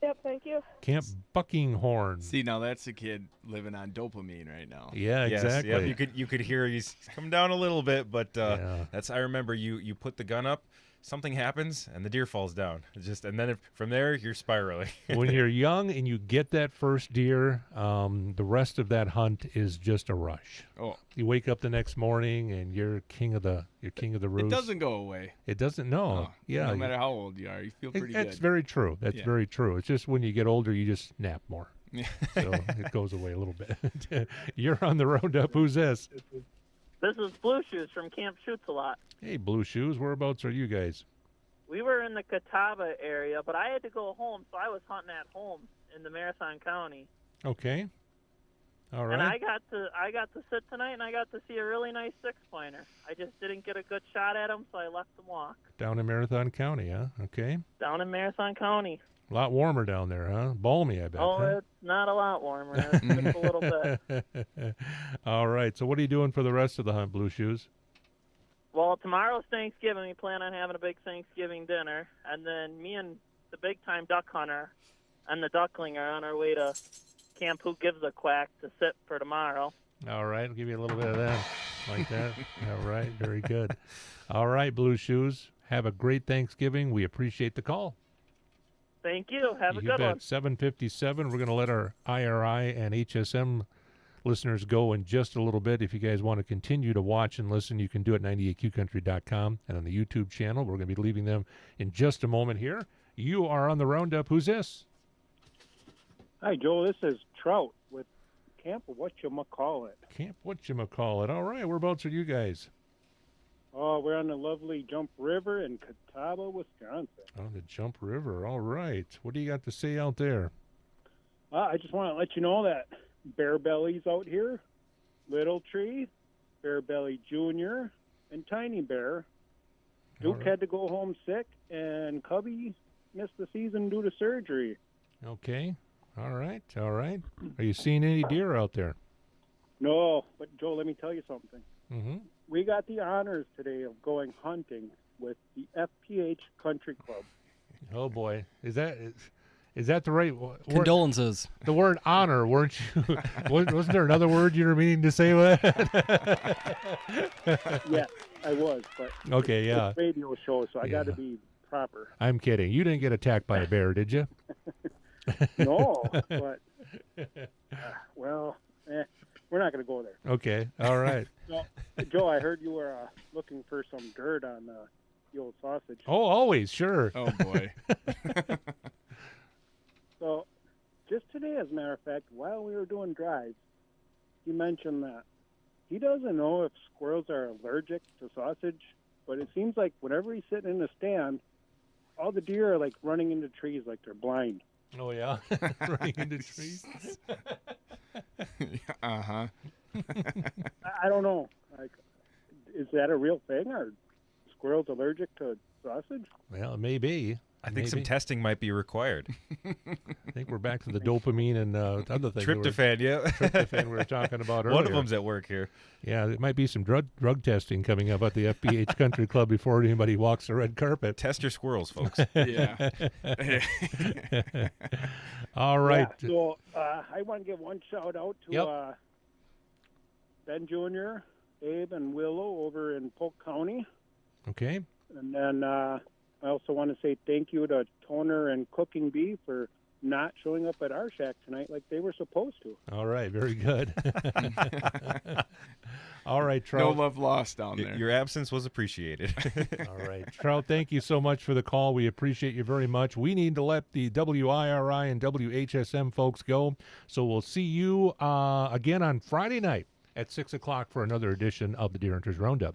Yep, thank you. Camp Buckinghorn. See, now that's a kid living on dopamine right now. Yeah, Yes, exactly. yep, you could hear he's come down a little bit, but that's I remember you put the gun up, something happens, and the deer falls down. And then from there you're spiraling. When you're young and you get that first deer, the rest of that hunt is just a rush. Oh. You wake up the next morning and you're king of the roost. It doesn't go away. It doesn't. No. Yeah. No matter how old you are, you feel pretty good. That's very true. That's Yeah. very true. It's just when you get older, you just nap more. Yeah. So it goes away a little bit. You're on the Roundup. Who's this? This is Blue Shoes from Camp Shoots a Lot. Hey, Blue Shoes. Whereabouts are you guys? We were in the Catawba area, but I had to go home, so I was hunting at home in the Marathon County. Okay. All right. And I got to sit tonight, and I got to see a really nice 6-pointer. I just didn't get a good shot at him, so I left him walk. Down in Marathon County, huh? Okay. Down in Marathon County. A lot warmer down there, huh? Balmy, I bet. Oh, huh? it's not a lot warmer. It's just a little bit. All right. So what are you doing for the rest of the hunt, Blue Shoes? Well, tomorrow's Thanksgiving. We plan on having a big Thanksgiving dinner. And then me and the big-time duck hunter and the duckling are on our way to Camp Who Gives a Quack to sit for tomorrow. All right. I'll give you a little bit of that. Like that. All right. Very good. All right, Blue Shoes. Have a great Thanksgiving. We appreciate the call. Thank you. Have a You good bet. one. 7:57. We're going to let our IRI and HSM listeners go in just a little bit. If you guys want to continue to watch and listen, you can do it at 98qcountry.com and on the YouTube channel. We're going to be leaving them in just a moment here. You are on the Roundup. Who's this? Hi, Joel. This is Trout with Camp Whatchamacallit. Camp Whatchamacallit. All right. Whereabouts are you guys? Oh, we're on the lovely Jump River in Catawba, Wisconsin. On the Jump River. All right. What do you got to say out there? I just want to let you know that Bear Bellies out here, Little Tree, Bear Belly Jr., and Tiny Bear. Duke had to go home sick, and Cubby missed the season due to surgery. Okay. All right. Are you seeing any deer out there? No, but Joe, let me tell you something. Mm-hmm. We got the honors today of going hunting with the FPH Country Club. Oh boy, is that the right word? Condolences. The word honor, weren't you? Wasn't there another word you were meaning to say with that? Yeah, I was, but okay, it's yeah. a radio show, so I got to be proper. I'm kidding. You didn't get attacked by a bear, did you? No, but we're not going to go there. Okay, all right. So, Joe, I heard you were looking for some dirt on the old sausage. Oh, always, sure. Oh boy. So, just today, as a matter of fact, while we were doing drives, he mentioned that he doesn't know if squirrels are allergic to sausage, but it seems like whenever he's sitting in the stand, all the deer are like running into trees like they're blind. Oh yeah, running into trees. Uh-huh. I don't know. Like, is that a real thing? Are squirrels allergic to sausage? Well, it may be. I think some testing might be required. I think we're back to the dopamine and other things. Tryptophan, yeah. Tryptophan we were talking about earlier. One of them's at work here. Yeah, there might be some drug testing coming up at the FPH Country Club before anybody walks the red carpet. Test your squirrels, folks. Yeah. All right. Yeah, so I want to give one shout out to Ben Jr., Abe, and Willow over in Polk County. Okay. And then I also want to say thank you to Toner and Cooking Bee for not showing up at our shack tonight like they were supposed to. All right, very good. All right, Trout. No love lost down there. Your absence was appreciated. All right, Trout, thank you so much for the call. We appreciate you very much. We need to let the WIRI and WHSM folks go, so we'll see you again on Friday night at 6 o'clock for another edition of the Deer Hunters Roundup.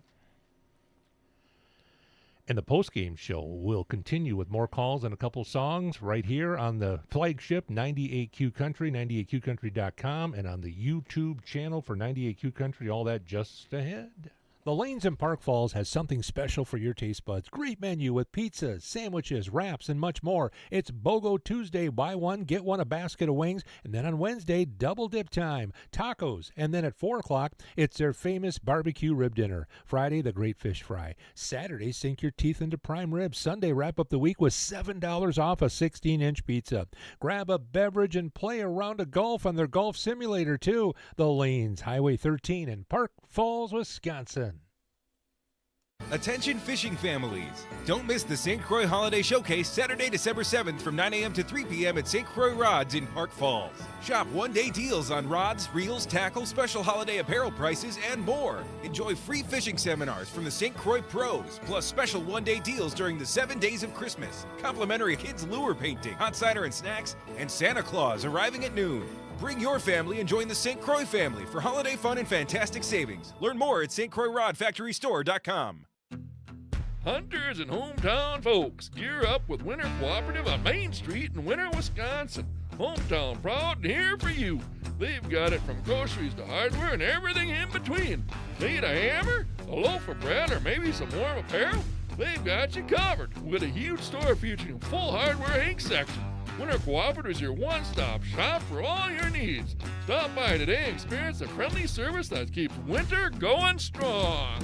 And the post-game show will continue with more calls and a couple songs right here on the flagship 98Q Country, 98QCountry.com, and on the YouTube channel for 98Q Country, all that just ahead. The Lanes in Park Falls has something special for your taste buds. Great menu with pizzas, sandwiches, wraps, and much more. It's BOGO Tuesday, buy one, get one, a basket of wings. And then on Wednesday, double dip time, tacos. And then at 4 o'clock, it's their famous barbecue rib dinner. Friday, the great fish fry. Saturday, sink your teeth into prime ribs. Sunday, wrap up the week with $7 off a 16-inch pizza. Grab a beverage and play a round of golf on their golf simulator, too. The Lanes, Highway 13 in Park Falls, Wisconsin. Attention fishing families. Don't miss the St. Croix Holiday Showcase Saturday, December 7th from 9 a.m. to 3 p.m. at St. Croix Rods in Park Falls. Shop one-day deals on rods, reels, tackle, special holiday apparel prices, and more. Enjoy free fishing seminars from the St. Croix pros, plus special one-day deals during the 7 days of Christmas. Complimentary kids lure painting, hot cider and snacks, and Santa Claus arriving at noon. Bring your family and join the St. Croix family for holiday fun and fantastic savings. Learn more at stcroixrodfactorystore.com. Hunters and hometown folks, gear up with Winter Cooperative on Main Street in Winter, Wisconsin. Hometown proud and here for you. They've got it from groceries to hardware and everything in between. Need a hammer, a loaf of bread, or maybe some warm apparel? They've got you covered with a huge store featuring full hardware ink section. Winter Cooperative is your one-stop shop for all your needs. Stop by today and experience the friendly service that keeps winter going strong.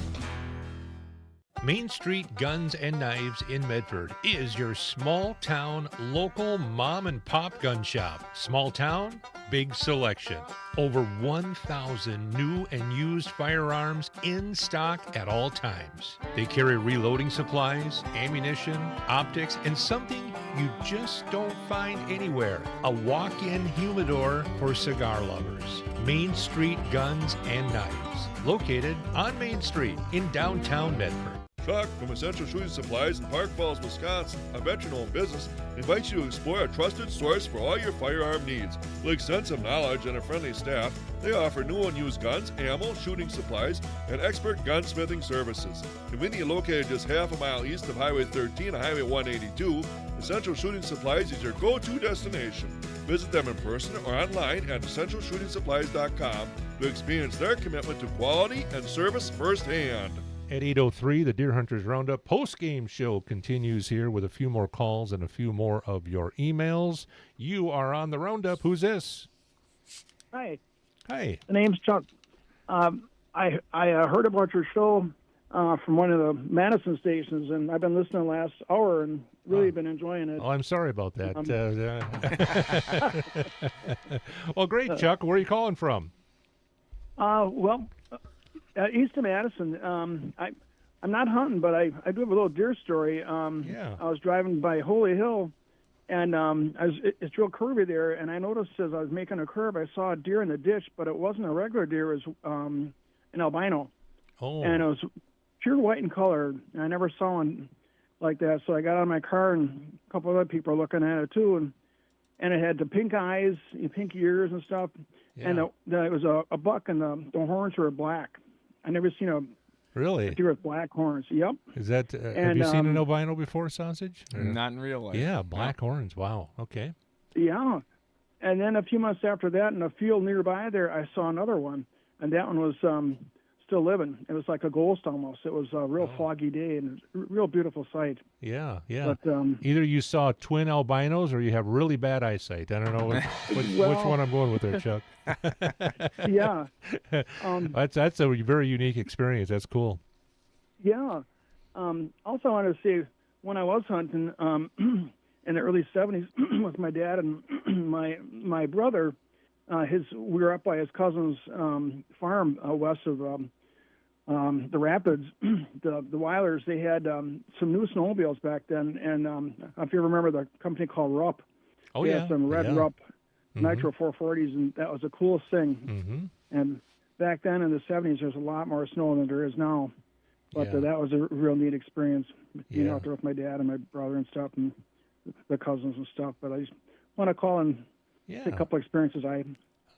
Main Street Guns and Knives in Medford is your small-town, local mom-and-pop gun shop. Small town, big selection. Over 1,000 new and used firearms in stock at all times. They carry reloading supplies, ammunition, optics, and something you just don't find anywhere. A walk-in humidor for cigar lovers. Main Street Guns and Knives. Located on Main Street in downtown Medford. Chuck from Essential Shooting Supplies in Park Falls, Wisconsin, a veteran-owned business, invites you to explore a trusted source for all your firearm needs. With extensive knowledge and a friendly staff, they offer new and used guns, ammo, shooting supplies, and expert gunsmithing services. Conveniently located just half a mile east of Highway 13 and Highway 182, Essential Shooting Supplies is your go-to destination. Visit them in person or online at essentialshootingsupplies.com to experience their commitment to quality and service firsthand. At 8:03, the Deer Hunters Roundup post-game show continues here with a few more calls and a few more of your emails. You are on the Roundup. Who's this? Hi. Hi. The name's Chuck. I heard about your show from one of the Madison stations, and I've been listening the last hour and really been enjoying it. Oh, I'm sorry about that. Well, great, Chuck. Where are you calling from? East of Madison. I'm not hunting, but I do have a little deer story. I was driving by Holy Hill, and it's real curvy there, and I noticed as I was making a curve, I saw a deer in the ditch, but it wasn't a regular deer. It was an albino. Oh. And it was pure white in color, and I never saw one like that. So I got out of my car, and a couple other people were looking at it too, and it had the pink eyes, and pink ears and stuff. Yeah. And it was a buck, and the horns were black. I never seen a deer with black horns. Yep. Is that? Have you seen an albino before, Sausage? Or- Not in real life. Yeah, black horns. Wow. Okay. Yeah. And then a few months after that, in a field nearby there, I saw another one, and that one was still living. It was like a ghost almost. It was a real foggy day and a real beautiful sight. Yeah, yeah. But, either you saw twin albinos or you have really bad eyesight. I don't know which one I'm going with there, Chuck. Yeah. That's a very unique experience. That's cool. Yeah. Also, I wanted to say, when I was hunting in the early 70s with my dad and my brother, we were up by his cousin's farm west of the Rapids. The Weilers, they had some new snowmobiles back then, and if you remember the company called Rupp, they had some red Rupp Nitro 440s, and that was the coolest thing. Mm-hmm. And back then in the 70s, there's a lot more snow than there is now. But that was a real neat experience, being out there with my dad and my brother and stuff, and the cousins and stuff. But I just want to call and say a couple experiences I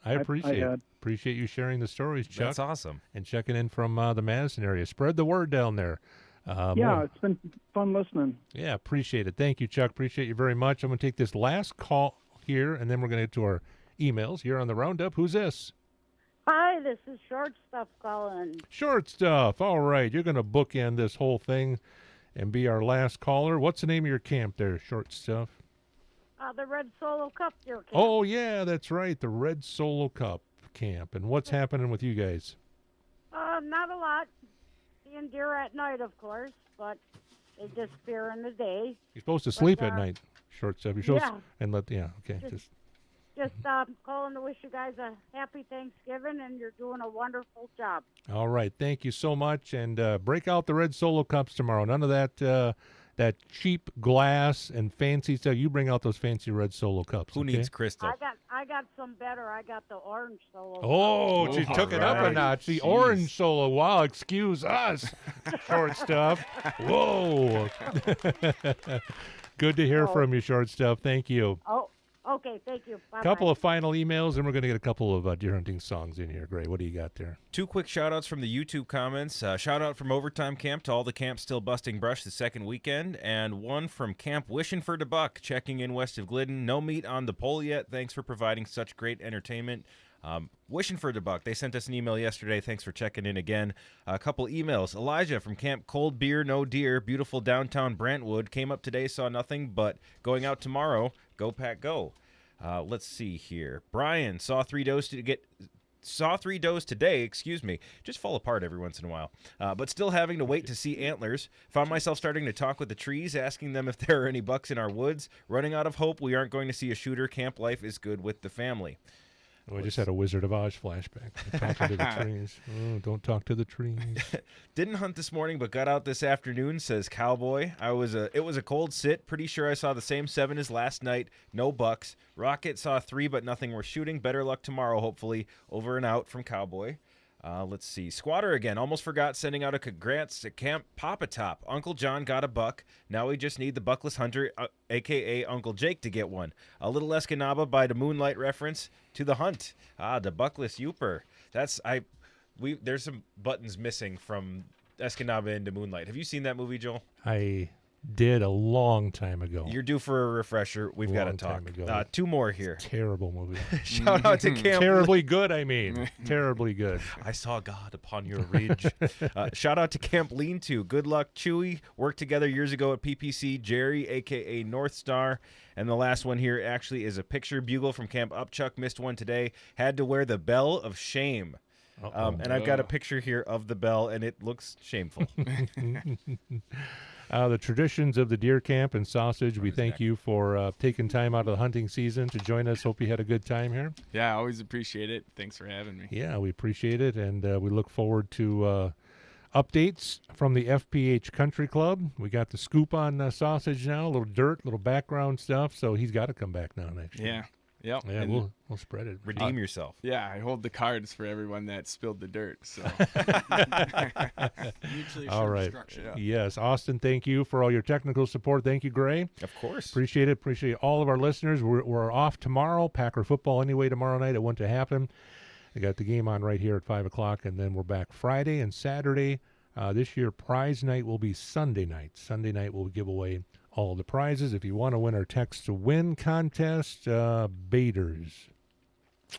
appreciate had. it. Appreciate you sharing the stories, Chuck. That's awesome. And checking in from the Madison area. Spread the word down there. It's been fun listening. Yeah, appreciate it. Thank you, Chuck. Appreciate you very much. I'm going to take this last call here, and then we're going to get to our emails here on the Roundup. Who's this? Hi, this is Short Stuff calling. Short Stuff. All right. You're going to bookend this whole thing and be our last caller. What's the name of your camp there, Short Stuff? The Red Solo Cup Deer Camp. Oh, yeah, that's right. The Red Solo Cup camp. And what's happening with you guys? Not a lot. Seeing deer at night, of course, but they disappear in the day. You're supposed to sleep at night, Short Stuff. You're supposed okay. Just calling to wish you guys a happy Thanksgiving, and you're doing a wonderful job. All right. Thank you so much. And break out the Red Solo Cups tomorrow. None of that cheap glass and fancy stuff. You bring out those fancy Red Solo Cups. Who needs crystal? I got some better. I got the orange Solo. Oh, she took it up a notch. The orange Solo. Wow, excuse us, Short Stuff. Whoa. Good to hear from you, Short Stuff. Thank you. Oh, okay. Thank you. Bye-bye. Couple of final emails, and we're going to get a couple of deer hunting songs in here. Gray, what do you got there? 2 quick shout-outs from the YouTube comments. Shout out from Overtime Camp to all the camps still busting brush the second weekend, and one from Camp Wishing for the Buck, checking in west of Glidden. No meat on the pole yet. Thanks for providing such great entertainment. Wishing for the Buck. They sent us an email yesterday. Thanks for checking in again. A couple emails. Elijah from Camp Cold Beer No Deer, beautiful downtown Brantwood. Came up today, saw nothing, but going out tomorrow. Go Pack Go. Let's see here. Brian saw 3 does today, just fall apart every once in a while, but still having to wait to see antlers. Found myself starting to talk with the trees, asking them if there are any bucks in our woods. Running out of hope we aren't going to see a shooter. Camp life is good with the family. Oh, I just had a Wizard of Oz flashback. Talking to the trees. Oh, don't talk to the trees. Didn't hunt this morning, but got out this afternoon, says Cowboy. It was a cold sit. Pretty sure I saw the same 7 as last night. No bucks. Rocket saw 3, but nothing worth shooting. Better luck tomorrow, hopefully. Over and out from Cowboy. Let's see. Squatter again. Almost forgot sending out a congrats to Camp Papa Top. Uncle John got a buck. Now we just need the buckless hunter, a.k.a. Uncle Jake, to get one. A little Escanaba by the Moonlight reference to the hunt. The buckless Youper. There's some buttons missing from Escanaba into Moonlight. Have you seen that movie, Joel? I did a long time ago. You're due for a refresher. We've got to Long talk. time ago. Two more here. Terrible movie. Shout out to Camp. Terribly good, I mean. Terribly good. I saw God upon your ridge. Shout out to Camp Lean To. Good luck, Chewy. Worked together years ago at PPC. Jerry, a.k.a. North Star. And the last one here actually is a picture. Bugle from Camp Upchuck. Missed one today. Had to wear the bell of shame. And I've got a picture here of the bell, and it looks shameful. The traditions of the deer camp and sausage, we thank you for taking time out of the hunting season to join us. Hope you had a good time here. Yeah, I always appreciate it. Thanks for having me. Yeah, we appreciate it, and we look forward to updates from the FPH Country Club. We got the scoop on sausage now, a little dirt, little background stuff, so he's got to come back now next year. Yeah. Yep. Yeah, And we'll spread it. Redeem yourself. Yeah, I hold the cards for everyone that spilled the dirt. So Mutually All assured right. destruction. Yes, Austin, thank you for all your technical support. Thank you, Gray. Of course. Appreciate it. Appreciate all of our listeners. We're off tomorrow. Packer football anyway tomorrow night at 1 to happen. I got the game on right here at 5 o'clock, and then we're back Friday and Saturday. This year, prize night will be Sunday night. Sunday night we'll give away all the prizes. If you want to win our text to win contest, baiters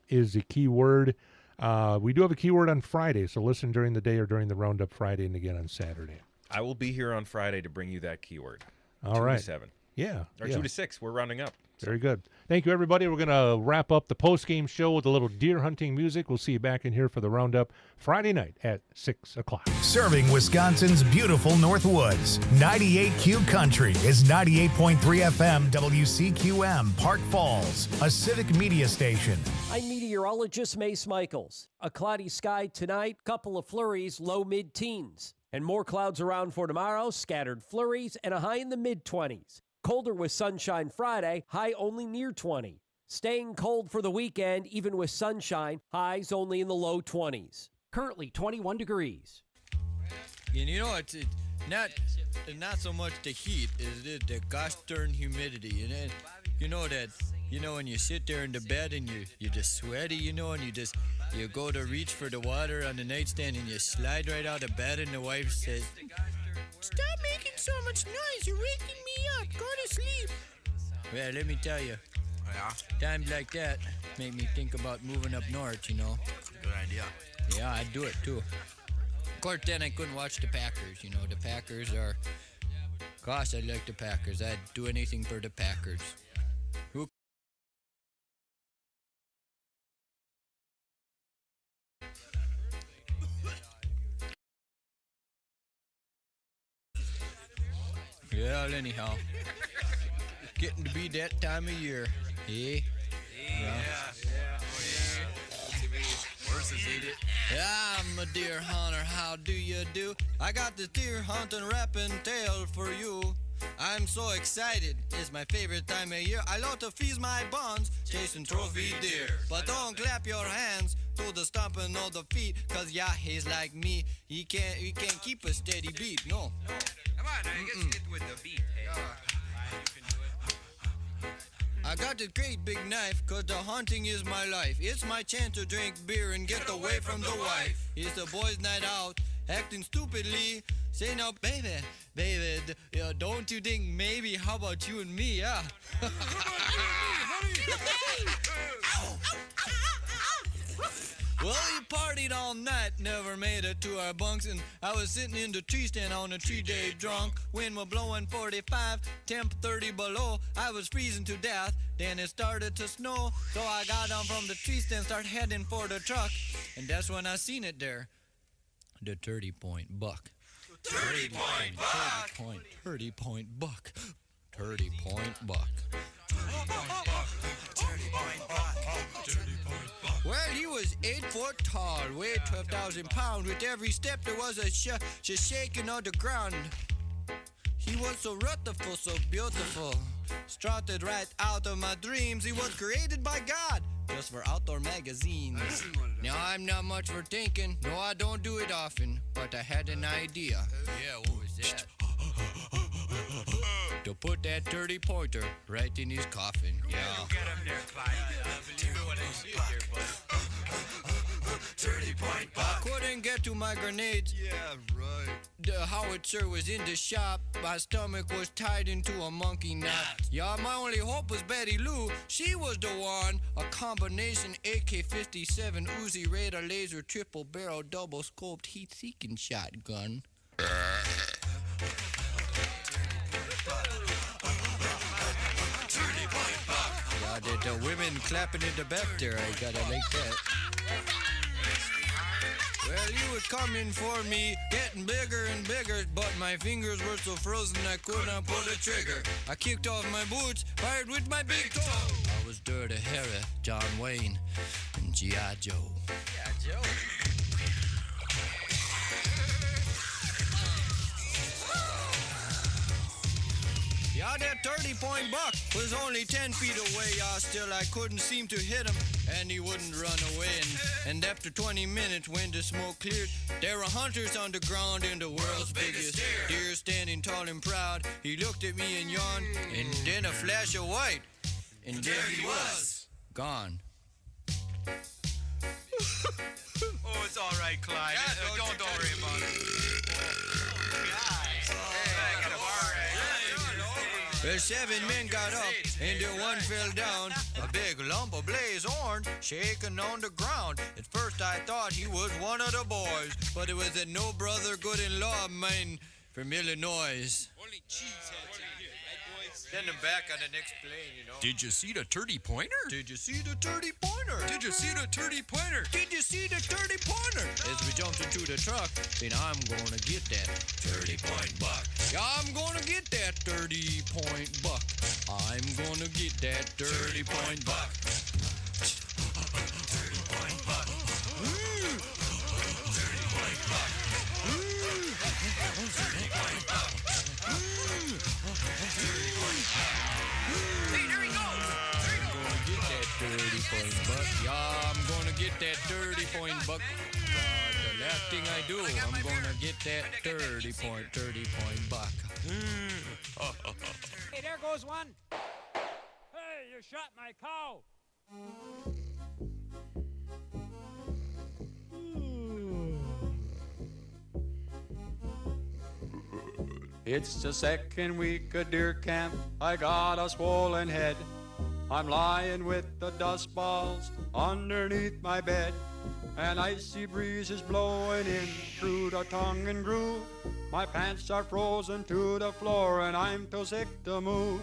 is the key word. We do have a keyword on Friday, so listen during the day or during the Roundup Friday and again on Saturday. I will be here on Friday to bring you that keyword. All 2 right. to 7. Yeah. Or yeah. 2 to 6. We're rounding up. Very good. Thank you, everybody. We're going to wrap up the post-game show with a little deer hunting music. We'll see you back in here for the Roundup Friday night at 6 o'clock. Serving Wisconsin's beautiful North Woods. 98Q Country is 98.3 FM WCQM Park Falls, a civic media station. I'm meteorologist Mace Michaels. A cloudy sky tonight, couple of flurries, low mid-teens. And more clouds around for tomorrow, scattered flurries, and a high in the mid-20s. Colder with sunshine Friday, high only near 20. Staying cold for the weekend, even with sunshine, highs only in the low 20s. Currently 21 degrees. And you know, it's not so much the heat, is it the gosh darn humidity. And then, you know that, when you sit there in the bed and you're just sweaty, and you go to reach for the water on the nightstand and you slide right out of bed and the wife says, "Stop making so much noise, you're waking me up, go to sleep." Well, let me tell you, times like that make me think about moving up north, Good idea. Yeah, I'd do it too. Of course, then I couldn't watch the Packers, the Packers are, gosh, I like the Packers, I'd do anything for the Packers. Who Well, anyhow, getting to be that time of year, eh? Yeah, I'm a deer hunter, how do you do? I got this deer hunting rapping tale for you. I'm so excited, it's my favorite time of year. I love to feast my buns, chasing trophy deer. But don't clap your hands to the stomping of the feet, cause yeah, he's like me, he can't keep a steady beat, no. Come on, now, let's get with the beat. I got this great big knife, cause the hunting is my life. It's my chance to drink beer and get away from the wife. It's the boys' night out, acting stupidly. Say now, baby, don't you think maybe, how about you and me, yeah? Well, we partied all night, never made it to our bunks, and I was sitting in the tree stand on a 3-day drunk. Wind was blowing 45, temp 30 below. I was freezing to death, then it started to snow. So I got down from the tree stand, start heading for the truck, and that's when I seen it there. The 30-point buck. 30-point buck. 30-point buck. 30-point buck. Well, he was 8 foot tall, weighed 12,000 pounds. With every step there was a shaking of the ground. He was so rutherful, so beautiful. Strutted right out of my dreams. He was created by God, just for outdoor magazines. Now I'm not much for thinking. No, I don't do it often, but I had an idea. Yeah, what was that? To put that 30-pointer right in his coffin. Yeah. Get him there, Clyde. I believe what I see here, bud. 30-point buck. According couldn't get to my grenades. Yeah, right. The howitzer was in the shop. My stomach was tied into a monkey knot. Yeah, my only hope was Betty Lou. She was the one. A combination AK-57 Uzi Raider laser triple barrel double scoped heat-seeking shotgun. Yeah, the women clapping in the back there. I gotta like that. Well, you were coming for me, getting bigger and bigger, but my fingers were so frozen I could not pull the trigger. I kicked off my boots, fired with my big toe. I was Dirty Harry, John Wayne, and G.I. Joe. G.I. Joe? Yeah, that 30-point buck was only 10 feet away. Yeah, still I couldn't seem to hit him, and he wouldn't run away. And after 20 minutes, when the smoke cleared, there were hunters on the ground in the world's biggest deer, standing tall and proud. He looked at me and yawned, and then a flash of white, and there he was, gone. Oh, it's all right, Clyde. Yeah, don't worry about it. Well, 7 men got up, and the one fell down. A big lump of blaze orange shaking on the ground. At first I thought he was one of the boys, but it was a no brother good-in-law of mine from Illinois. Only cheeseheads in here, right, boys? Send him back on the next plane, you know. Did you see the 30-pointer? Did you see the 30-pointer? Did you see the 30-pointer? Did you see the 30-pointer? As we jumped into the truck, then I'm gonna get that 30-point buck. Yeah, I'm gonna get that 30-point buck. I'm gonna get that 30-point buck. 30-point buck. 30-point buck. 30-point buck. Hey, there he goes! There he goes! I'm gonna get that 30-point buck. Yeah, I'm gonna get that 30-point buck. The last thing I do, I'm gonna get that 30-point buck. Hey, there goes one. Hey, you shot my cow. It's the second week of deer camp. I got a swollen head. I'm lying with the dust balls underneath my bed. An icy breeze is blowing in through the tongue and groove. My pants are frozen to the floor and I'm too sick to move.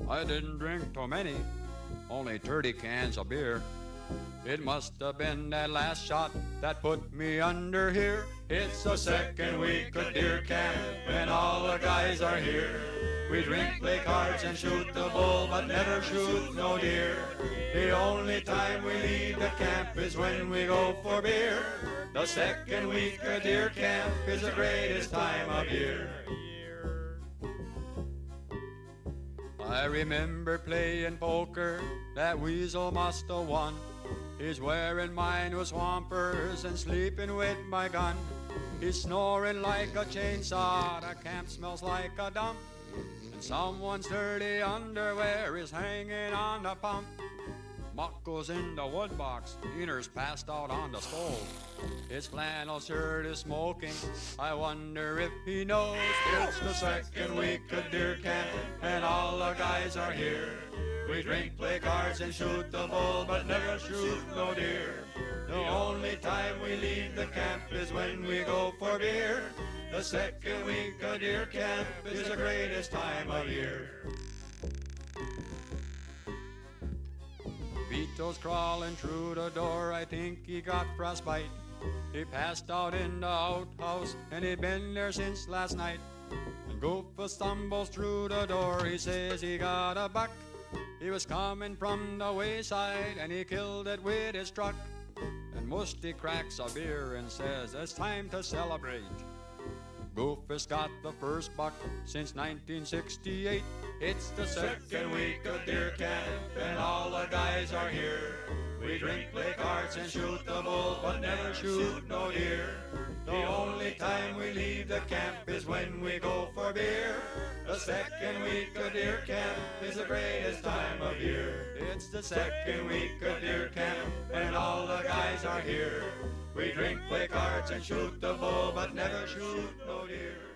I didn't drink too many, only 30 cans of beer. It must have been that last shot that put me under here. It's the second week of deer camp and all the guys are here. We drink, play cards and shoot the bull, but never shoot no deer. The only time we leave the camp is when we go for beer. The second week of deer camp is the greatest time of year. I remember playing poker, that weasel must have won. He's wearing mine with swampers and sleeping with my gun. He's snoring like a chainsaw, the camp smells like a dump. And someone's dirty underwear is hanging on the pump. Muck goes in the wood box, Eater's passed out on the stove. His flannel shirt is smoking, I wonder if he knows. It's the second week of deer camp and all the guys are here. We drink, play cards and shoot the bull, but never shoot no deer. The only time we leave the camp is when we go for beer. The second week of deer camp is the greatest time of year. Vito's crawling through the door, I think he got frostbite. He passed out in the outhouse and he'd been there since last night. And Goofa stumbles through the door, he says he got a buck. He was coming from the wayside and he killed it with his truck. And Musty cracks a beer and says it's time to celebrate. Goofa's got the first buck since 1968. It's the second week of deer camp and all the guys are here. We drink, play cards and shoot the bull, but never shoot no deer. The only time we leave the camp is when we go for beer. The second week of deer camp is the greatest time of year. It's It's the second week of deer camp, and all the guys are here. We drink, play cards, and shoot the bull, but never shoot no deer.